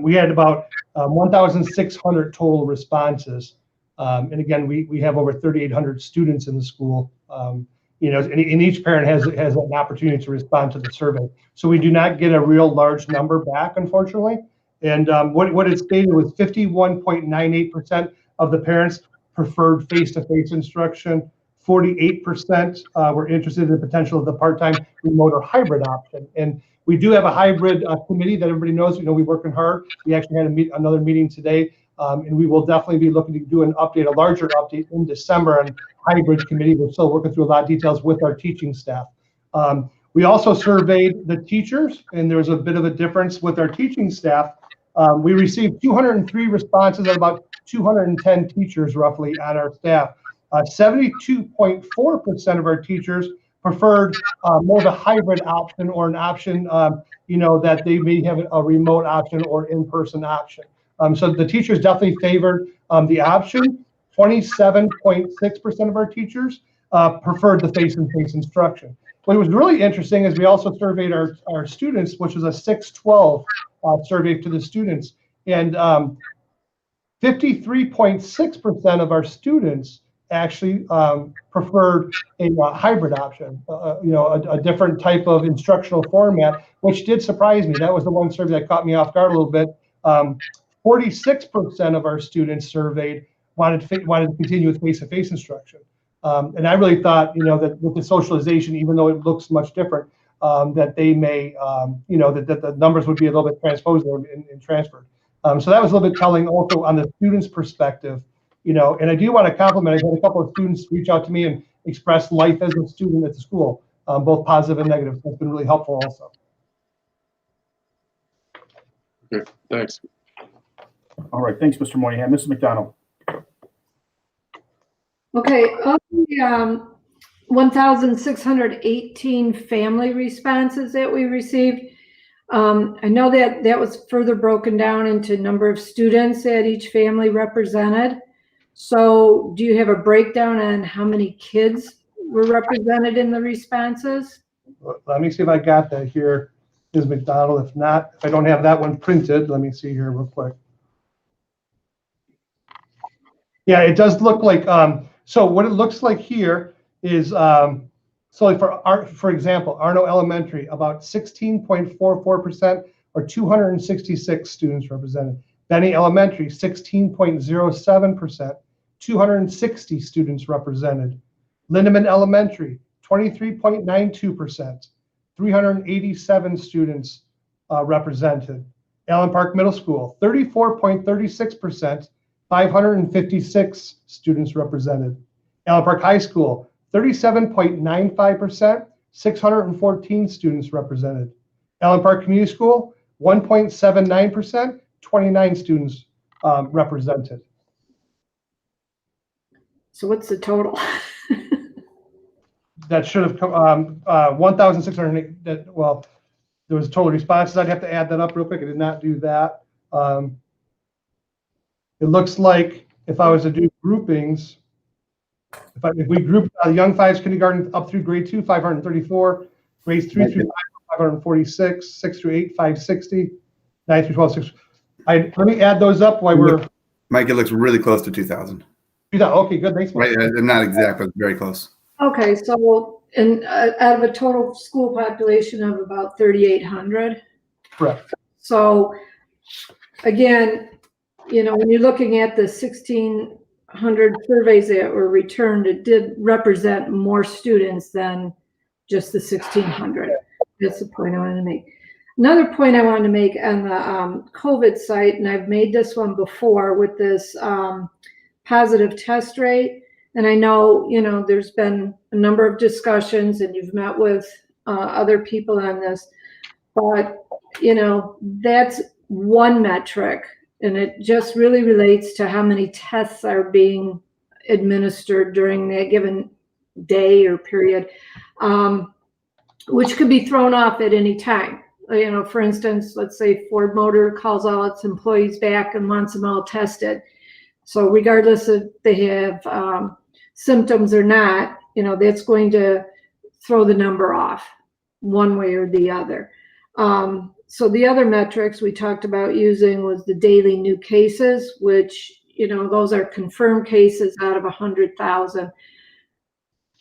S6: We had about 1,600 total responses. And again, we have over 3,800 students in the school. And each parent has an opportunity to respond to the survey. So we do not get a real large number back, unfortunately. And what it stated was 51.98% of the parents preferred face-to-face instruction. 48% were interested in the potential of the part-time, remote, or hybrid option. And we do have a hybrid committee that everybody knows. We're working hard. We actually had another meeting today, and we will definitely be looking to do a larger update in December on hybrid committee. We're still working through a lot of details with our teaching staff. We also surveyed the teachers, and there was a bit of a difference with our teaching staff. We received 203 responses at about 210 teachers roughly on our staff. 72.4% of our teachers preferred more of a hybrid option, or an option, that they may have a remote option or in-person option. So the teachers definitely favored the option. 27.6% of our teachers preferred the face-to-face instruction. What was really interesting is we also surveyed our students, which was a 612 survey to the students, and 53.6% of our students actually preferred a hybrid option, a different type of instructional format, which did surprise me. That was the one survey that caught me off guard a little bit. 46% of our students surveyed wanted to continue with face-to-face instruction. And I really thought, that with the socialization, even though it looks much different, that they may, that the numbers would be a little bit transposed and transferred. So that was a little bit telling also on the students' perspective. And I do want to compliment, I had a couple of students reach out to me and express life as a student at the school, both positive and negative. That's been really helpful also.
S16: Okay, thanks.
S1: All right, thanks, Mr. Moynihan. Mrs. McDonald.
S8: Okay, of the 1,618 family responses that we received, I know that was further broken down into number of students that each family represented. So do you have a breakdown on how many kids were represented in the responses?
S6: Let me see if I got that here, Ms. McDonald. If not, if I don't have that one printed, let me see here real quick. Yeah, it does look like, so what it looks like here is so like for example, Arno Elementary, about 16.44% or 266 students represented. Benny Elementary, 16.07%, 260 students represented. Lindeman Elementary, 23.92%, 387 students represented. Allen Park Middle School, 34.36%, 556 students represented. Allen Park High School, 37.95%, 614 students represented. Allen Park Community School, 1.79%, 29 students represented.
S8: So what's the total?
S6: That should have come 1,608. Well, there was total responses. I'd have to add that up real quick. I did not do that. It looks like if I was to do groupings, if we group young fives kindergarten up through grade 2, 534, grades 3 through 5, 546, 6 through 8, 560, 9 through 12, 6. Let me add those up while we're.
S4: Mike, it looks really close to 2,000.
S6: Okay, good. Thanks.
S4: Right, not exact, but very close.
S8: Okay, so out of a total school population of about 3,800.
S6: Correct.
S8: So again, when you're looking at the 1,600 surveys that were returned, it did represent more students than just the 1,600. That's the point I wanted to make. Another point I wanted to make on the COVID site, and I've made this one before with this positive test rate. And I know, there's been a number of discussions and you've met with other people on this, but, that's one metric and it just really relates to how many tests are being administered during that given day or period, which could be thrown off at any time. For instance, let's say Ford Motor calls all its employees back and wants them all tested. So regardless if they have symptoms or not, that's going to throw the number off one way or the other. So the other metrics we talked about using was the daily new cases, which, those are confirmed cases out of 100,000.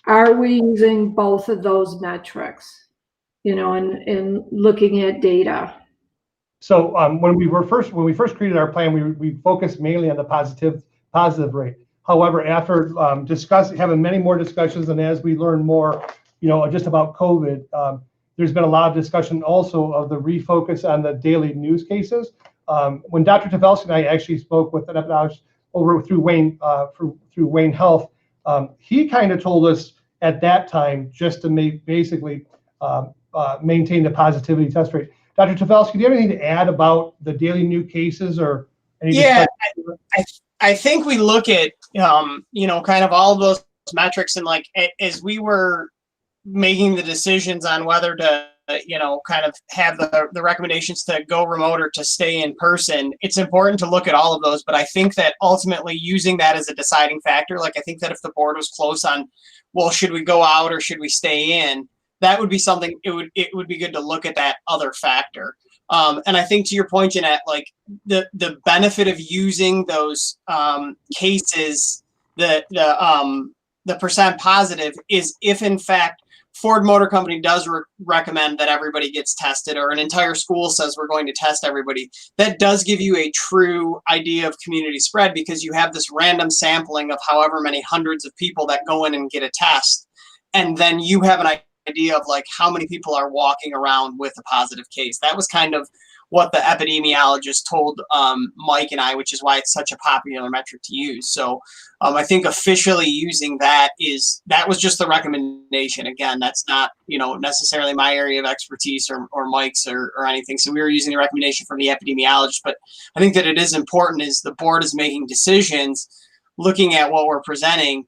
S8: Are we using both of those metrics, and looking at data?
S6: So when we first created our plan, we focused mainly on the positive rate. However, after having many more discussions, and as we learn more, just about COVID, there's been a lot of discussion also of the refocus on the daily news cases. When Dr. Tavelsky and I actually spoke with an epidemiologist over through Wayne Health, he kind of told us at that time just to basically maintain the positivity test rate. Dr. Tavelsky, do you have anything to add about the daily new cases or any?
S15: Yeah, I think we look at, kind of all of those metrics and as we were making the decisions on whether to, kind of have the recommendations to go remote or to stay in person, it's important to look at all of those. But I think that ultimately using that as a deciding factor, I think that if the board was close on, well, should we go out or should we stay in? That would be something, it would be good to look at that other factor. And I think to your point, Jeanette, the benefit of using those cases, the percent positive is if in fact Ford Motor Company does recommend that everybody gets tested, or an entire school says we're going to test everybody, that does give you a true idea of community spread, because you have this random sampling of however many hundreds of people that go in and get a test. And then you have an idea of how many people are walking around with a positive case. That was kind of what the epidemiologist told Mike and I, which is why it's such a popular metric to use. So I think officially using that was just the recommendation. Again, that's not, necessarily my area of expertise or Mike's or anything. So we were using the recommendation from the epidemiologist, but I think that it is important as the board is making decisions, looking at what we're presenting.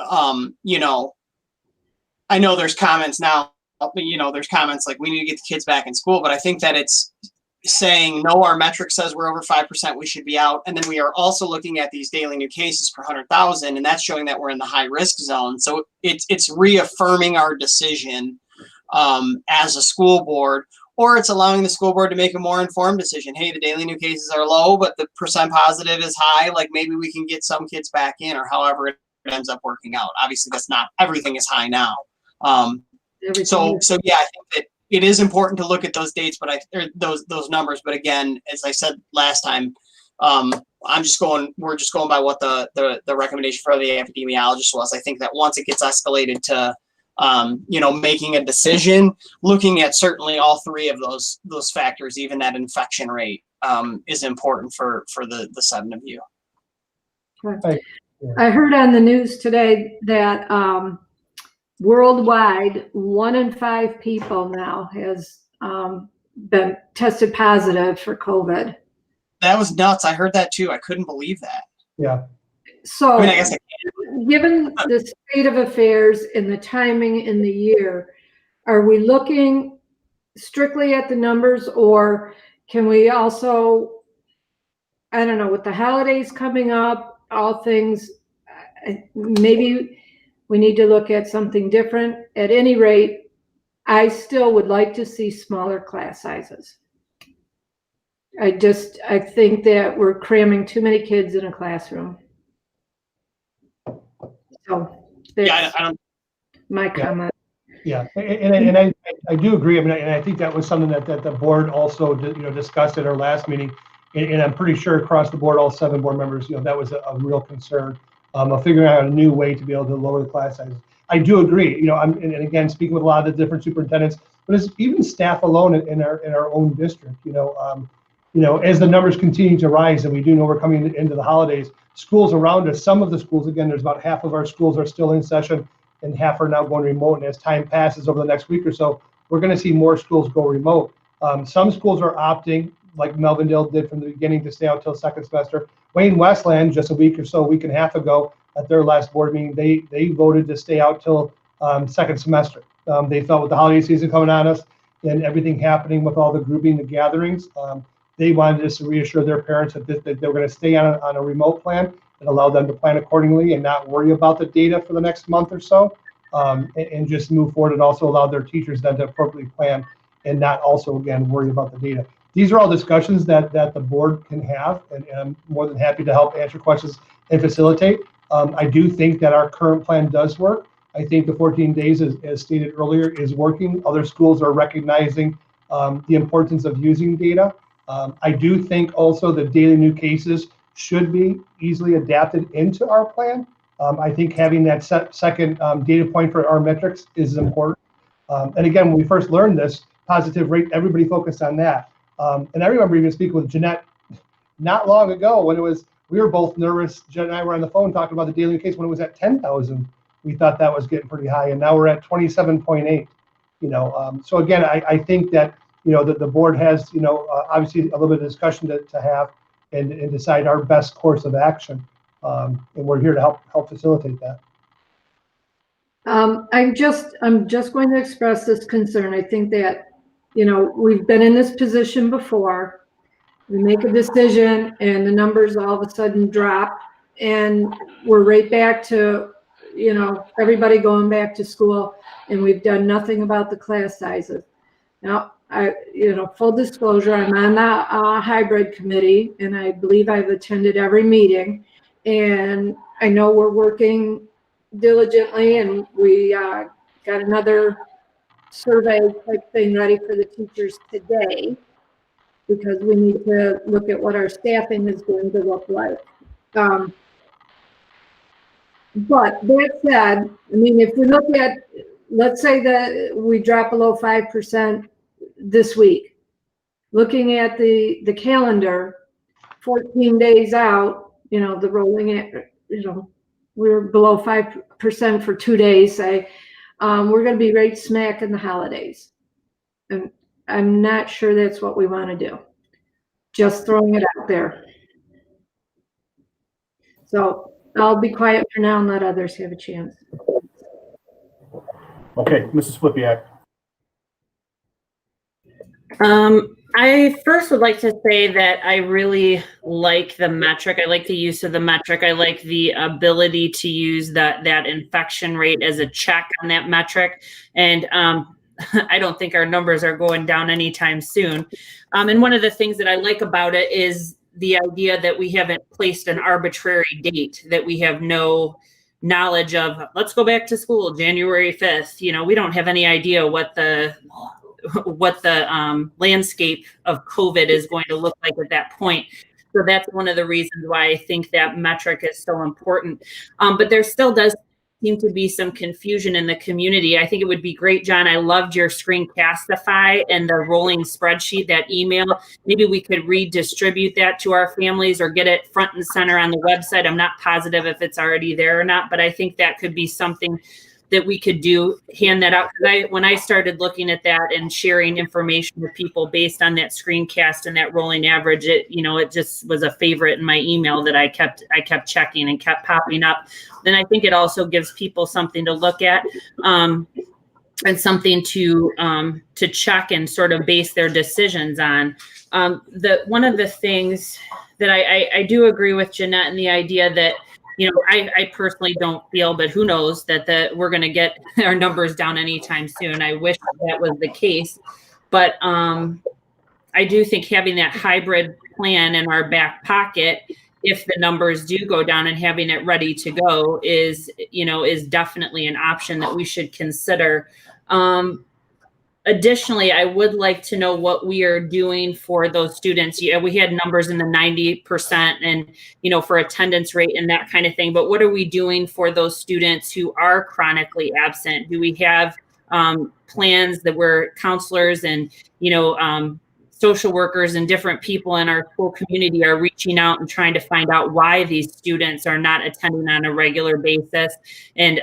S15: I know there's comments now, there's comments we need to get the kids back in school, but I think that it's saying, no, our metric says we're over 5%, we should be out. And then we are also looking at these daily new cases per 100,000, and that's showing that we're in the high risk zone. So it's reaffirming our decision as a school board, or it's allowing the school board to make a more informed decision. Hey, the daily new cases are low, but the percent positive is high. Maybe we can get some kids back in, or however it ends up working out. Obviously, that's not everything is high now.
S8: Everything
S15: So
S8: is-
S15: yeah, I think that it is important to look at those dates, but those numbers. But again, as I said last time, we're just going by what the recommendation for the epidemiologist was. I think that once it gets escalated to, making a decision, looking at certainly all three of those factors, even that infection rate, is important for the seven of you.
S8: I heard on the news today that worldwide, 1 in 5 people now has been tested positive for COVID.
S15: That was nuts. I heard that too. I couldn't believe that.
S6: Yeah.
S8: So,
S15: I mean, I guess
S8: given the state of affairs and the timing in the year, are we looking strictly at the numbers, or can we also, I don't know, with the holidays coming up, all things, maybe we need to look at something different. At any rate, I still would like to see smaller class sizes. I think that we're cramming too many kids in a classroom. So that's my comment.
S6: Yeah, and I do agree. I mean, and I think that was something that the board also discussed at our last meeting, and I'm pretty sure across the board, all 7 board members, that was a real concern of figuring out a new way to be able to lower the class sizes. I do agree. And again, speaking with a lot of the different superintendents, but it's even staff alone in our own district. As the numbers continue to rise, and we do know we're coming into the holidays, schools around us, some of the schools, again, there's about half of our schools are still in session and half are now going remote. And as time passes over the next week or so, we're going to see more schools go remote. Some schools are opting, like Melvindale did from the beginning, to stay out till second semester. Wayne Westland, just a week and a half ago, at their last board meeting, they voted to stay out till second semester. They felt with the holiday season coming on us and everything happening with all the grouping, the gatherings, they wanted us to reassure their parents that they were going to stay on a remote plan and allow them to plan accordingly and not worry about the data for the next month or so, and just move forward, and also allow their teachers then to appropriately plan and not also, again, worry about the data. These are all discussions that the board can have, and I'm more than happy to help answer questions and facilitate. I do think that our current plan does work. I think the 14 days, as stated earlier, is working. Other schools are recognizing the importance of using data. I do think also that daily new cases should be easily adapted into our plan. I think having that second data point for our metrics is important. And again, when we first learned this positive rate, everybody focused on that. And I remember even speaking with Jeanette not long ago when we were both nervous. Jen and I were on the phone talking about the daily case when it was at 10,000. We thought that was getting pretty high, and now we're at 27.8. So again, I think that the board has obviously a little bit of discussion to have and decide our best course of action, and we're here to help facilitate that.
S8: I'm just going to express this concern. I think that we've been in this position before. We make a decision and the numbers all of a sudden drop, and we're right back to everybody going back to school, and we've done nothing about the class sizes. Now, full disclosure, I'm on the hybrid committee, and I believe I've attended every meeting, and I know we're working diligently, and we got another survey type thing ready for the teachers today, because we need to look at what our staffing is going to look like. But that said, I mean, if we look at, let's say that we drop below 5% this week, looking at the calendar, 14 days out, the rolling it, we're below 5% for 2 days, say, we're going to be right smack in the holidays. And I'm not sure that's what we want to do. Just throwing it out there. So I'll be quiet for now and let others have a chance.
S1: Okay, Mrs. Flipiak.
S10: I first would like to say that I really like the metric. I like the use of the metric. I like the ability to use that infection rate as a check on that metric. And I don't think our numbers are going down anytime soon. And one of the things that I like about it is the idea that we haven't placed an arbitrary date, that we have no knowledge of let's go back to school January 5th. We don't have any idea what the landscape of COVID is going to look like at that point. So that's one of the reasons why I think that metric is so important. But there still does seem to be some confusion in the community. I think it would be great, John. I loved your Screencastify and the rolling spreadsheet, that email. Maybe we could redistribute that to our families or get it front and center on the website. I'm not positive if it's already there or not, but I think that could be something that we could do, hand that out. When I started looking at that and sharing information with people based on that screencast and that rolling average, it just was a favorite in my email that I kept checking and kept popping up. Then I think it also gives people something to look at and something to check and sort of base their decisions on. One of the things that I do agree with Jeanette in the idea that, I personally don't feel, but who knows, that we're going to get our numbers down anytime soon. I wish that was the case, but I do think having that hybrid plan in our back pocket, if the numbers do go down, and having it ready to go is definitely an option that we should consider. Additionally, I would like to know what we are doing for those students. Yeah, we had numbers in the 90% and, for attendance rate and that kind of thing. But what are we doing for those students who are chronically absent? Do we have plans that where counselors and, social workers and different people in our school community are reaching out and trying to find out why these students are not attending on a regular basis, and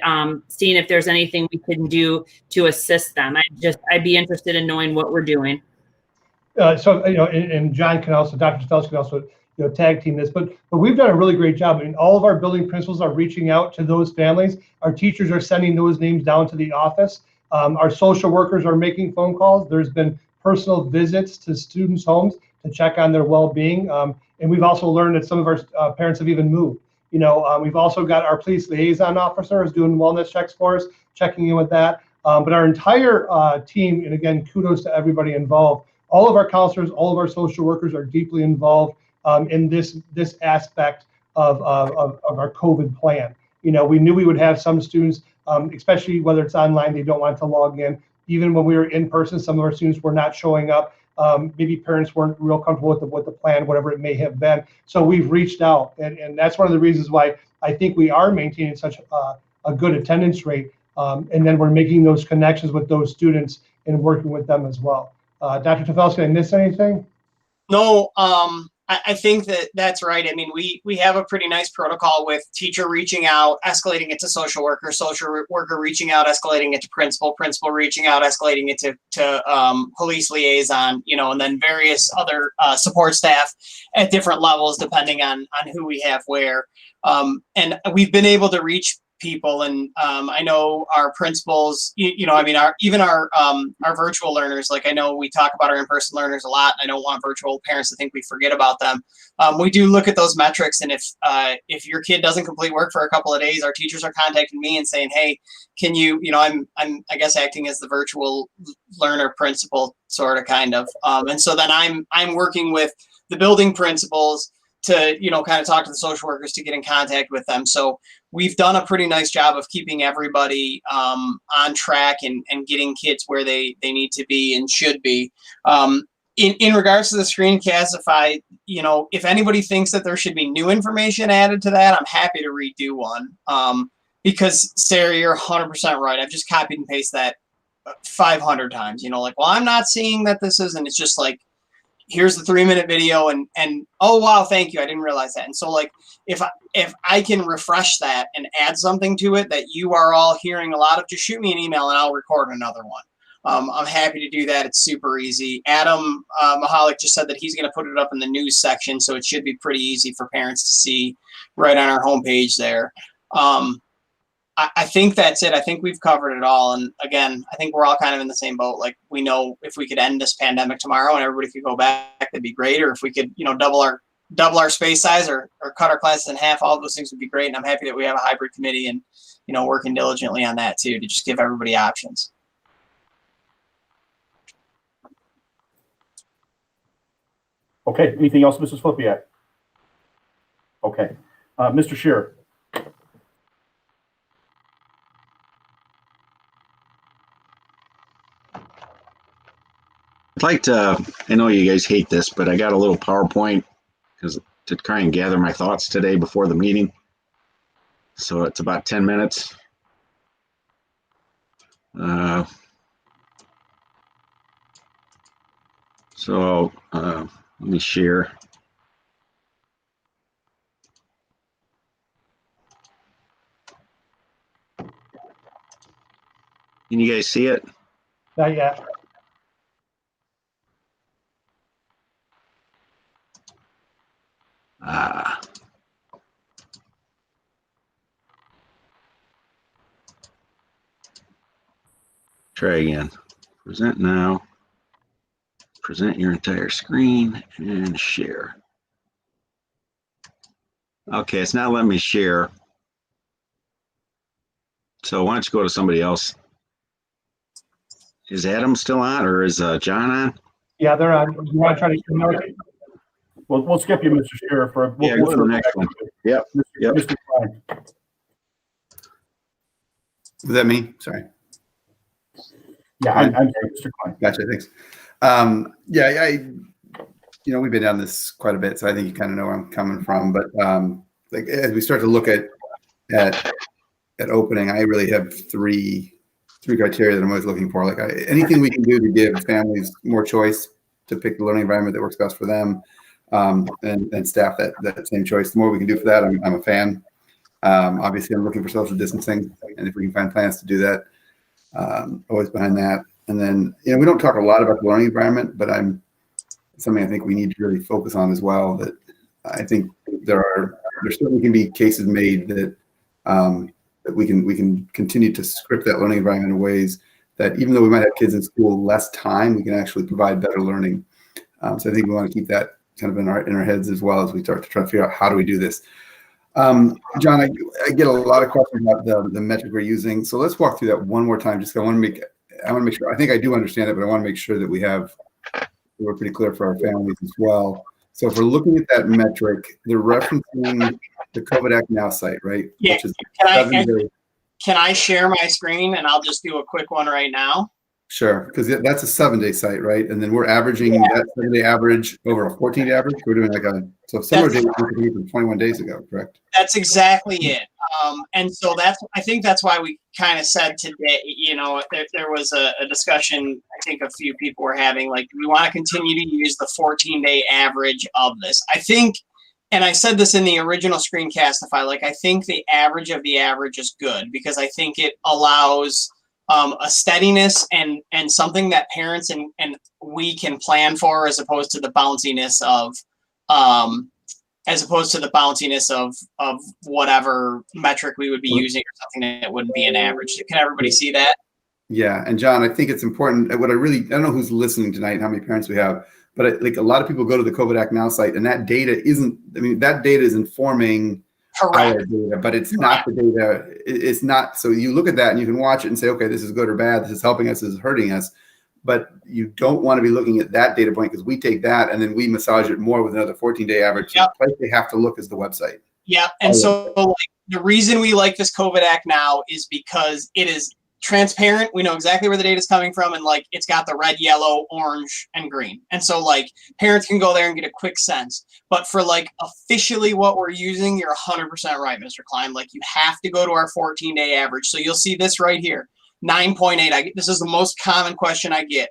S10: seeing if there's anything we can do to assist them. I'd be interested in knowing what we're doing.
S6: And John can also, Dr. Stels can also, tag team this, but we've done a really great job. I mean, all of our building principals are reaching out to those families. Our teachers are sending those names down to the office. Our social workers are making phone calls. There's been personal visits to students' homes to check on their well-being. And we've also learned that some of our parents have even moved. We've also got our police liaison officers doing wellness checks for us, checking in with that. But our entire team, and again, kudos to everybody involved. All of our counselors, all of our social workers are deeply involved in this aspect of our COVID plan. We knew we would have some students, especially whether it's online, they don't want to log in. Even when we were in person, some of our students were not showing up. Maybe parents weren't real comfortable with the plan, whatever it may have been. So we've reached out, and that's one of the reasons why I think we are maintaining such a good attendance rate. And then we're making those connections with those students and working with them as well. Dr. Tefels, did I miss anything?
S15: No, I think that's right. I mean, we have a pretty nice protocol with teacher reaching out, escalating it to social worker reaching out, escalating it to principal reaching out, escalating it to police liaison, and then various other support staff at different levels, depending on who we have where. And we've been able to reach people, and I know our principals, our virtual learners, like I know we talk about our in-person learners a lot, and I don't want virtual parents to think we forget about them. We do look at those metrics, and if your kid doesn't complete work for a couple of days, our teachers are contacting me and saying, hey, can you, I'm I guess acting as the virtual learner principal, sort of, kind of. And so then I'm working with the building principals to, kind of talk to the social workers to get in contact with them. So we've done a pretty nice job of keeping everybody on track and getting kids where they need to be and should be. In regards to the Screencastify, if anybody thinks that there should be new information added to that, I'm happy to redo one. Because Sarah, you're 100% right. I've just copied and pasted that 500 times, well, I'm not seeing that this is, and it's just like, here's the 3-minute video and oh, wow, thank you. I didn't realize that. And so, like, if I can refresh that and add something to it that you are all hearing a lot of, just shoot me an email and I'll record another one. I'm happy to do that. It's super easy. Adam Mahalik just said that he's going to put it up in the news section, so it should be pretty easy for parents to see right on our homepage there. I think that's it. I think we've covered it all. And again, I think we're all kind of in the same boat. Like, we know if we could end this pandemic tomorrow and everybody could go back, that'd be great. Or if we could, double our space size or cut our classes in half, all of those things would be great. And I'm happy that we have a hybrid committee and, working diligently on that too, to just give everybody options.
S1: Okay, anything else, Mrs. Flipiak? Okay, Mr. Shearer.
S11: I'd like to, I know you guys hate this, but I got a little PowerPoint because to try and gather my thoughts today before the meeting. So it's about 10 minutes. Let me share. Can you guys see it?
S6: Not yet.
S11: Try again. Present now. Present your entire screen and share. Okay, it's not letting me share. So why don't you go to somebody else? Is Adam still on, or is John on?
S6: Yeah, they're on. You want to try to?
S1: We'll skip you, Mr. Sheriff.
S11: Go to the next one. Yep.
S1: Mr. Klein.
S4: Was that me? Sorry.
S1: Yeah, I'm sorry, Mr. Klein.
S4: Gotcha. Thanks. We've been down this quite a bit, so I think you kind of know where I'm coming from. But like as we start to look at opening, I really have three criteria that I'm always looking for. Like anything we can do to give families more choice to pick the learning environment that works best for them, and staff that same choice. The more we can do for that, I'm a fan. Obviously, I'm looking for social distancing, and if we can find plans to do that, always behind that. And then, we don't talk a lot about the learning environment, but something I think we need to really focus on as well. That I think there certainly can be cases made that that we can continue to script that learning environment in ways that even though we might have kids in school less time, we can actually provide better learning. So I think we want to keep that kind of in our heads as well as we start to try to figure out how do we do this. John, I get a lot of questions about the metric we're using. So let's walk through that one more time. I want to make sure, I think I do understand it, but I want to make sure that we're pretty clear for our families as well. So if we're looking at that metric, they're referencing the COVID Act Now site, right?
S15: Yeah.
S4: Which is
S15: Can I share my screen and I'll just do a quick one right now?
S4: Sure, because that's a 7-day site, right? And then we're averaging that 7-day average over a 14-day average. We're doing so similar data from 21 days ago, correct?
S15: That's exactly it. And so I think that's why we kind of said today, there was a discussion I think a few people were having, like, we want to continue to use the 14-day average of this. I think, and I said this in the original Screencastify, like, I think the average of the average is good because I think it allows a steadiness and something that parents and we can plan for as opposed to the bounciness of whatever metric we would be using or something that wouldn't be an average. Can everybody see that?
S4: Yeah, and John, I think it's important. I don't know who's listening tonight and how many parents we have, but a lot of people go to the COVID Act Now site and that data that data is informing our data, but it's not the data. It's not. So you look at that and you can watch it and say, okay, this is good or bad. This is helping us. This is hurting us. But you don't want to be looking at that data point because we take that and then we massage it more with another 14-day average.
S15: Yep.
S4: So the place they have to look is the website.
S15: Yeah. And so the reason we like this COVID Act Now is because it is transparent. We know exactly where the data is coming from, and it's got the red, yellow, orange, and green. And so parents can go there and get a quick sense. But for officially what we're using, you're 100% right, Mr. Klein. You have to go to our 14-day average. So you'll see this right here, 9.8. This is the most common question I get.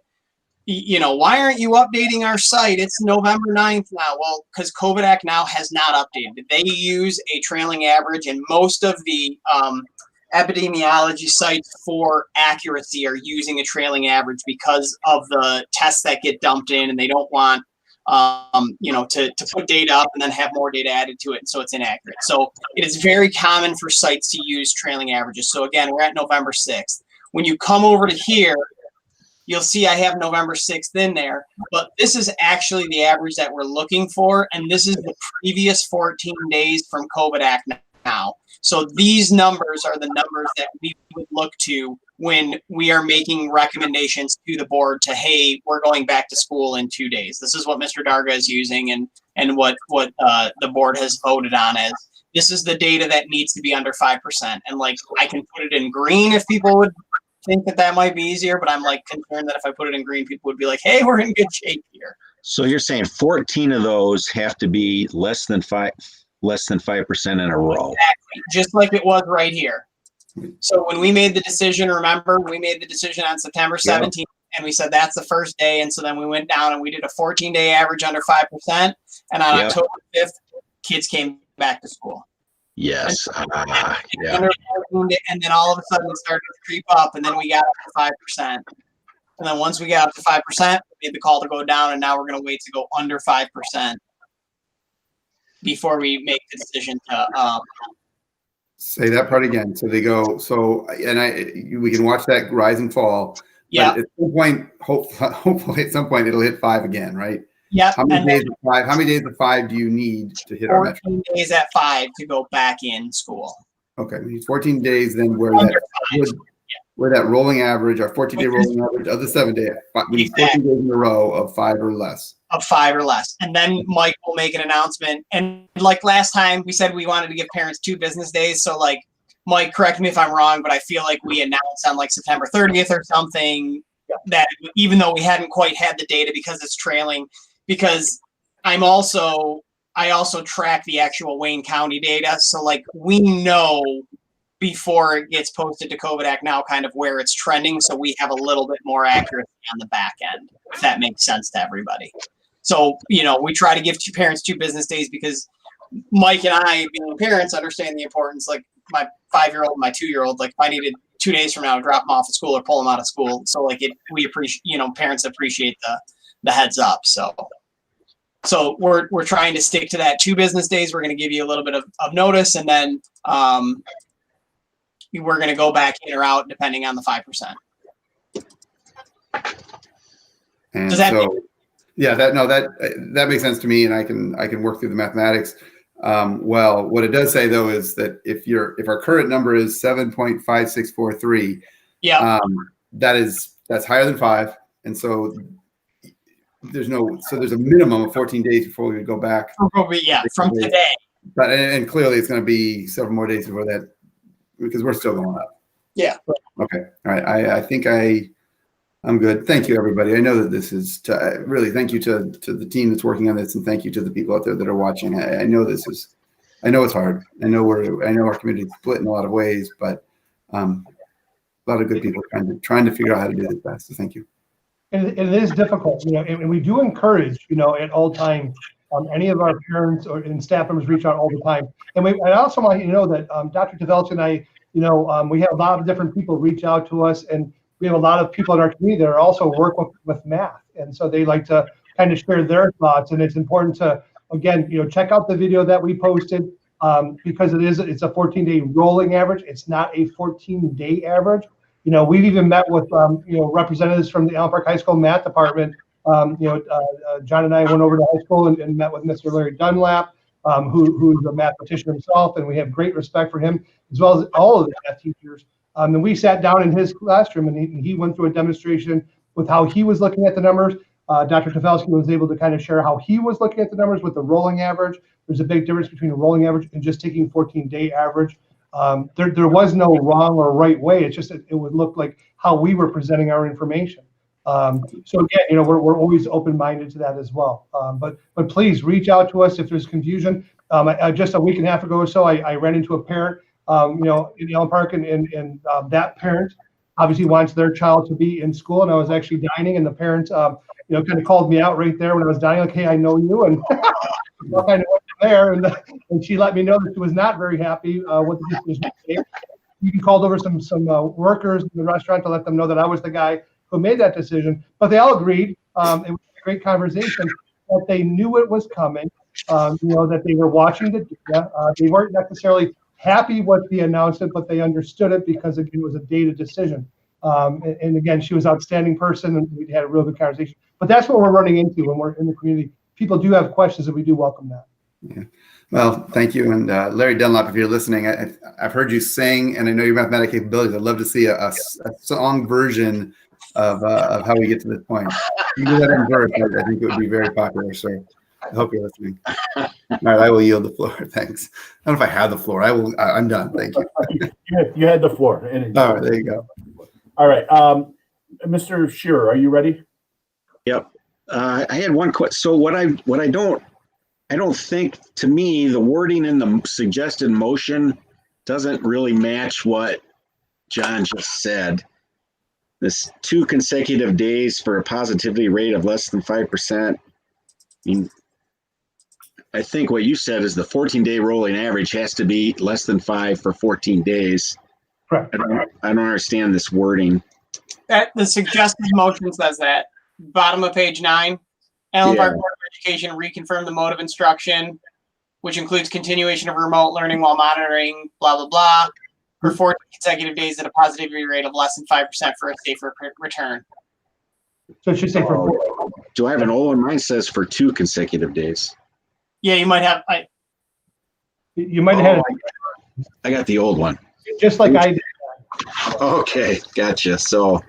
S15: Why aren't you updating our site? It's November 9th now. Well, because COVID Act Now has not updated. They use a trailing average, and most of the epidemiology sites for accuracy are using a trailing average because of the tests that get dumped in, and they don't want to put data up and then have more data added to it, and so it's inaccurate. So it is very common for sites to use trailing averages. So again, we're at November 6th. When you come over to here, you'll see I have November 6th in there, but this is actually the average that we're looking for, and this is the previous 14 days from COVID Act Now. So these numbers are the numbers that we would look to when we are making recommendations to the board to, hey, we're going back to school in 2 days. This is what Mr. Darga is using and what the board has voted on as. This is the data that needs to be under 5%. And I can put it in green if people would think that might be easier, but I'm like concerned that if I put it in green, people would be like, hey, we're in good shape here.
S11: So you're saying 14 of those have to be less than 5% in a row.
S15: Exactly, just like it was right here. So when we made the decision, remember, we made the decision on September 17th, and we said that's the first day. And so then we went down and we did a 14-day average under 5%. And on October 5th, kids came back to school.
S11: Yes.
S15: And then all of a sudden it started to creep up, and then we got up to 5%. And then once we got up to 5%, we made the call to go down, and now we're going to wait to go under 5% before we make the decision to
S4: Say that part again. So they go. So we can watch that rise and fall.
S15: Yeah.
S4: But at some point, hopefully at some point it'll hit 5 again, right?
S15: Yeah.
S4: How many days of 5? How many days of 5 do you need to hit our metric?
S15: 14 days at 5 to go back in school.
S4: Okay, 14 days. Then where that rolling average, our 14-day rolling average of the 7-day, we need 14 days in a row of 5 or less.
S15: Of 5 or less. And then Mike will make an announcement. And like last time, we said we wanted to give parents 2 business days. So like, Mike, correct me if I'm wrong, but I feel like we announced on like September 30th or something that even though we hadn't quite had the data because it's trailing, because I also track the actual Wayne County data. So like we know before it gets posted to COVID Act Now kind of where it's trending. So we have a little bit more accuracy on the back end, if that makes sense to everybody. So, we try to give parents 2 business days because Mike and I, being parents, understand the importance. Like my 5-year-old, my 2-year-old, like if I needed 2 days from now to drop them off at school or pull them out of school. So like we appreciate, parents appreciate the heads up. So we're trying to stick to that 2 business days. We're going to give you a little bit of notice, and then we're going to go back in or out depending on the 5%.
S4: And
S15: Does that
S4: that makes sense to me, and I can work through the mathematics. Well, what it does say though is that if our current number is 7.5643, that's higher than 5, and so there's a minimum of 14 days before we would go back.
S15: From today.
S4: But and clearly it's going to be several more days before that because we're still going up.
S15: Yeah.
S4: Okay. All right. I think I'm good. Thank you, everybody. I know that this is really thank you to the team that's working on this, and thank you to the people out there that are watching. I know it's hard. I know our community is split in a lot of ways, but a lot of good people trying to figure out how to do this best. So thank you.
S6: And it is difficult, and we do encourage, at all times, any of our parents and staff members reach out all the time. And I also want you to know that Dr. Develch and I, we have a lot of different people reach out to us, and we have a lot of people in our community that are also work with math. And so they like to kind of share their thoughts. And it's important to, again, check out the video that we posted because it's a 14-day rolling average. It's not a 14-day average. We've even met with, representatives from the Allen Park High School math department. John and I went over to high school and met with Mr. Larry Dunlap, who's a mathematician himself, and we have great respect for him, as well as all of the math teachers. And we sat down in his classroom, and he went through a demonstration with how he was looking at the numbers. Dr. Tafelsky was able to kind of share how he was looking at the numbers with the rolling average. There's a big difference between a rolling average and just taking 14-day average. There was no wrong or right way. It's just that it would look like how we were presenting our information. So again, we're always open-minded to that as well. But please reach out to us if there's confusion. Just a week and a half ago or so, I ran into a parent, in Allen Park, and that parent obviously wants their child to be in school. And I was actually dining, and the parent, kind of called me out right there when I was dining. Like, hey, I know you, and I kind of went there, and she let me know that she was not very happy with the decision. We called over some workers in the restaurant to let them know that I was the guy who made that decision. But they all agreed. It was a great conversation. That they knew it was coming. That they were watching the data. They weren't necessarily happy with the announcement, but they understood it because it was a data decision. And again, she was an outstanding person, and we had a real good conversation. But that's what we're running into when we're in the community. People do have questions, and we do welcome that.
S4: Yeah. Well, thank you. And Larry Dunlap, if you're listening, I've heard you sing, and I know your mathematic capabilities. I'd love to see a song version of how we get to this point. You do that in verse, I think it would be very popular. So I hope you're listening. All right, I will yield the floor. Thanks. I don't know if I have the floor. I'm done. Thank you.
S1: You had the floor.
S4: All right, there you go.
S1: All right. Mr. Shearer, are you ready?
S11: Yep. I had one question. So what I don't think, to me, the wording in the suggested motion doesn't really match what John just said. This 2 consecutive days for a positivity rate of less than 5%. I mean, I think what you said is the 14-day rolling average has to be less than 5 for 14 days.
S6: Correct.
S11: I don't understand this wording.
S15: That the suggested motion says that. Bottom of page 9. Allen Park Board of Education reconfirmed the mode of instruction, which includes continuation of remote learning while monitoring, blah, blah, blah, for 14 consecutive days at a positivity rate of less than 5% for a safer return.
S6: So it should say for.
S11: Do I have an old one? Mine says for 2 consecutive days.
S15: Yeah, you might have.
S6: You might have had
S11: I got the old one.
S6: just like I did.
S11: Okay, gotcha. So,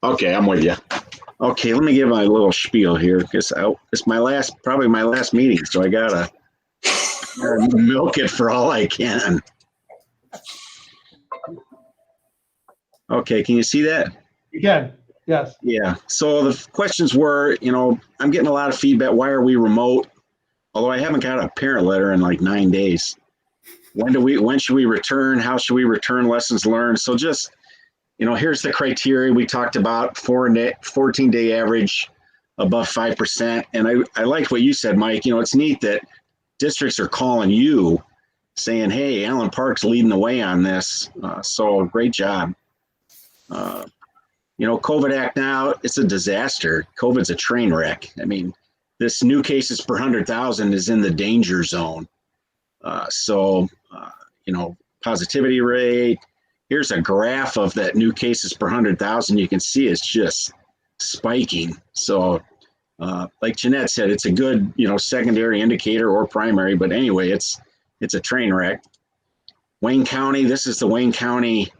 S11: okay, I'm with you. Okay, let me give my little spiel here because it's probably my last meeting, so I gotta milk it for all I can. Okay, can you see that?
S6: You can, yes.
S11: Yeah. So the questions were, I'm getting a lot of feedback. Why are we remote? Although I haven't got a parent letter in like 9 days. When should we return? How should we return lessons learned? So just, here's the criteria we talked about: 14-day average above 5%. And I liked what you said, Mike. It's neat that districts are calling you saying, hey, Allen Park's leading the way on this. So great job. COVID Act now, it's a disaster. COVID's a train wreck. I mean, this new cases per 100,000 is in the danger zone. Positivity rate. Here's a graph of that new cases per 100,000. You can see it's just spiking. So, like Jeanette said, it's a good, secondary indicator or primary. But anyway, it's a train wreck. Wayne County. This is the Wayne County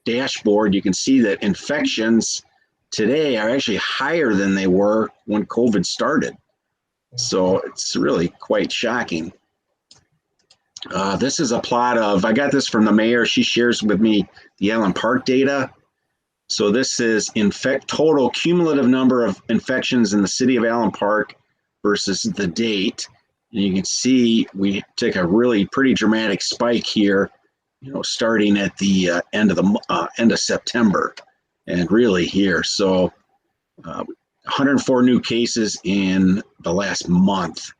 S11: dashboard. You can see that infections today are actually higher than they were when COVID started. So it's really quite shocking. This is a plot of, I got this from the mayor. She shares with me the Allen Park data. So this is total cumulative number of infections in the city of Allen Park versus the date. And you can see we take a really pretty dramatic spike here, starting at the end of September, and really here. So 104 new cases in the last month.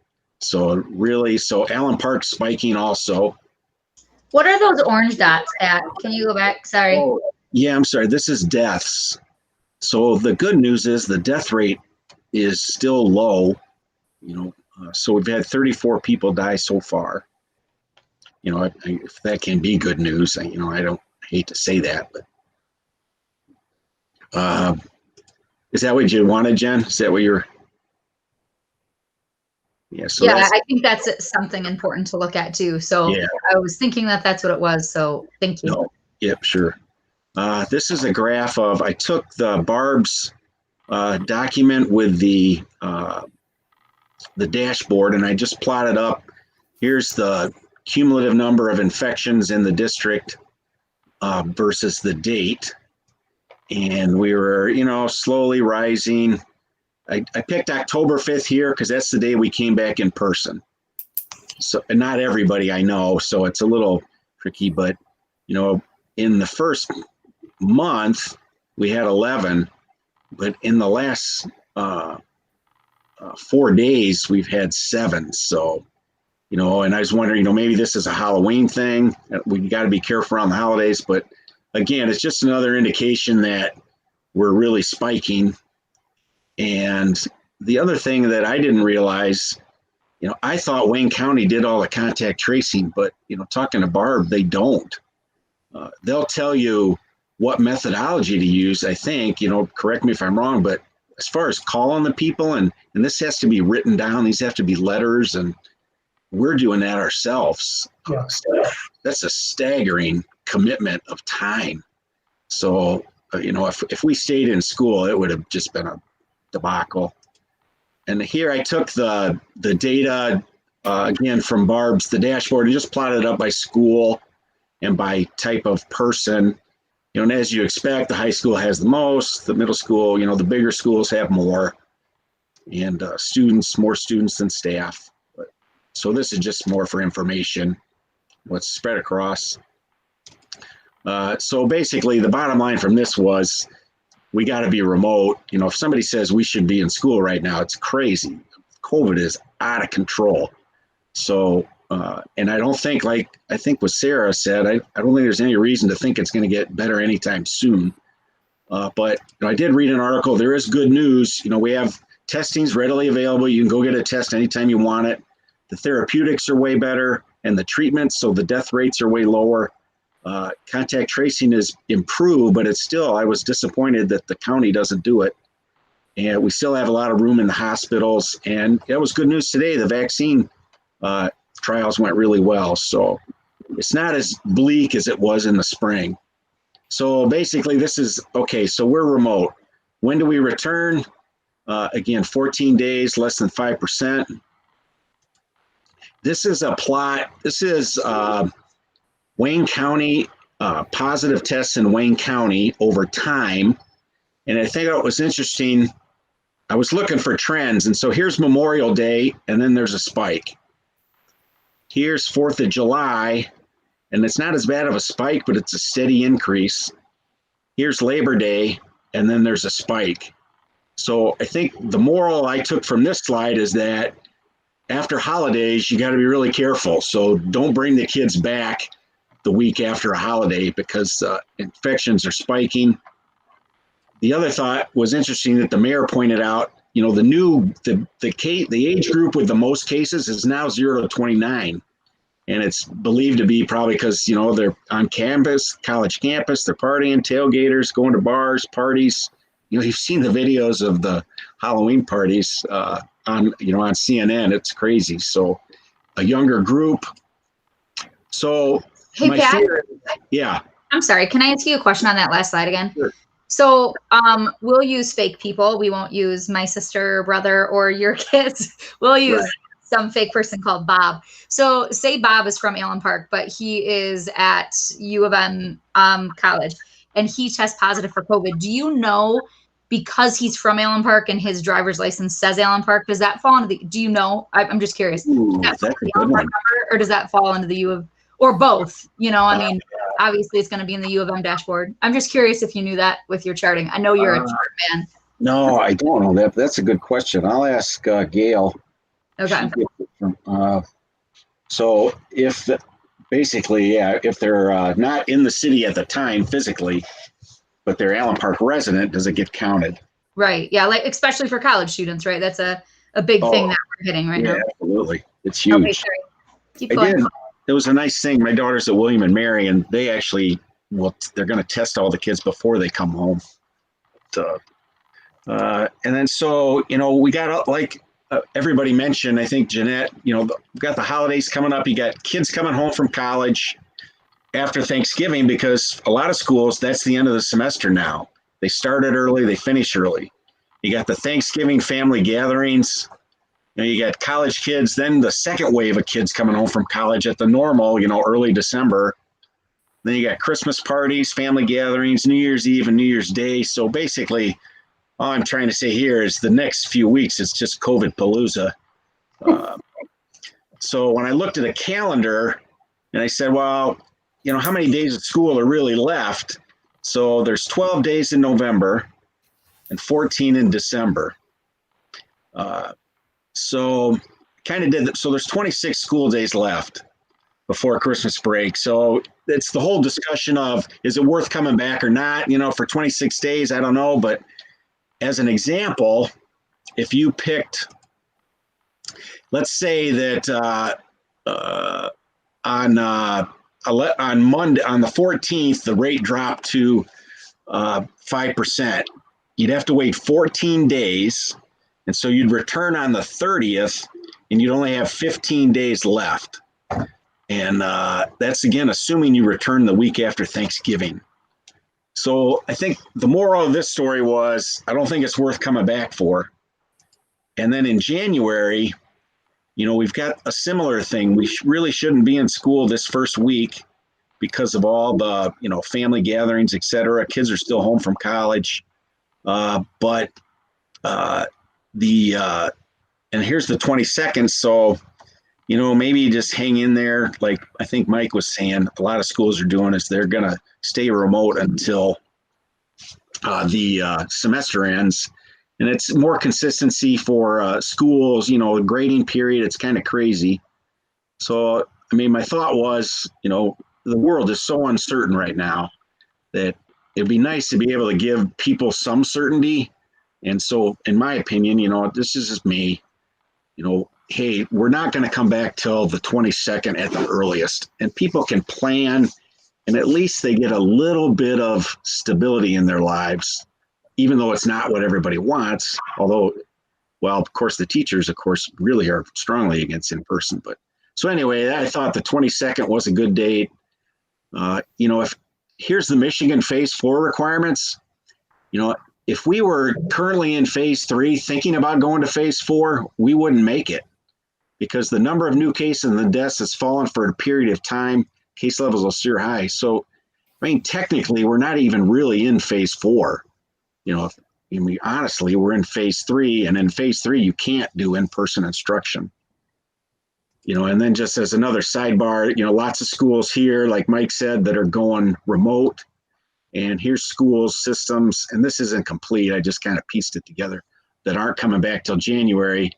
S11: So Allen Park spiking also.
S5: What are those orange dots at? Can you go back? Sorry.
S11: Oh, yeah, I'm sorry. This is deaths. So the good news is the death rate is still low. So we've had 34 people die so far. If that can be good news, I don't hate to say that, but is that what you wanted, Jen? Is that what you're? Yeah. So
S5: yeah, I think that's something important to look at too. So
S11: yeah.
S5: I was thinking that's what it was. So thank you.
S11: No. Yep, sure. This is a graph of, I took the Barb's document with the dashboard, and I just plotted up. Here's the cumulative number of infections in the district versus the date. And we were, slowly rising. I picked October 5th here because that's the day we came back in person. So, and not everybody I know, so it's a little tricky, but, in the first month, we had 11, but in the last 4 days, we've had 7. So, and I was wondering, maybe this is a Halloween thing. We got to be careful around the holidays, but again, it's just another indication that we're really spiking. And the other thing that I didn't realize, I thought Wayne County did all the contact tracing, but, talking to Barb, they don't. They'll tell you what methodology to use, I think, correct me if I'm wrong, but as far as calling the people, and this has to be written down, these have to be letters, and we're doing that ourselves.
S6: Yeah.
S11: So that's a staggering commitment of time. So, if we stayed in school, it would have just been a debacle. And here I took the data, again, from Barb's, the dashboard, and just plotted it up by school and by type of person. You know, and as you expect, the high school has the most, the middle school, you know, the bigger schools have more, and more students than staff. So this is just more for information, what's spread across. So basically the bottom line from this was, we got to be remote. You know, if somebody says we should be in school right now, it's crazy. COVID is out of control. So, and I don't think, like I think what Sarah said, I don't think there's any reason to think it's going to get better anytime soon. But you know, I did read an article. There is good news. You know, we have testings readily available. You can go get a test anytime you want it. The therapeutics are way better, and the treatments, so the death rates are way lower. Contact tracing is improved, but it's still, I was disappointed that the county doesn't do it. And we still have a lot of room in the hospitals. And that was good news today. The vaccine trials went really well. So it's not as bleak as it was in the spring. So basically this is, okay, so we're remote. When do we return? Again, 14 days, less than 5%. This is a plot. This is Wayne County, positive tests in Wayne County over time. And I think it was interesting. I was looking for trends. And so here's Memorial Day, and then there's a spike. Here's 4th of July, and it's not as bad of a spike, but it's a steady increase. Here's Labor Day, and then there's a spike. So I think the moral I took from this slide is that after holidays, you got to be really careful. So don't bring the kids back the week after a holiday because infections are spiking. The other thought was interesting that the mayor pointed out, you know, the age group with the most cases is now 0 to 29. And it's believed to be probably because, you know, they're on campus, college campus, they're partying, tailgaters, going to bars, parties. You know, you've seen the videos of the Halloween parties on CNN. It's crazy. So a younger group. So
S5: Hey, Pat.
S11: Yeah.
S5: I'm sorry. Can I ask you a question on that last slide again?
S11: Sure.
S5: So we'll use fake people. We won't use my sister or brother or your kids. We'll use some fake person called Bob. So say Bob is from Allen Park, but he is at U of M college and he tests positive for COVID. Do you know, because he's from Allen Park and his driver's license says Allen Park, does that fall into the, do you know? I'm just curious.
S11: Ooh, that's a good one.
S5: Number, or does that fall into the U of, or both? You know, I mean, obviously it's going to be in the U of M dashboard. I'm just curious if you knew that with your charting. I know you're a chart man.
S11: No, I don't know that. That's a good question. I'll ask Gail.
S5: Okay.
S11: So if basically, if they're not in the city at the time physically, but they're Allen Park resident, does it get counted?
S5: Right. Yeah. Like, especially for college students, right? That's a big thing that we're hitting right now.
S11: Absolutely. It's huge.
S5: Okay, sorry. Keep going.
S11: It was a nice thing. My daughter's at William and Mary, and they actually, they're going to test all the kids before they come home. And then, so, you know, we got like everybody mentioned, I think Jeanette, you know, we've got the holidays coming up. You got kids coming home from college after Thanksgiving, because a lot of schools, that's the end of the semester now. They started early, they finish early. You got the Thanksgiving family gatherings. You know, you got college kids, then the second wave of kids coming home from college at the normal, you know, early December. Then you got Christmas parties, family gatherings, New Year's Eve and New Year's Day. So basically, all I'm trying to say here is the next few weeks, it's just COVID palooza. So when I looked at a calendar and I said, well, you know, how many days of school are really left? So there's 12 days in November and 14 in December. So kind of did that. So there's 26 school days left before Christmas break. So it's the whole discussion of, is it worth coming back or not? You know, for 26 days, I don't know. But as an example, if you picked, let's say that on Monday, on the 14th, the rate dropped to 5%. You'd have to wait 14 days. And so you'd return on the 30th and you'd only have 15 days left. And that's, again, assuming you return the week after Thanksgiving. So I think the moral of this story was, I don't think it's worth coming back for. And then in January, you know, we've got a similar thing. We really shouldn't be in school this first week. because of all the, family gatherings, et cetera. Kids are still home from college. But and here's the 22nd. So, maybe just hang in there. Like I think Mike was saying, a lot of schools are doing is they're going to stay remote until the semester ends. And it's more consistency for schools, the grading period. It's kind of crazy. So, my thought was, the world is so uncertain right now that it'd be nice to be able to give people some certainty. And so, in my opinion, this is just me, hey, we're not going to come back till the 22nd at the earliest. And people can plan, and at least they get a little bit of stability in their lives, even though it's not what everybody wants. Although, well, of course, the teachers, really are strongly against in person. But so anyway, I thought the 22nd was a good date. If here's the Michigan phase 4 requirements, if we were currently in phase 3 thinking about going to phase 4, we wouldn't make it because the number of new cases and the deaths has fallen for a period of time. Case levels will steer high. So, technically, we're not even really in phase 4. Honestly, we're in phase 3, and in phase 3, you can't do in-person instruction. And then just as another sidebar, lots of schools here, like Mike said, that are going remote. And here's schools, systems, and this isn't complete. I just kind of pieced it together, that aren't coming back till January.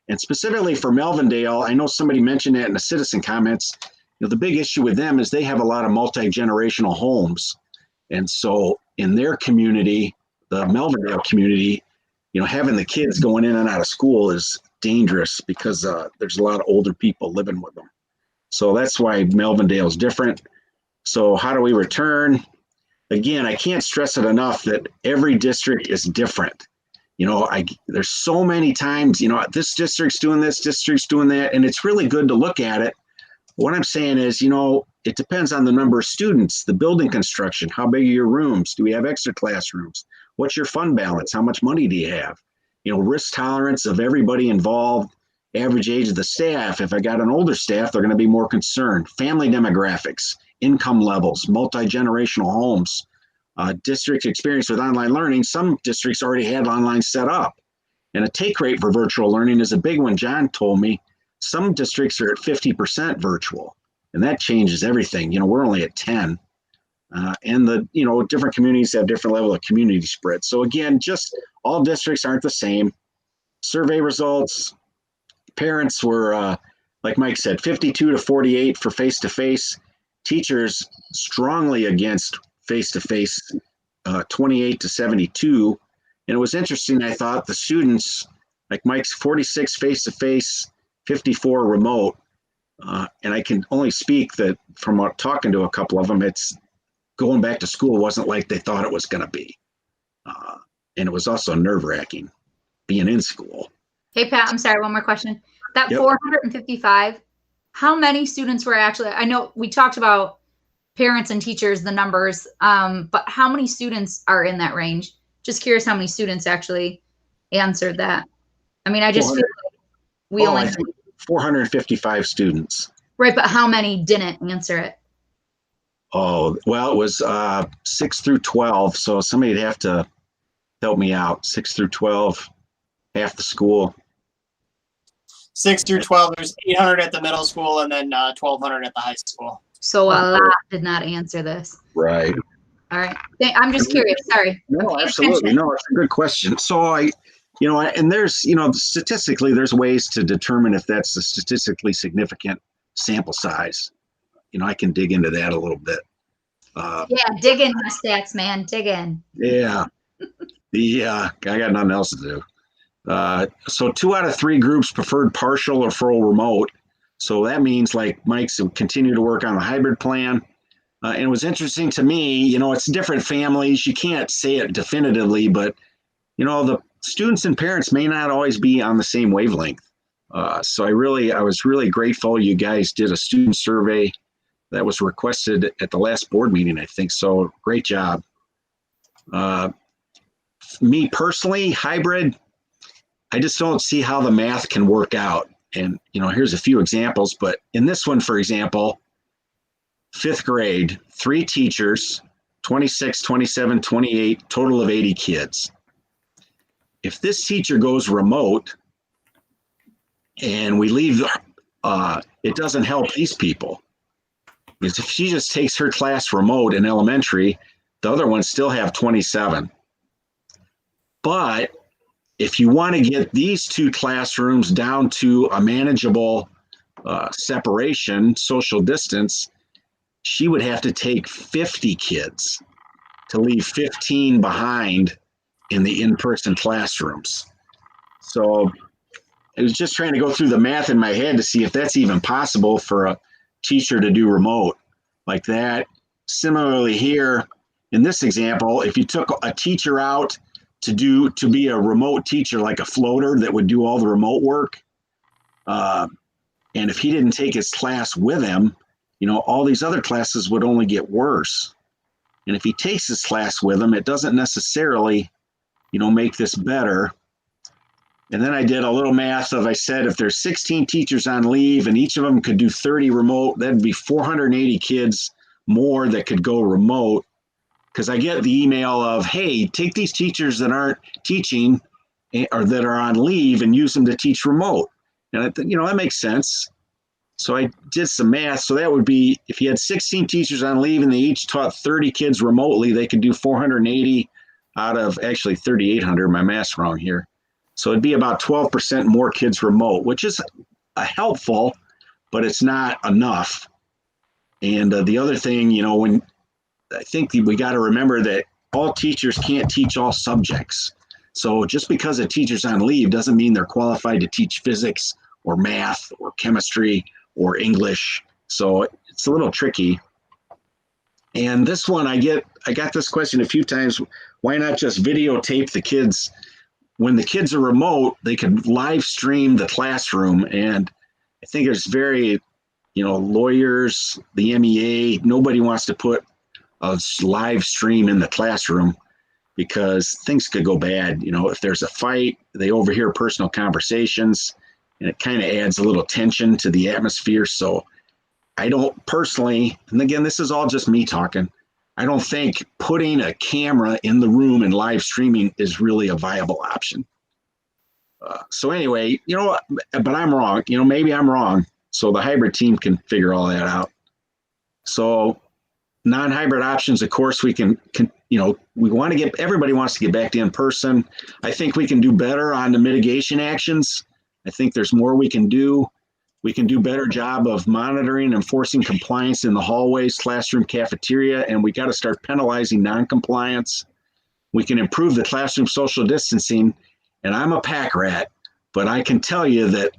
S11: And specifically for Melvindale, I know somebody mentioned that in the citizen comments. The big issue with them is they have a lot of multi-generational homes. And so in their community, the Melvindale community, having the kids going in and out of school is dangerous because there's a lot of older people living with them. So that's why Melvindale is different. So how do we return? Again, I can't stress it enough that every district is different. There's so many times, this district's doing this, district's doing that, and it's really good to look at it. What I'm saying is, it depends on the number of students, the building construction, how big are your rooms? Do we have extra classrooms? What's your fund balance? How much money do you have? Risk tolerance of everybody involved, average age of the staff. If I got an older staff, they're going to be more concerned. Family demographics, income levels, multi-generational homes, district experience with online learning. Some districts already had online set up. And a take rate for virtual learning is a big one. John told me some districts are at 50% virtual, and that changes everything. We're only at 10. And the, different communities have different level of community spread. So again, just all districts aren't the same. Survey results, parents were, like Mike said, 52 to 48 for face-to-face. Teachers strongly against face-to-face, 28 to 72. And it was interesting, I thought, the students, like Mike's 46 face-to-face, 54 remote. And I can only speak that from talking to a couple of them, it's going back to school wasn't like they thought it was going to be. And it was also nerve-wracking being in school.
S5: Hey, Pat, I'm sorry, one more question. That
S11: Yep.
S5: 455, how many students were actually, I know we talked about parents and teachers, the numbers, but how many students are in that range? Just curious how many students actually answered that. I just feel like we
S11: I
S5: only,
S11: think 455 students.
S5: right, but how many didn't answer it?
S11: Oh, well, it was 6 through 12. So somebody'd have to help me out. 6 through 12, half the school.
S15: 6 through 12, there's 800 at the middle school and then 1,200 at the high school.
S5: So a lot did not answer this.
S11: Right.
S5: All right. I'm just curious. Sorry.
S11: No, absolutely. No, it's a good question. So and there's, statistically, there's ways to determine if that's a statistically significant sample size. I can dig into that a little bit.
S5: Yeah, dig in the stats, man. Dig in.
S11: Yeah. I got nothing else to do. So 2 out of 3 groups preferred partial or full remote. So that means, like Mike's, continue to work on the hybrid plan. And it was interesting to me, it's different families. You can't say it definitively, but, the students and parents may not always be on the same wavelength. So I was really grateful you guys did a student survey that was requested at the last board meeting, I think. So great job. Me personally, hybrid, I just don't see how the math can work out. And, here's a few examples, but in this one, for example, fifth grade, 3 teachers, 26, 27, 28, total of 80 kids. If this teacher goes remote and we leave, it doesn't help these people. Because if she just takes her class remote in elementary, the other ones still have 27. But if you want to get these 2 classrooms down to a manageable separation, social distance, she would have to take 50 kids to leave 15 behind in the in-person classrooms. So I was just trying to go through the math in my head to see if that's even possible for a teacher to do remote like that. Similarly here, in this example, if you took a teacher out to be a remote teacher, like a floater that would do all the remote work, and if he didn't take his class with him, all these other classes would only get worse. And if he takes his class with him, it doesn't necessarily, make this better. And then I did a little math I said, if there's 16 teachers on leave and each of them could do 30 remote, that'd be 480 kids more that could go remote. Because I get the email of, hey, take these teachers that aren't teaching or that are on leave and use them to teach remote. And that makes sense. So I did some math. So that would be, if you had 16 teachers on leave and they each taught 30 kids remotely, they could do 480 out of actually 3,800. My math's wrong here. So it'd be about 12% more kids remote, which is helpful, but it's not enough. And the other thing, when I think we got to remember that all teachers can't teach all subjects. So just because a teacher's on leave doesn't mean they're qualified to teach physics or math or chemistry or English. So it's a little tricky. And this one, I got this question a few times. Why not just videotape the kids? When the kids are remote, they could live stream the classroom. And I think there's lawyers, the MEA, nobody wants to put a live stream in the classroom because things could go bad. If there's a fight, they overhear personal conversations and it kind of adds a little tension to the atmosphere. So I don't personally, and again, this is all just me talking, I don't think putting a camera in the room and live streaming is really a viable option. So anyway, but I'm wrong. Maybe I'm wrong. So the hybrid team can figure all that out. So non-hybrid options, of course, we can we want to everybody wants to get back to in person. I think we can do better on the mitigation actions. I think there's more we can do. We can do a better job of monitoring and enforcing compliance in the hallways, classroom, cafeteria, and we got to start penalizing non-compliance. We can improve the classroom social distancing, and I'm a pack rat, but I can tell you that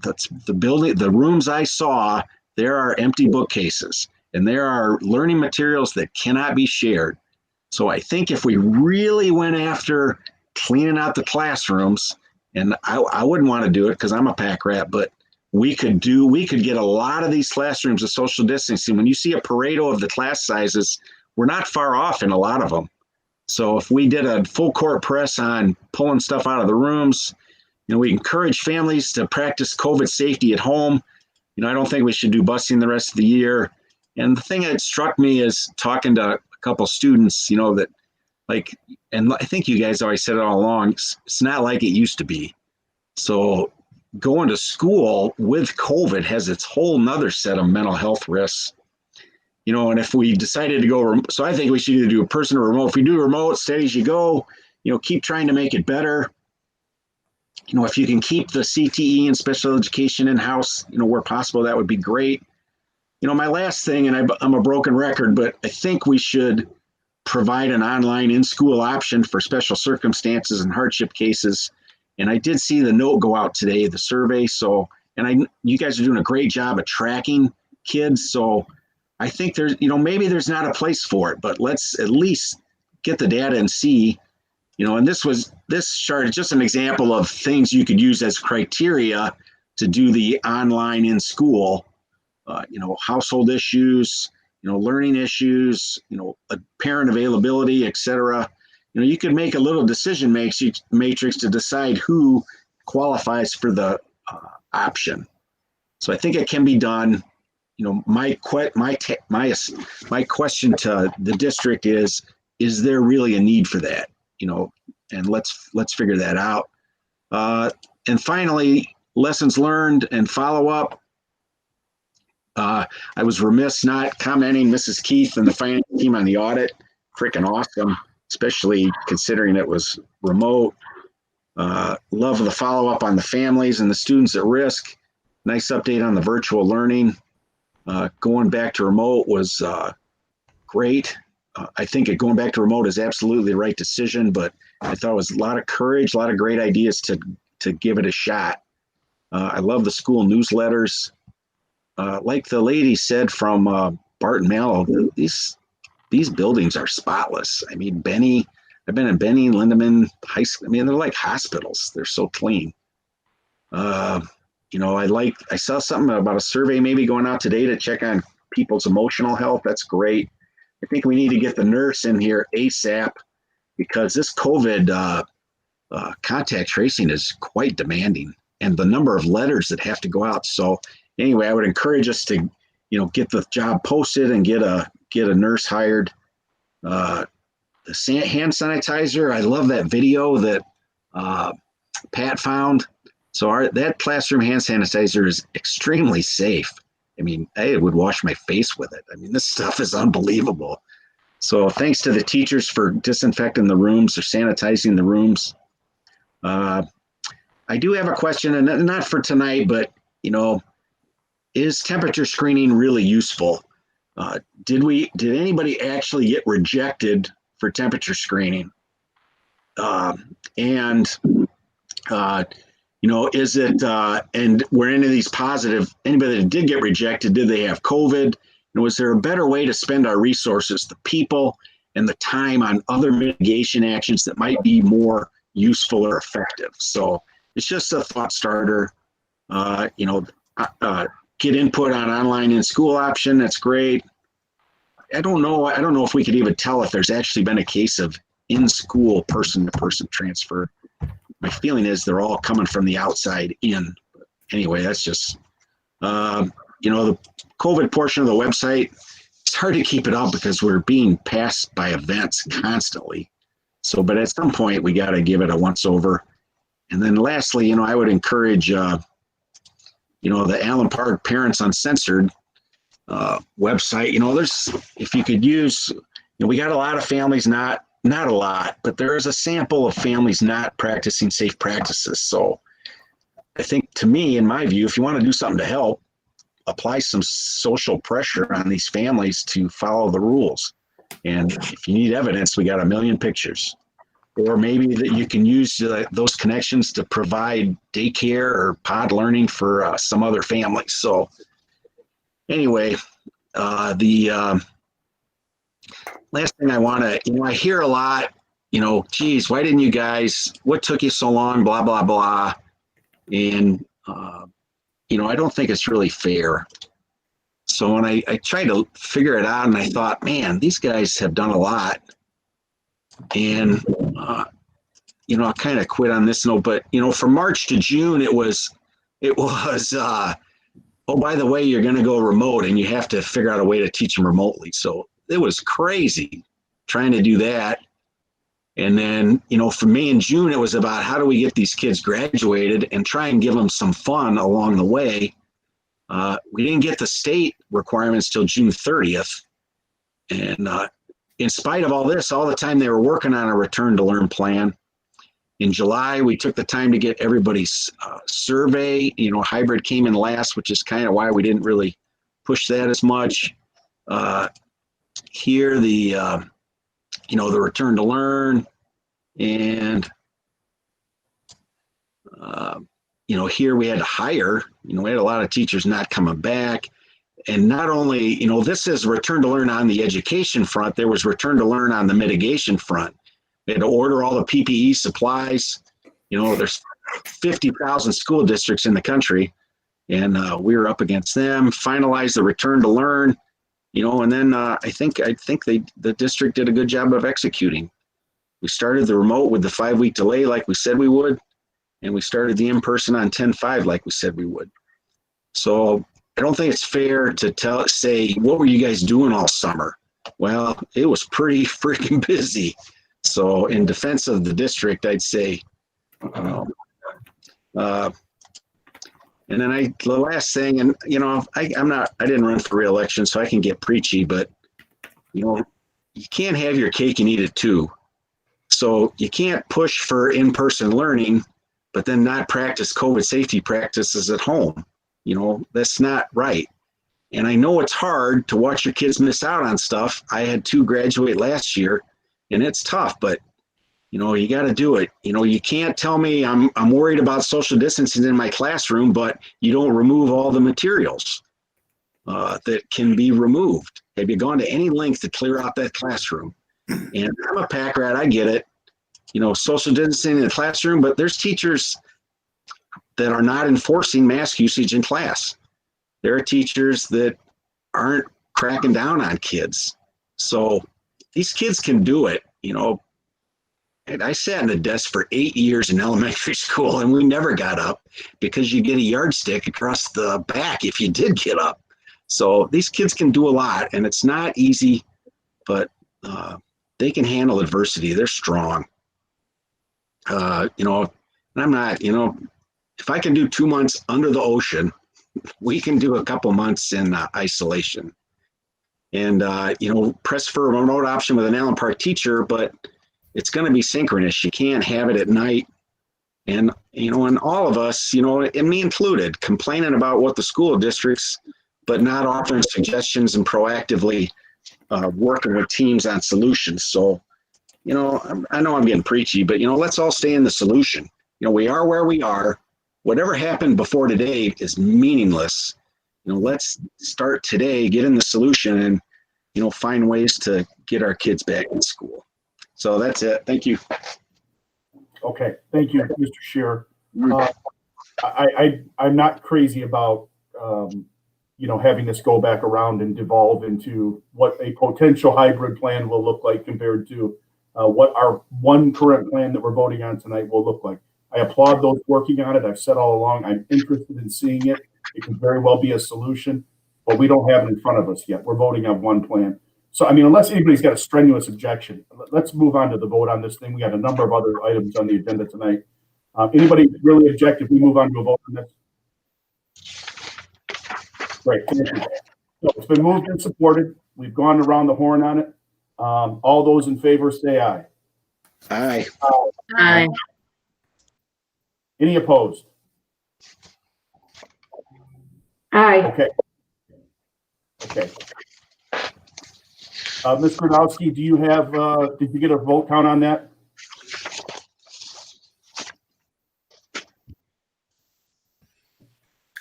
S11: the rooms I saw, there are empty bookcases, and there are learning materials that cannot be shared. So I think if we really went after cleaning out the classrooms, and I wouldn't want to do it because I'm a pack rat, but we could get a lot of these classrooms of social distancing. When you see a Pareto of the class sizes, we're not far off in a lot of them. So if we did a full court press on pulling stuff out of the rooms, we encourage families to practice COVID safety at home. I don't think we should do busing the rest of the year. And the thing that struck me is talking to a couple students, that and I think you guys always said it all along, it's not like it used to be. So going to school with COVID has its whole nother set of mental health risks. And if we decided to go, so I think we should either do a person or remote. If we do remote, steady as you go, keep trying to make it better. If you can keep the CTE and special education in-house, where possible, that would be great. My last thing, and I'm a broken record, but I think we should provide an online in-school option for special circumstances and hardship cases. And I did see the note go out today, the survey. So, you guys are doing a great job of tracking kids. So I think there's, maybe there's not a place for it, but let's at least get the data and see, and this chart is just an example of things you could use as criteria to do the online in school, household issues, learning issues, parent availability, et cetera. You could make a little decision matrix to decide who qualifies for the option. So I think it can be done. my question to the district is there really a need for that? And let's figure that out. And finally, lessons learned and follow up. I was remiss not commenting Mrs. Keith and the finance team on the audit. Freaking awesome, especially considering it was remote. Love the follow up on the families and the students at risk. Nice update on the virtual learning. Going back to remote was great. I think going back to remote is absolutely the right decision, but I thought it was a lot of courage, a lot of great ideas to give it a shot. I love the school newsletters. Like the lady said from Barton Mallow, these buildings are spotless. I mean, I've been in Benny, Lindeman High School. I mean, they're like hospitals. They're so clean. I saw something about a survey maybe going out today to check on people's emotional health. That's great. I think we need to get the nurse in here ASAP because this COVID contact tracing is quite demanding, and the number of letters that have to go out. So anyway, I would encourage us to, get the job posted and get a nurse hired. The hand sanitizer, I love that video that Pat found. So that classroom hand sanitizer is extremely safe. I mean, I would wash my face with it. I mean, this stuff is unbelievable. So thanks to the teachers for disinfecting the rooms or sanitizing the rooms. I do have a question, and not for tonight, but, is temperature screening really useful? Did anybody actually get rejected for temperature screening? Is it, and were any of these positive, anybody that did get rejected, did they have COVID? And was there a better way to spend our resources, the people and the time on other mitigation actions that might be more useful or effective? So it's just a thought starter. Get input on online in school option. That's great. I don't know if we could even tell if there's actually been a case of in-school person-to-person transfer. My feeling is they're all coming from the outside in. Anyway, that's just, the COVID portion of the website, it's hard to keep it up because we're being passed by events constantly. So, but at some point we got to give it a once over. And then lastly, I would encourage, the Allen Park Parents Uncensored website. If you could use, we got a lot of families, not a lot, but there is a sample of families not practicing safe practices. So I think, to me, in my view, if you want to do something to help, apply some social pressure on these families to follow the rules. And if you need evidence, we got a million pictures. Or maybe that you can use those connections to provide daycare or pod learning for some other families. So anyway, the last thing I want to, I hear a lot, geez, why didn't you guys, what took you so long, blah, blah, blah. And, I don't think it's really fair. So when I tried to figure it out, and I thought, man, these guys have done a lot. And, I kind of quit on this note, but, from March to June, it was, oh, by the way, you're going to go remote and you have to figure out a way to teach them remotely. So it was crazy trying to do that. And then, for May and June, it was about how do we get these kids graduated and try and give them some fun along the way. We didn't get the state requirements till June 30th. And in spite of all this, all the time they were working on a return to learn plan. In July, we took the time to get everybody's survey. Hybrid came in last, which is kind of why we didn't really push that as much. Here, the return to learn, and here we had to hire. We had a lot of teachers not coming back. And not only, this is return to learn on the education front, there was return to learn on the mitigation front. We had to order all the PPE supplies. There's 50,000 school districts in the country, and we were up against them, finalize the return to learn, and then I think the district did a good job of executing. We started the remote with the 5-week delay like we said we would, and we started the in-person on 10/5 like we said we would. So I don't think it's fair to say, what were you guys doing all summer? Well, it was pretty freaking busy. So in defense of the district, I'd say, you know, and then the last thing, and you know, I didn't run for re-election, so I can get preachy, but you know, you can't have your cake and eat it too. So you can't push for in-person learning, but then not practice COVID safety practices at home. You know, that's not right. And I know it's hard to watch your kids miss out on stuff. I had 2 graduate last year, and it's tough, but you know, you got to do it. You know, you can't tell me I'm worried about social distancing in my classroom, but you don't remove all the materials that can be removed. Have you gone to any length to clear out that classroom? And I'm a pack rat, I get it. You know, social distancing in the classroom, but there's teachers that are not enforcing mask usage in class. There are teachers that aren't cracking down on kids. So these kids can do it, you know. And I sat in the desk for 8 years in elementary school, and we never got up because you get a yardstick across the back if you did get up. So these kids can do a lot, and it's not easy, but they can handle adversity. They're strong. You know, and I'm not, you know, if I can do 2 months under the ocean, we can do a couple months in isolation. And, you know, press for a remote option with an Allen Park teacher, but it's going to be synchronous. You can't have it at night. And, you know, and all of us, you know, and me included, complaining about what the school districts, but not offering suggestions and proactively working with teams on solutions. So, you know, I know I'm getting preachy, but, you know, let's all stay in the solution. You know, we are where we are. Whatever happened before today is meaningless. You know, let's start today, get in the solution, and, you know, find ways to get our kids back in school. So that's it. Thank you.
S1: Okay, thank you, Mr. Scheer. I'm not crazy about, you know, having this go back around and devolve into what a potential hybrid plan will look like compared to what our one current plan that we're voting on tonight will look like. I applaud those working on it. I've said all along, I'm interested in seeing it. It can very well be a solution, but we don't have it in front of us yet. We're voting on one plan. So, I mean, unless anybody's got a strenuous objection, let's move on to the vote on this thing. We got a number of other items on the agenda tonight. Anybody really object if we move on to a vote on this? Great, thank you. So it's been moved and supported. We've gone around the horn on it. All those in favor say aye.
S11: Aye.
S10: Aye.
S1: Any opposed?
S8: Aye.
S1: Okay. Okay. Ms. Gronowski, do you have, did you get a vote count on that?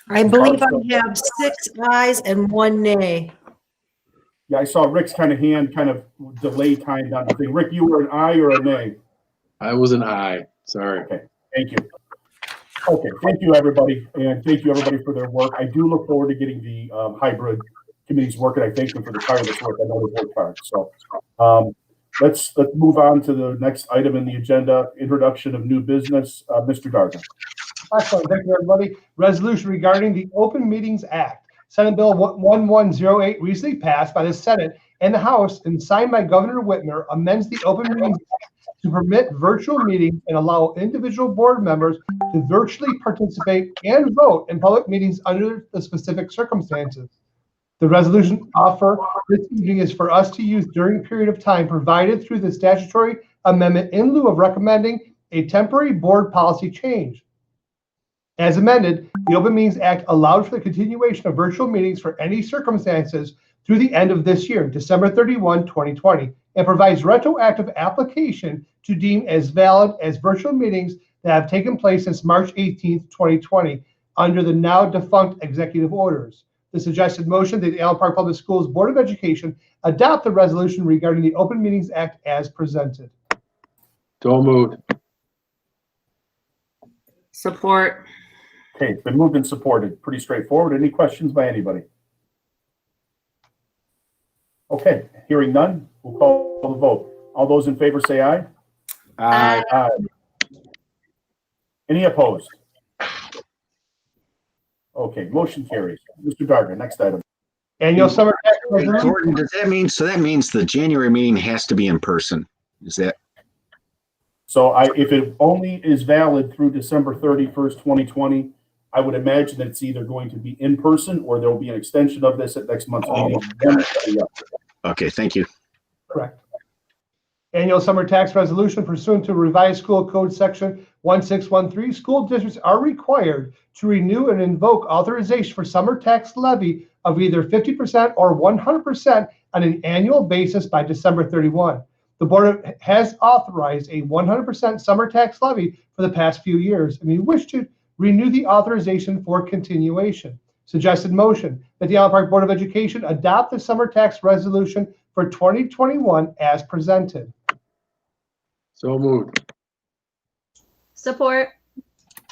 S3: I believe I have 6 ayes and 1 nay.
S1: Yeah, I saw Rick's hand kind of delay timed on the thing. Rick, you were an aye or a nay?
S16: I was an aye. Sorry.
S1: Okay, thank you. Okay, thank you, everybody, and thank you, everybody, for their work. I do look forward to getting the hybrid committees working. I thank them for the tireless work. I know they've worked hard. So let's move on to the next item in the agenda, introduction of new business. Mr. Dargan.
S6: Excellent. Thank you, everybody. Resolution regarding the Open Meetings Act. Senate Bill 1108 recently passed by the Senate and the House and signed by Governor Whitmer amends the Open Meetings Act to permit virtual meetings and allow individual board members to virtually participate and vote in public meetings under the specific circumstances. The resolution offer this evening is for us to use during a period of time provided through the statutory amendment in lieu of recommending a temporary board policy change. As amended, the Open Meetings Act allowed for the continuation of virtual meetings for any circumstances through the end of this year, December 31, 2020, and provides retroactive application to deem as valid as virtual meetings that have taken place since March 18, 2020, under the now defunct executive orders. The suggested motion that the Allen Park Public Schools Board of Education adopt the resolution regarding the Open Meetings Act as presented.
S16: So moved.
S10: Support.
S1: Okay, it's been moved and supported. Pretty straightforward. Any questions by anybody? Okay, hearing none, we'll call the vote. All those in favor say aye.
S10: Aye.
S1: Aye. Any opposed? Okay, motion carries. Mr. Darga, next item.
S6: Annual summer tax
S11: Hey,
S6: resolution.
S11: Gordon, does that mean, so that means the January meeting has to be in person? Is that,
S1: So if it only is valid through December 31st, 2020, I would imagine that it's either going to be in person or there'll be an extension of this at next month's meeting.
S11: okay, thank you.
S6: Correct. Annual summer tax resolution pursuant to revised school code section 1613, school districts are required to renew and invoke authorization for summer tax levy of either 50% or 100% on an annual basis by December 31. The board has authorized a 100% summer tax levy for the past few years, and we wish to renew the authorization for continuation. Suggested motion that the Allen Park Board of Education adopt the summer tax resolution for 2021 as presented.
S16: So moved.
S5: Support.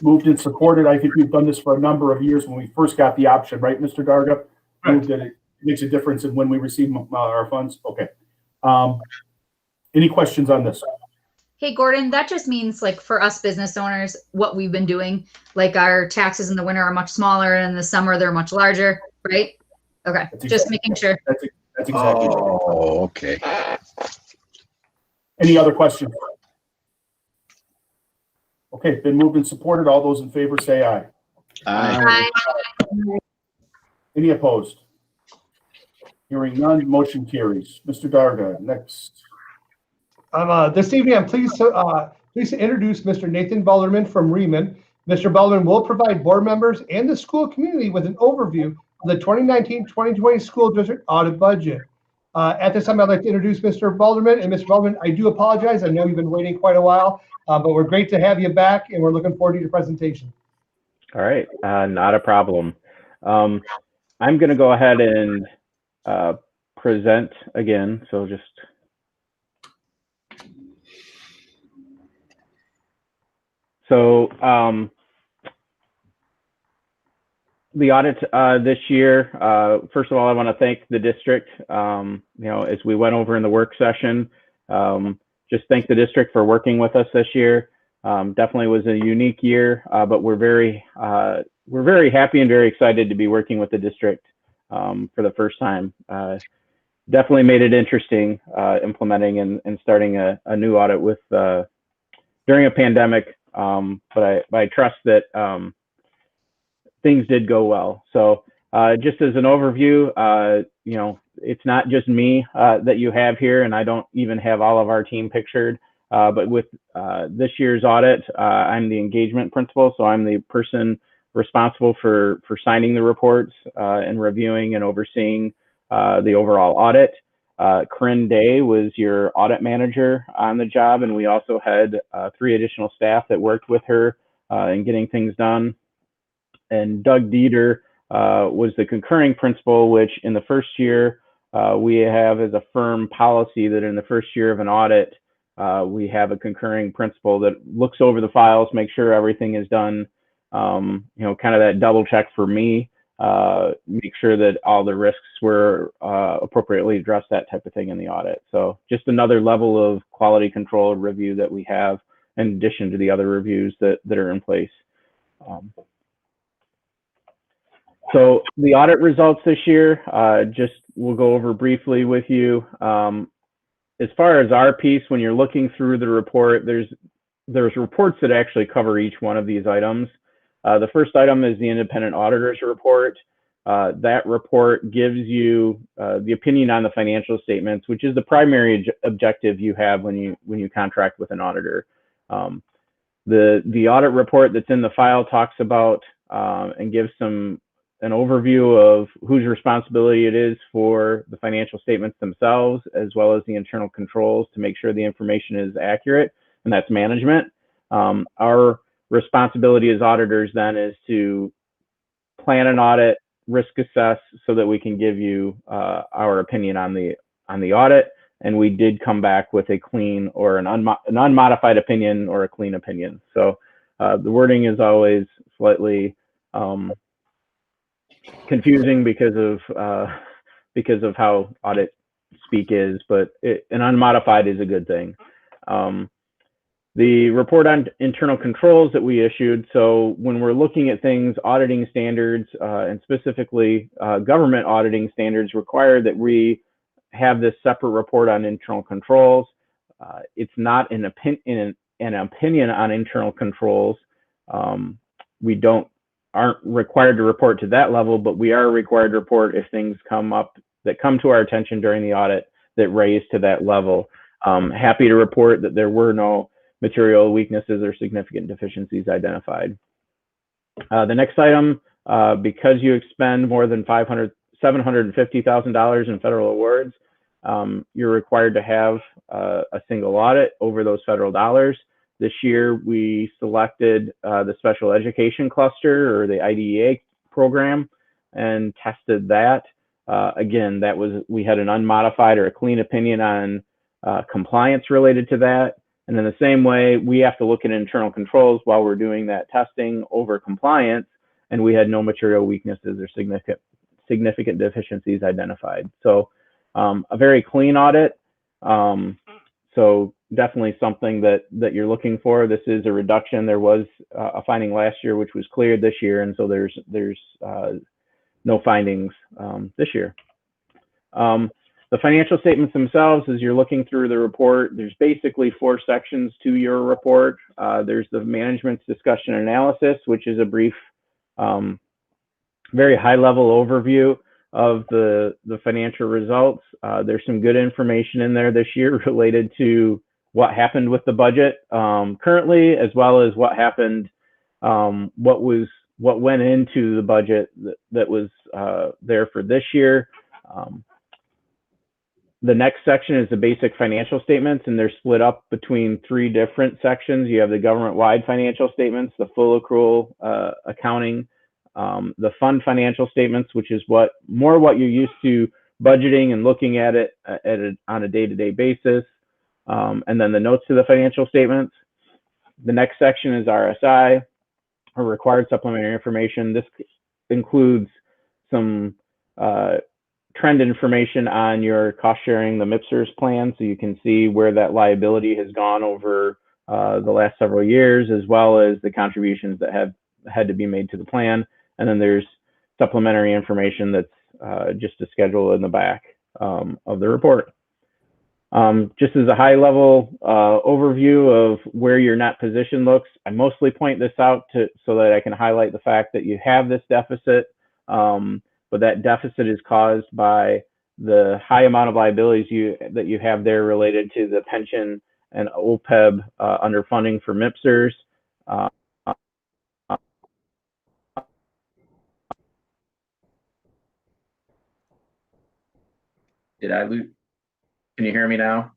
S1: Moved and supported. I think we've done this for a number of years when we first got the option, right, Mr. Darga? Moved that it makes a difference in when we receive our funds. Okay. Any questions on this?
S5: Hey, Gordon, that just means like for us business owners, what we've been doing, like our taxes in the winter are much smaller and in the summer they're much larger, right? Okay, just making sure.
S1: That's exactly right.
S11: Oh, okay.
S1: Any other questions? Okay, been moved and supported. All those in favor say aye.
S11: Aye.
S1: Any opposed? Hearing none, motion carries. Mr. Darga, next.
S6: This evening, I'm pleased to introduce Mr. Nathan Balderman from Riemann. Mr. Balderman will provide board members and the school community with an overview of the 2019-2020 school district audit budget. At this time, I'd like to introduce Mr. Balderman. And Mr. Balderman, I do apologize. I know you've been waiting quite a while, but we're great to have you back, and we're looking forward to your presentation.
S7: All right, not a problem. I'm going to go ahead and present again. So just the audit this year, first of all, I want to thank the district. As we went over in the work session, just thank the district for working with us this year. Definitely was a unique year, but we're very happy and very excited to be working with the district for the first time. Definitely made it interesting implementing and starting a new audit with during a pandemic. But I trust that things did go well. So just as an overview, it's not just me that you have here, and I don't even have all of our team pictured. But with this year's audit, I'm the engagement principal, so I'm the person responsible for signing the reports and reviewing and overseeing the overall audit. Corinne Day was your audit manager on the job, and we also had 3 additional staff that worked with her in getting things done. And Doug Dieter was the concurring principal, which in the first year, we have as a firm policy that in the first year of an audit, we have a concurring principal that looks over the files, make sure everything is done, kind of that double check for me, make sure that all the risks were appropriately addressed, that type of thing in the audit. So just another level of quality control review that we have in addition to the other reviews that are in place. So the audit results this year, just we'll go over briefly with you. As far as our piece, when you're looking through the report, there's reports that actually cover each one of these items. The first item is the independent auditor's report. That report gives you the opinion on the financial statements, which is the primary objective you have when you contract with an auditor. The audit report that's in the file talks about and gives an overview of whose responsibility it is for the financial statements themselves, as well as the internal controls to make sure the information is accurate, and that's management. Our responsibility as auditors then is to plan an audit, risk assess, so that we can give you our opinion on the audit. And we did come back with a clean or an unmodified opinion or a clean opinion. So the wording is always slightly confusing because of how audit speak is, but an unmodified is a good thing. the report on internal controls that we issued. So when we're looking at things, auditing standards, and specifically government auditing standards require that we have this separate report on internal controls. It's not an opinion on internal controls. We aren't required to report to that level, but we are required to report if things come up that come to our attention during the audit that raise to that level. Happy to report that there were no material weaknesses or significant deficiencies identified. The next item, because you expend more than $750,000 in federal awards, you're required to have a single audit over those federal dollars. This year, we selected the special education cluster, or the IDEA program, and tested that. Again, we had an unmodified or a clean opinion on compliance related to that. And in the same way, we have to look at internal controls while we're doing that testing over compliance, and we had no material weaknesses or significant deficiencies identified. So a very clean audit. So definitely something that you're looking for. This is a reduction. There was a finding last year, which was cleared this year, and so there's no findings this year. The financial statements themselves, as you're looking through the report, there's basically 4 sections to your report. There's the management's discussion and analysis, which is a brief, very high-level overview of the financial results. There's some good information in there this year related to what happened with the budget currently, as well as what happened, what went into the budget that was there for this year. The next section is the basic financial statements, and they're split up between 3 different sections. You have the government-wide financial statements, the full accrual accounting, the fund financial statements, which is what you're used to budgeting and looking at it on a day-to-day basis, and then the notes to the financial statements. The next section is RSI, or required supplementary information. This includes some trend information on your cost sharing, the MIPSERS plan, so you can see where that liability has gone over the last several years, as well as the contributions that have had to be made to the plan. And then there's supplementary information that's just a schedule in the back of the report. Just as a high level overview of where your net position looks, I mostly point this out so that I can highlight the fact that you have this deficit, but that deficit is caused by the high amount of liabilities that you have there related to the pension and OPEB underfunding for MIPSERS.
S17: Did I lose? Can you hear me now?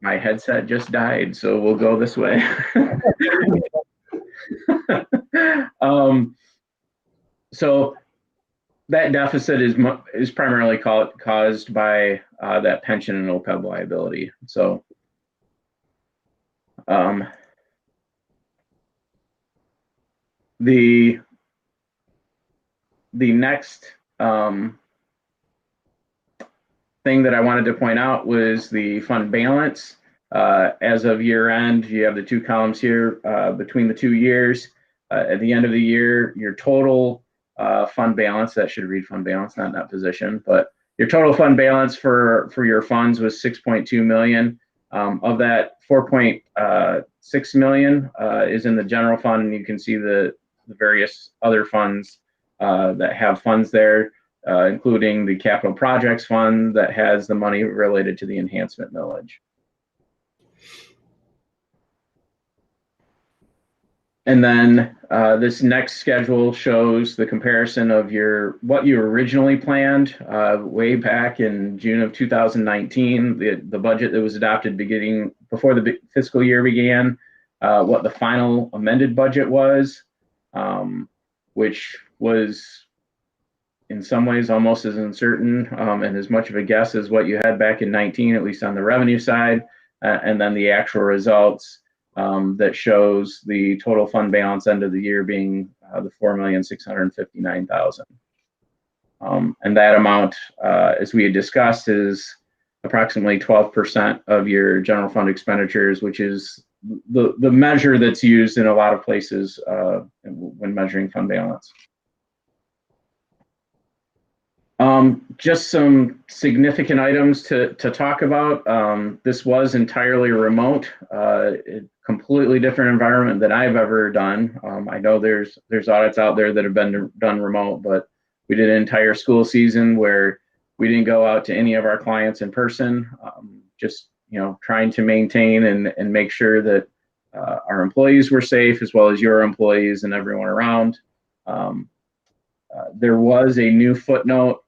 S17: My headset just died, so we'll go this way. So that deficit is primarily caused by that pension and OPEB liability. So the next thing that I wanted to point out was the fund balance. As of year end, you have the 2 columns here between the 2 years. At the end of the year, your total fund balance, that should read fund balance, not net position, but your total fund balance for your funds was 6.2 million. Of that, 4.6 million is in the general fund, and you can see the various other funds that have funds there, including the capital projects fund that has the money related to the enhancement millage. And then this next schedule shows the comparison of what you originally planned way back in June of 2019, the budget that was adopted before the fiscal year began, what the final amended budget was, which was in some ways almost as uncertain and as much of a guess as what you had back in 19, at least on the revenue side, and then the actual results that shows the total fund balance end of the year being the $4,659,000. And that amount, as we had discussed, is approximately 12% of your general fund expenditures, which is the measure that's used in a lot of places when measuring fund balance. Just some significant items to talk about. This was entirely remote, completely different environment than I've ever done. I know there's audits out there that have been done remote, but we did an entire school season where we didn't go out to any of our clients in person. Just trying to maintain and make sure that our employees were safe, as well as your employees and everyone around. There was a new footnote,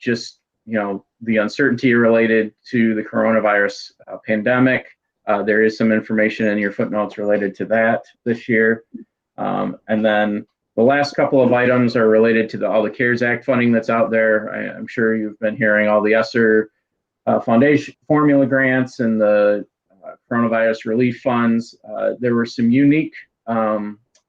S17: just the uncertainty related to the coronavirus pandemic. There is some information in your footnotes related to that this year. And then the last couple of items are related to all the CARES Act funding that's out there. I'm sure you've been hearing all the ESSER Foundation formula grants and the coronavirus relief funds. There were some unique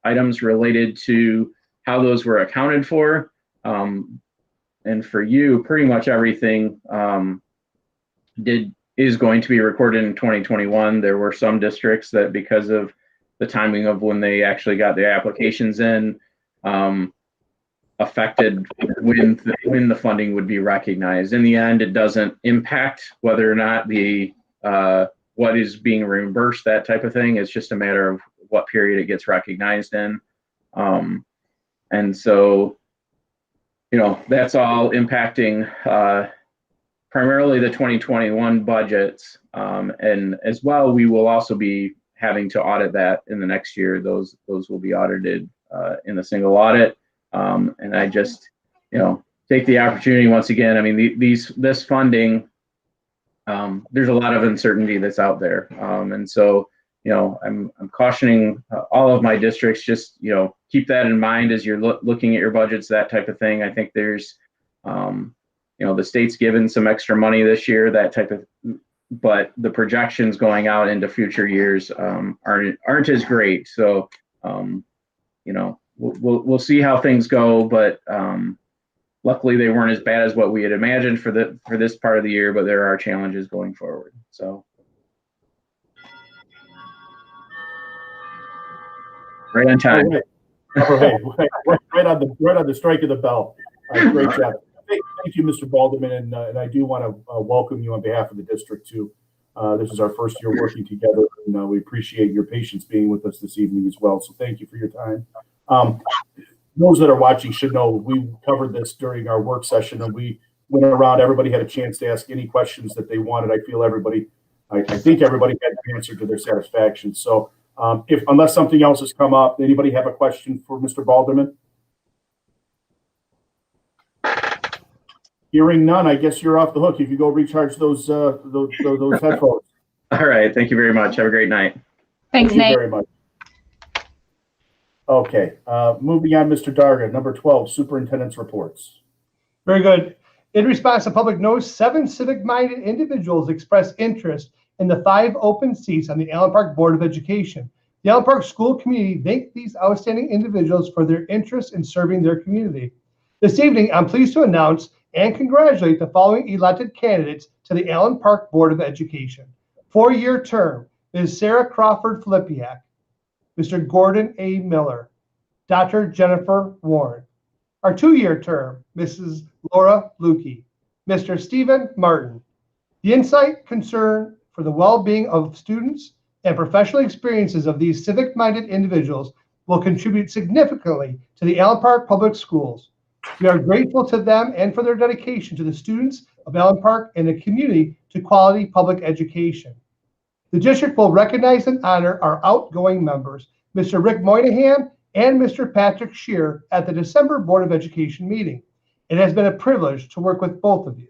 S17: items related to how those were accounted for. And for you, pretty much everything is going to be recorded in 2021. There were some districts that, because of the timing of when they actually got their applications in, affected when the funding would be recognized. In the end, it doesn't impact whether or not the what is being reimbursed, that type of thing. It's just a matter of what period it gets recognized in. And so, that's all impacting primarily the 2021 budgets. And as well, we will also be having to audit that in the next year. Those will be audited in the single audit. And I just, take the opportunity once again. I mean, this funding, there's a lot of uncertainty that's out there. And so, I'm cautioning all of my districts, just, keep that in mind as you're looking at your budgets, that type of thing. I think there's, the state's given some extra money this year, that type of, but the projections going out into future years aren't as great. So, we'll see how things go, but luckily they weren't as bad as what we had imagined for this part of the year, but there are challenges going forward. So. Right on time.
S1: Right on the strike of the bell. Great job. Thank you, Mr. Balderman, and I do want to welcome you on behalf of the district too. This is our first year working together, and we appreciate your patience being with us this evening as well. So thank you for your time. Those that are watching should know we covered this during our work session, and we went around. Everybody had a chance to ask any questions that they wanted. I feel I think everybody had an answer to their satisfaction. So. Unless something else has come up, anybody have a question for Mr. Balderman? Hearing none, I guess you're off the hook. You can go recharge those headphones.
S17: All right. Thank you very much. Have a great night.
S9: Thanks,
S1: Thank you
S9: Nate.
S1: very much. Okay. Moving on, Mr. Darga, number 12, superintendent's reports.
S6: Very good. In response to public notice, 7 civic-minded individuals expressed interest in the 5 open seats on the Allen Park Board of Education. The Allen Park School Committee thanked these outstanding individuals for their interest in serving their community. This evening, I'm pleased to announce and congratulate the following elected candidates to the Allen Park Board of Education. 4-year term, Ms. Sarah Crawford Filipiak, Mr. Gordon A. Miller, Dr. Jennifer Warren. Our 2-year term, Mrs. Laura Lukey, Mr. Stephen Martin. The insight, concern for the well-being of students and professional experiences of these civic-minded individuals will contribute significantly to the Allen Park Public Schools. We are grateful to them and for their dedication to the students of Allen Park and the community to quality public education. The district will recognize and honor our outgoing members, Mr. Rick Moynihan and Mr. Patrick Shear, at the December Board of Education meeting. It has been a privilege to work with both of you.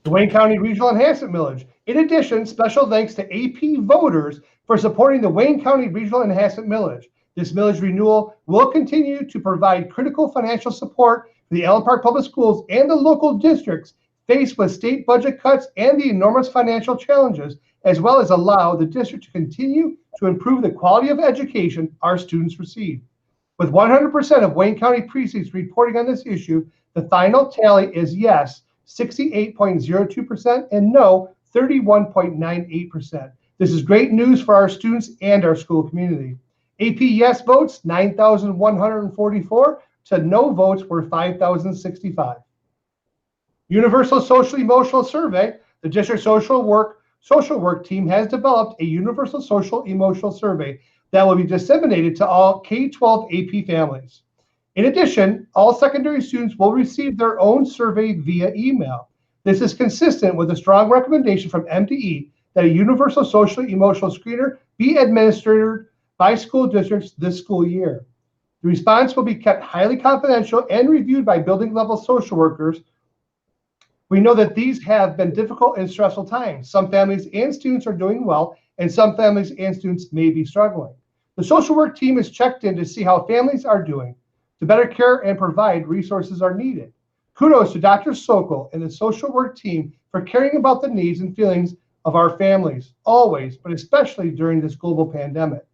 S6: The Wayne County Regional Enhancement Millage. In addition, special thanks to AP voters for supporting the Wayne County Regional Enhancement Millage. This millage renewal will continue to provide critical financial support for the Allen Park Public Schools and the local districts faced with state budget cuts and the enormous financial challenges, as well as allow the district to continue to improve the quality of education our students receive. With 100% of Wayne County precincts reporting on this issue, the final tally is yes, 68.02%, and no, 31.98%. This is great news for our students and our school community. AP yes votes, 9,144, to no votes were 5,065. Universal Social Emotional Survey, the district social work team has developed a universal social emotional survey that will be disseminated to all K-12 AP families. In addition, all secondary students will receive their own survey via email. This is consistent with a strong recommendation from MDE that a universal social emotional screener be administered by school districts this school year. The response will be kept highly confidential and reviewed by building level social workers. We know that these have been difficult and stressful times. Some families and students are doing well, and some families and students may be struggling. The social work team is checked in to see how families are doing. To better care and provide, resources are needed. Kudos to Dr. Sokol and the social work team for caring about the needs and feelings of our families, always, but especially during this global pandemic.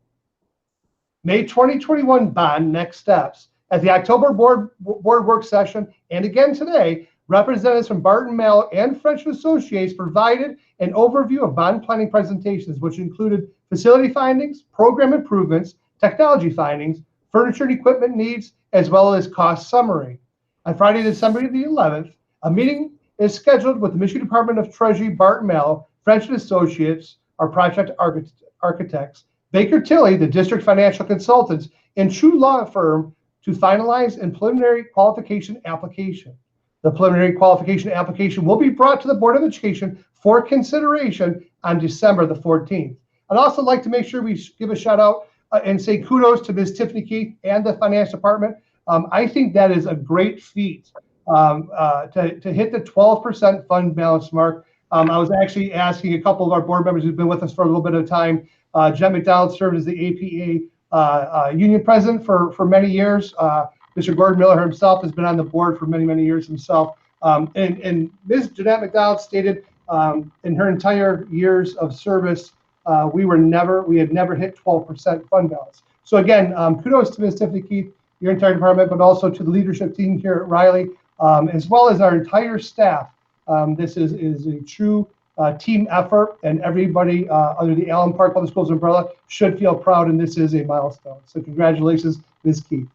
S6: May 2021 bond next steps. At the October board work session, and again today, representatives from Barton Mallow and French Associates provided an overview of bond planning presentations, which included facility findings, program improvements, technology findings, furniture and equipment needs, as well as cost summary. On Friday, December the 11th, a meeting is scheduled with the Michigan Department of Treasury, Barton Mallow, French Associates, our project architects, Baker Tilly, the district financial consultants, and True Law Firm to finalize a preliminary qualification application. The preliminary qualification application will be brought to the Board of Education for consideration on December the 14th. I'd also like to make sure we give a shout out and say kudos to Ms. Tiffany Keith and the finance department. I think that is a great feat to hit the 12% fund balance mark. I was actually asking a couple of our board members who've been with us for a little bit of time. Jen McDonald served as the APA union president for many years. Mr. Gordon Miller himself has been on the board for many, many years himself. And Ms. Jeanette McDonald stated in her entire years of service, we had never hit 12% fund balance. So again, kudos to Ms. Tiffany Keith, your entire department, but also to the leadership team here at Riley, as well as our entire staff. This is a true team effort, and everybody under the Allen Park Public Schools umbrella should feel proud, and this is a milestone. So congratulations, Ms. Keith.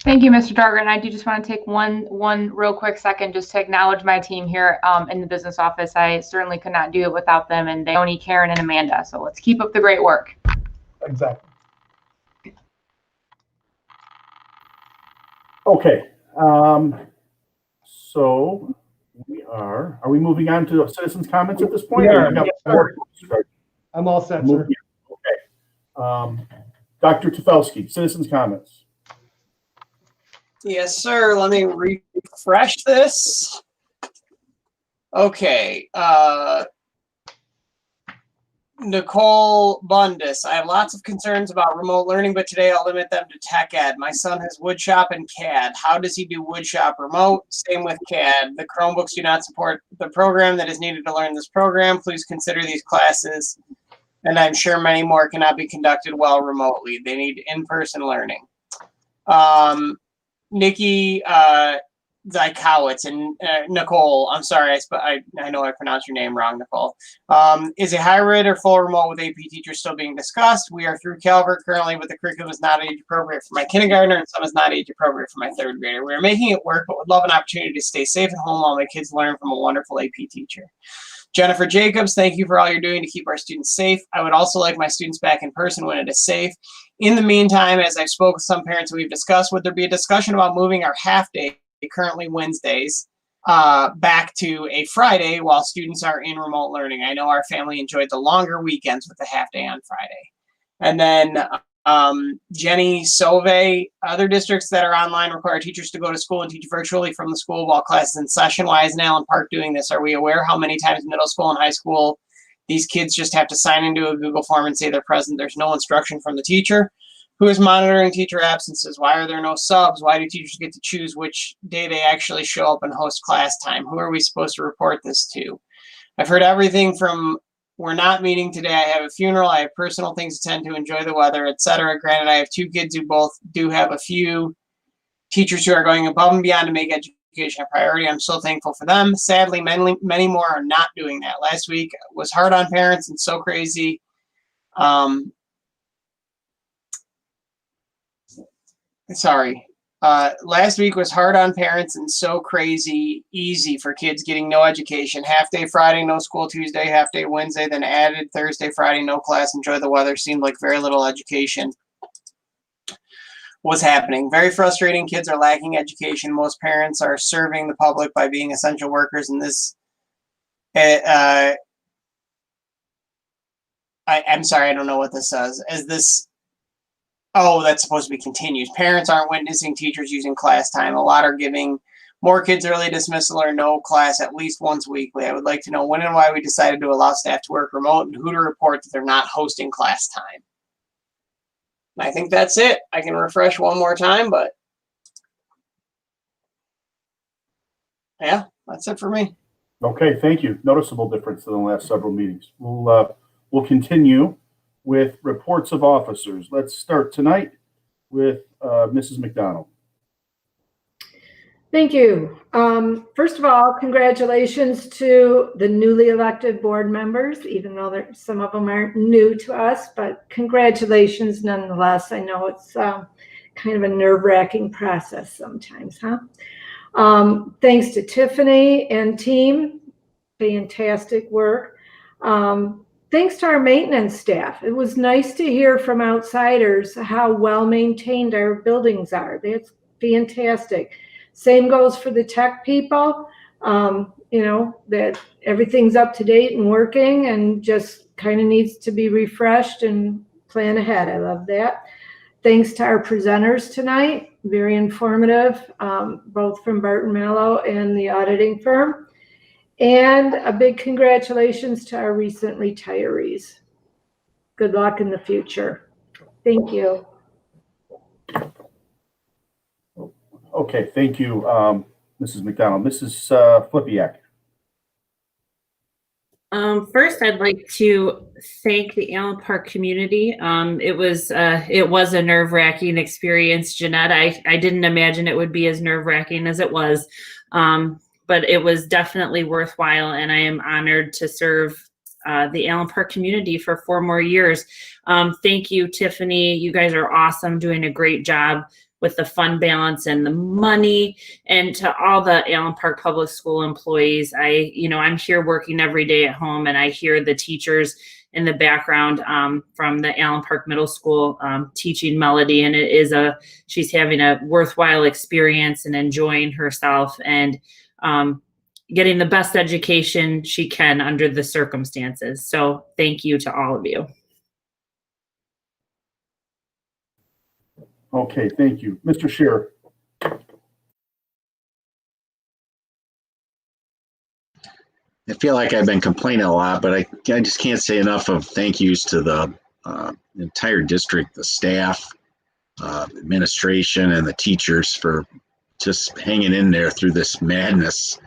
S9: Thank you, Mr. Dargan. I do just want to take one real quick second just to acknowledge my team here in the business office. I certainly could not do it without them, and Tony, Karen, and Amanda. So let's keep up the great work.
S6: Exactly.
S1: Okay. So are we moving on to citizens' comments at this point?
S6: Yeah, I'm all set, sir.
S1: Okay. Dr. Tufelsky, citizens' comments.
S15: Yes, sir. Let me refresh this. Okay. Nicole Bundus. I have lots of concerns about remote learning, but today I'll limit them to tech ed. My son has woodshop and CAD. How does he do woodshop remote? Same with CAD. The Chromebooks do not support the program that is needed to learn this program. Please consider these classes, and I'm sure many more cannot be conducted well remotely. They need in-person learning. Nikki Zykowitz and Nicole, I'm sorry, I know I pronounced your name wrong, Nicole. Is a hybrid or full remote with AP teachers still being discussed? We are through Calvert currently, but the curriculum is not age appropriate for my kindergartner and some is not age appropriate for my third grader. We are making it work, but would love an opportunity to stay safe at home while my kids learn from a wonderful AP teacher. Jennifer Jacobs, thank you for all you're doing to keep our students safe. I would also like my students back in person when it is safe. In the meantime, as I've spoken with some parents we've discussed, would there be a discussion about moving our half day, currently Wednesdays, back to a Friday while students are in remote learning? I know our family enjoyed the longer weekends with the half day on Friday. And then Jenny Sove, other districts that are online require teachers to go to school and teach virtually from the school while classes in session. Why isn't Allen Park doing this? Are we aware how many times middle school and high school these kids just have to sign into a Google form and say they're present? There's no instruction from the teacher. Who is monitoring teacher absences? Why are there no subs? Why do teachers get to choose which day they actually show up and host class time? Who are we supposed to report this to? I've heard everything from We're not meeting today. I have a funeral. I have personal things to tend to, enjoy the weather, etc. Granted, I have 2 kids who both do have a few teachers who are going above and beyond to make education a priority. I'm so thankful for them. Sadly, many more are not doing that. Last week was hard on parents and so crazy. Last week was hard on parents and so crazy easy for kids getting no education. Half day Friday, no school Tuesday, half day Wednesday, then added Thursday, Friday, no class, enjoy the weather. Seemed like very little education was happening. Very frustrating. Kids are lacking education. Most parents are serving the public by being essential workers. And this, I'm sorry, I don't know what this says. Is this, oh, that's supposed to be continued. Parents aren't witnessing teachers using class time. A lot are giving more kids early dismissal or no class at least once weekly. I would like to know when and why we decided to allow staff to work remote and who to report that they're not hosting class time. I think that's it. I can refresh one more time, but yeah, that's it for me.
S1: Okay, thank you. Noticeable difference in the last several meetings. We'll continue with reports of officers. Let's start tonight with Mrs. McDonald.
S8: Thank you. First of all, congratulations to the newly elected board members, even though some of them aren't new to us, but congratulations nonetheless. I know it's kind of a nerve-wracking process sometimes, huh? Thanks to Tiffany and team, fantastic work. Thanks to our maintenance staff. It was nice to hear from outsiders how well maintained our buildings are. That's fantastic. Same goes for the tech people, that everything's up to date and working and just kind of needs to be refreshed and plan ahead. I love that. Thanks to our presenters tonight, very informative, both from Barton Malow and the auditing firm. And a big congratulations to our recent retirees. Good luck in the future. Thank you.
S1: Okay, thank you, Mrs. McDonald. Mrs. Flipiak.
S10: First, I'd like to thank the Allen Park community. It was a nerve-wracking experience, Jeanette. I didn't imagine it would be as nerve-wracking as it was, but it was definitely worthwhile, and I am honored to serve the Allen Park community for 4 more years. Thank you, Tiffany. You guys are awesome, doing a great job with the fund balance and the money, and to all the Allen Park Public School employees. I'm here working every day at home, and I hear the teachers in the background from the Allen Park Middle School teaching Melody, and she's having a worthwhile experience and enjoying herself and getting the best education she can under the circumstances. So thank you to all of you.
S1: Okay, thank you. Mr. Scheer.
S11: I feel like I've been complaining a lot, but I just can't say enough of thank yous to the entire district, the staff, administration, and the teachers for just hanging in there through this madness.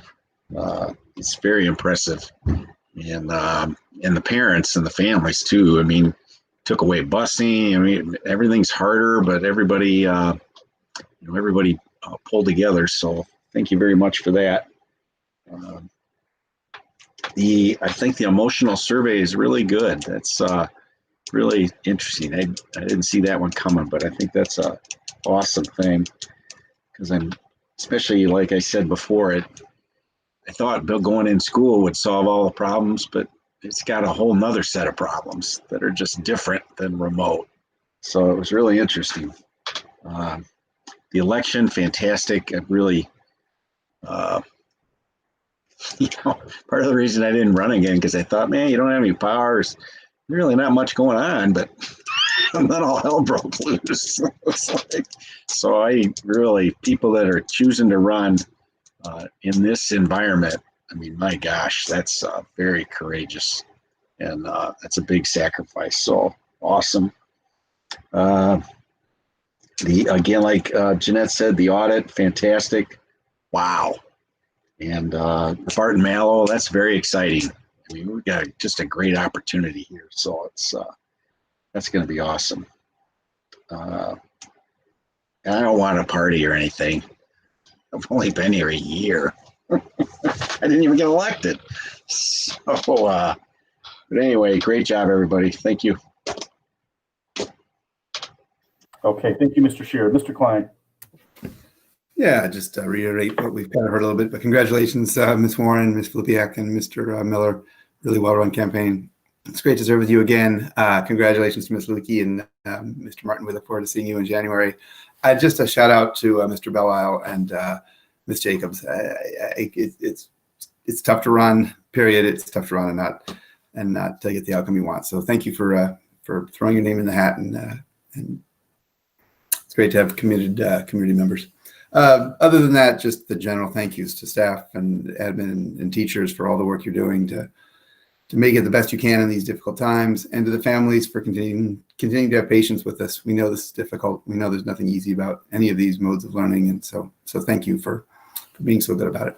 S11: It's very impressive. And the parents and the families too. I mean, took away busing. I mean, everything's harder, but everybody pulled together. So thank you very much for that. I think the emotional survey is really good. That's really interesting. I didn't see that one coming, but I think that's a awesome thing because especially like I said before, I thought going in school would solve all the problems, but it's got a whole nother set of problems that are just different than remote. So it was really interesting. The election, fantastic. I really, part of the reason I didn't run again, because I thought, man, you don't have any powers. Really not much going on, but then all hell broke loose. People that are choosing to run in this environment, I mein, my gosh, that's very courageous, and that's a big sacrifice. So awesome. Again, like Jeanette said, the audit, fantastic. Wow. And Barton Malow, that's very exciting. I mean, we've got just a great opportunity here. So it's that's going to be awesome. And I don't want a party or anything. I've only been here a year. I didn't even get elected. So, but anyway, great job, everybody. Thank you.
S1: Okay, thank you, Mr. Shear. Mr. Klein.
S4: Yeah, just reiterate what we've kind of heard a little bit, but congratulations, Ms. Warren, Ms. Filipiak, and Mr. Miller. Really well-run campaign. It's great to serve with you again. Congratulations to Ms. Leakey and Mr. Martin. We look forward to seeing you in January. Just a shout out to Mr. Belisle and Ms. Jacobs. It's tough to run, period. It's tough to run and not get the outcome you want. So thank you for throwing your name in the hat, and it's great to have committed community members. Other than that, just the general thank yous to staff and admin and teachers for all the work you're doing to make it the best you can in these difficult times, and to the families for continuing to have patience with us. We know this is difficult. We know there's nothing easy about any of these modes of learning, and so thank you for being so good about it.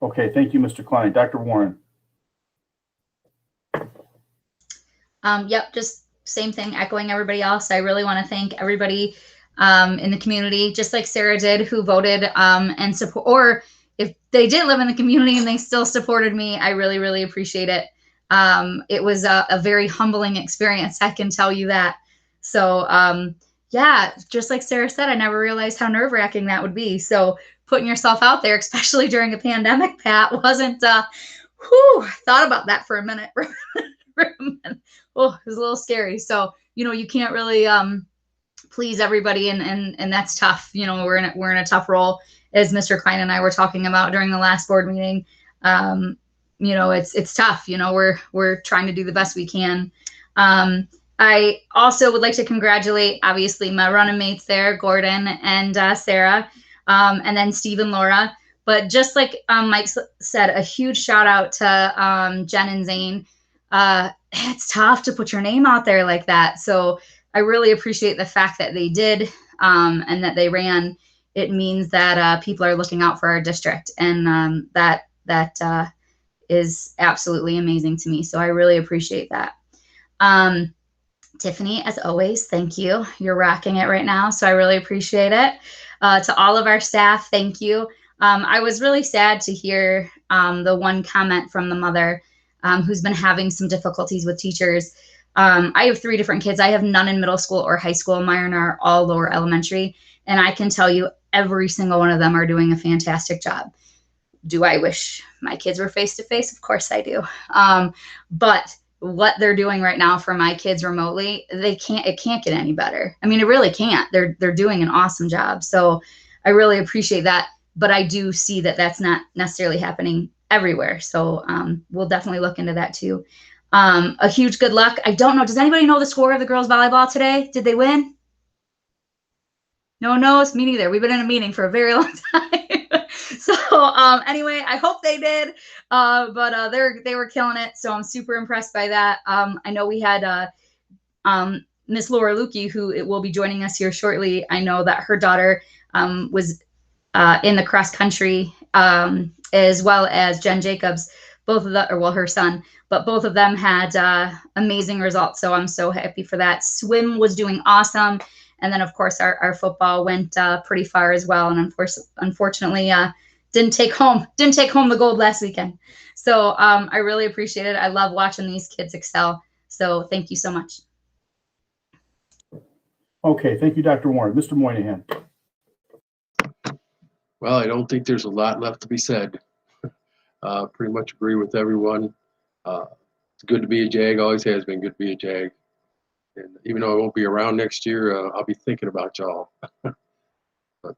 S1: Okay, thank you, Mr. Klein. Dr. Warren.
S5: Yep, just same thing, echoing everybody else. I really want to thank everybody in the community, just like Sarah did, who voted and support, or if they didn't live in the community and they still supported me, I really, really appreciate it. It was a very humbling experience, I can tell you that. So yeah, just like Sarah said, I never realized how nerve-wracking that would be. So putting yourself out there, especially during a pandemic, Pat, wasn't, thought about that for a minute. Oh, it was a little scary. So, you can't really please everybody, and that's tough. We're in a tough role, as Mr. Klein and I were talking about during the last board meeting. It's tough. We're trying to do the best we can. I also would like to congratulate, obviously, my running mates there, Gordon and Sarah, and then Steve and Laura. But just like Mike said, a huge shout out to Jen and Zane. It's tough to put your name out there like that. So I really appreciate the fact that they did and that they ran. It means that people are looking out for our district, and that is absolutely amazing to me. So I really appreciate that. Tiffany, as always, thank you. You're rocking it right now, so I really appreciate it. To all of our staff, thank you. I was really sad to hear the one comment from the mother who's been having some difficulties with teachers. I have 3 different kids. I have none in middle school or high school. Mine are all lower elementary. And I can tell you every single one of them are doing a fantastic job. Do I wish my kids were face-to-face? Of course I do. But what they're doing right now for my kids remotely, it can't get any better. I mean, it really can't. They're doing an awesome job. So I really appreciate that. But I do see that that's not necessarily happening everywhere. So we'll definitely look into that too. A huge good luck. I don't know. Does anybody know the score of the girls volleyball today? Did they win? No one knows? Me neither. We've been in a meeting for a very long time. So anyway, I hope they did. But they were killing it. So I'm super impressed by that. I know we had Miss Laura Lukey, who will be joining us here shortly. I know that her daughter was in the cross country, as well as Jen Jacobs, both of them, her son, but both of them had amazing results. So I'm so happy for that. Swim was doing awesome. And then of course our football went pretty far as well. And unfortunately didn't take home the gold last weekend. So I really appreciate it. I love watching these kids excel. So thank you so much.
S1: Okay, thank you, Dr. Warren. Mr. Moynihan.
S16: Well, I don't think there's a lot left to be said. Pretty much agree with everyone. It's good to be a JAG, always has been good to be a JAG. And even though I won't be around next year, I'll be thinking about y'all. But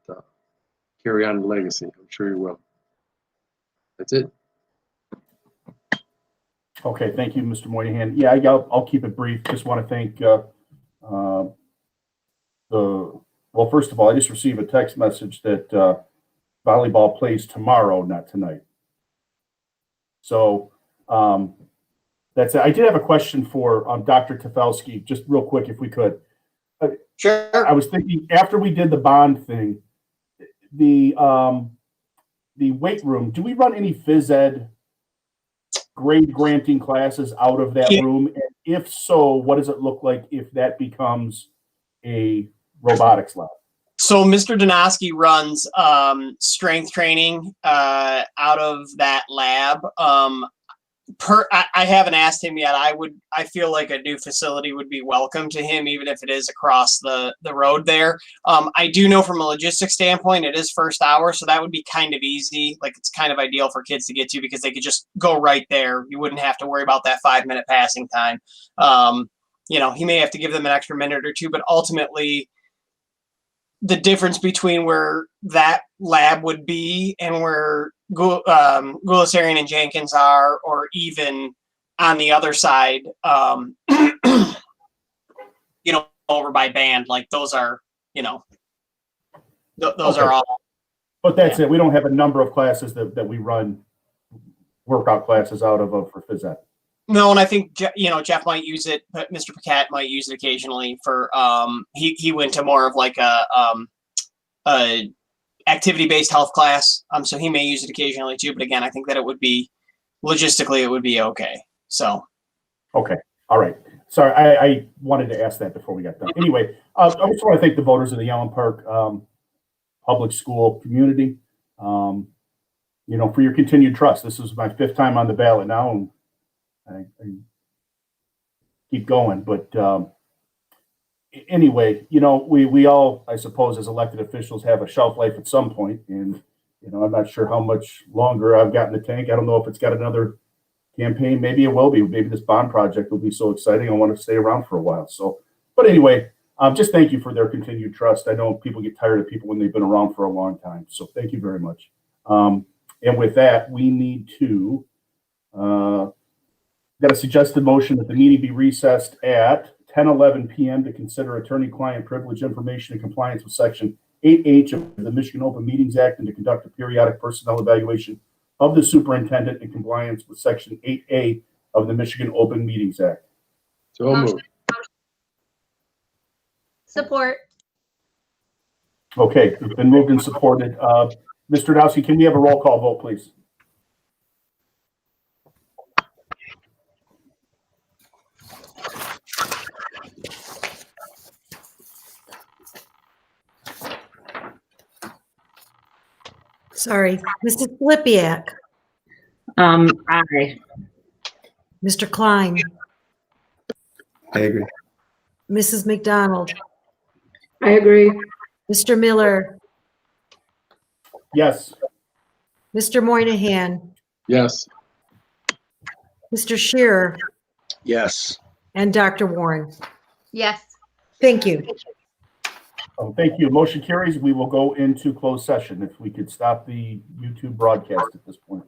S16: carry on the legacy, I'm sure you will. That's it.
S1: Okay, thank you, Mr. Moynihan. Yeah, I'll keep it brief. Just want to thank well, first of all, I just received a text message that volleyball plays tomorrow, not tonight. So that's it. I did have a question for Dr. Tefelsky, just real quick, if we could.
S15: Sure.
S1: I was thinking after we did the bond thing, the weight room, do we run any phys ed grade granting classes out of that room? And if so, what does it look like if that becomes a robotics lab?
S15: So Mr. Donosky runs strength training out of that lab. I haven't asked him yet. I feel like a new facility would be welcome to him, even if it is across the road there. I do know from a logistics standpoint, it is first hour, so that would be kind of easy. Like, it's kind of ideal for kids to get to because they could just go right there. You wouldn't have to worry about that 5-minute passing time. He may have to give them an extra minute or two, but ultimately the difference between where that lab would be and where Gulasarian and Jenkins are, or even on the other side, over by Band, like those are, those are all.
S1: But that's it. We don't have a number of classes that we run workout classes out of for phys ed.
S15: No, and I think Jeff might use it, but Mr. Pacat might use it occasionally for he went to more of like a activity-based health class, so he may use it occasionally too. But again, I think that it would be logistically it would be okay. So
S1: okay, all right. Sorry, I wanted to ask that before we got done. Anyway, I just want to thank the voters of the Allen Park public school community, for your continued trust. This is my 5th time on the ballot now, and I keep going. But anyway, we all, I suppose, as elected officials, have a shelf life at some point, and I'm not sure how much longer I've got in the tank. I don't know if it's got another campaign. Maybe it will be. Maybe this bond project will be so exciting I want to stay around for a while. So, but anyway, just thank you for their continued trust. I know people get tired of people when they've been around for a long time. So thank you very much. And with that, we need to got a suggested motion that the meeting be recessed at 10:11 p.m. to consider attorney-client privilege information in compliance with Section 8H of the Michigan Open Meetings Act and to conduct a periodic personnel evaluation of the superintendent in compliance with Section 8A of the Michigan Open Meetings Act.
S16: So moved.
S5: Support.
S1: Okay, it's been moved and supported. Mr. Dowski, can we have a roll call vote, please?
S3: Sorry. Mrs. Flipiak,
S10: Aye.
S3: Mr. Klein,
S4: I agree.
S3: Mrs. McDonald,
S8: I agree.
S3: Mr. Miller,
S1: Yes.
S3: Mr. Moynihan,
S16: Yes.
S3: Mr. Shearer,
S11: Yes.
S3: and Dr. Warren.
S5: Yes.
S3: Thank you.
S1: Thank you. Motion carries. We will go into closed session. If we could stop the YouTube broadcast at this point.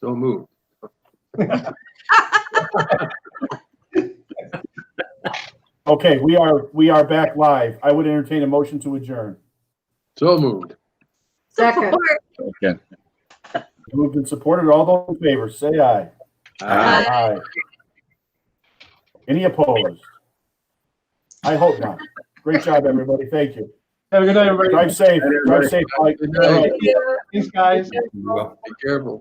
S16: So moved.
S1: Okay, we are back live. I would entertain a motion to adjourn.
S16: So moved.
S8: Second.
S11: Okay.
S1: Moved and supported. All those in favor, say aye.
S11: Aye.
S1: Any opposed? I hope not. Great job, everybody. Thank you.
S6: Have a good night, everybody.
S1: Drive safe. Drive safe, Mike. All right.
S6: Thanks, guys.
S16: Be careful.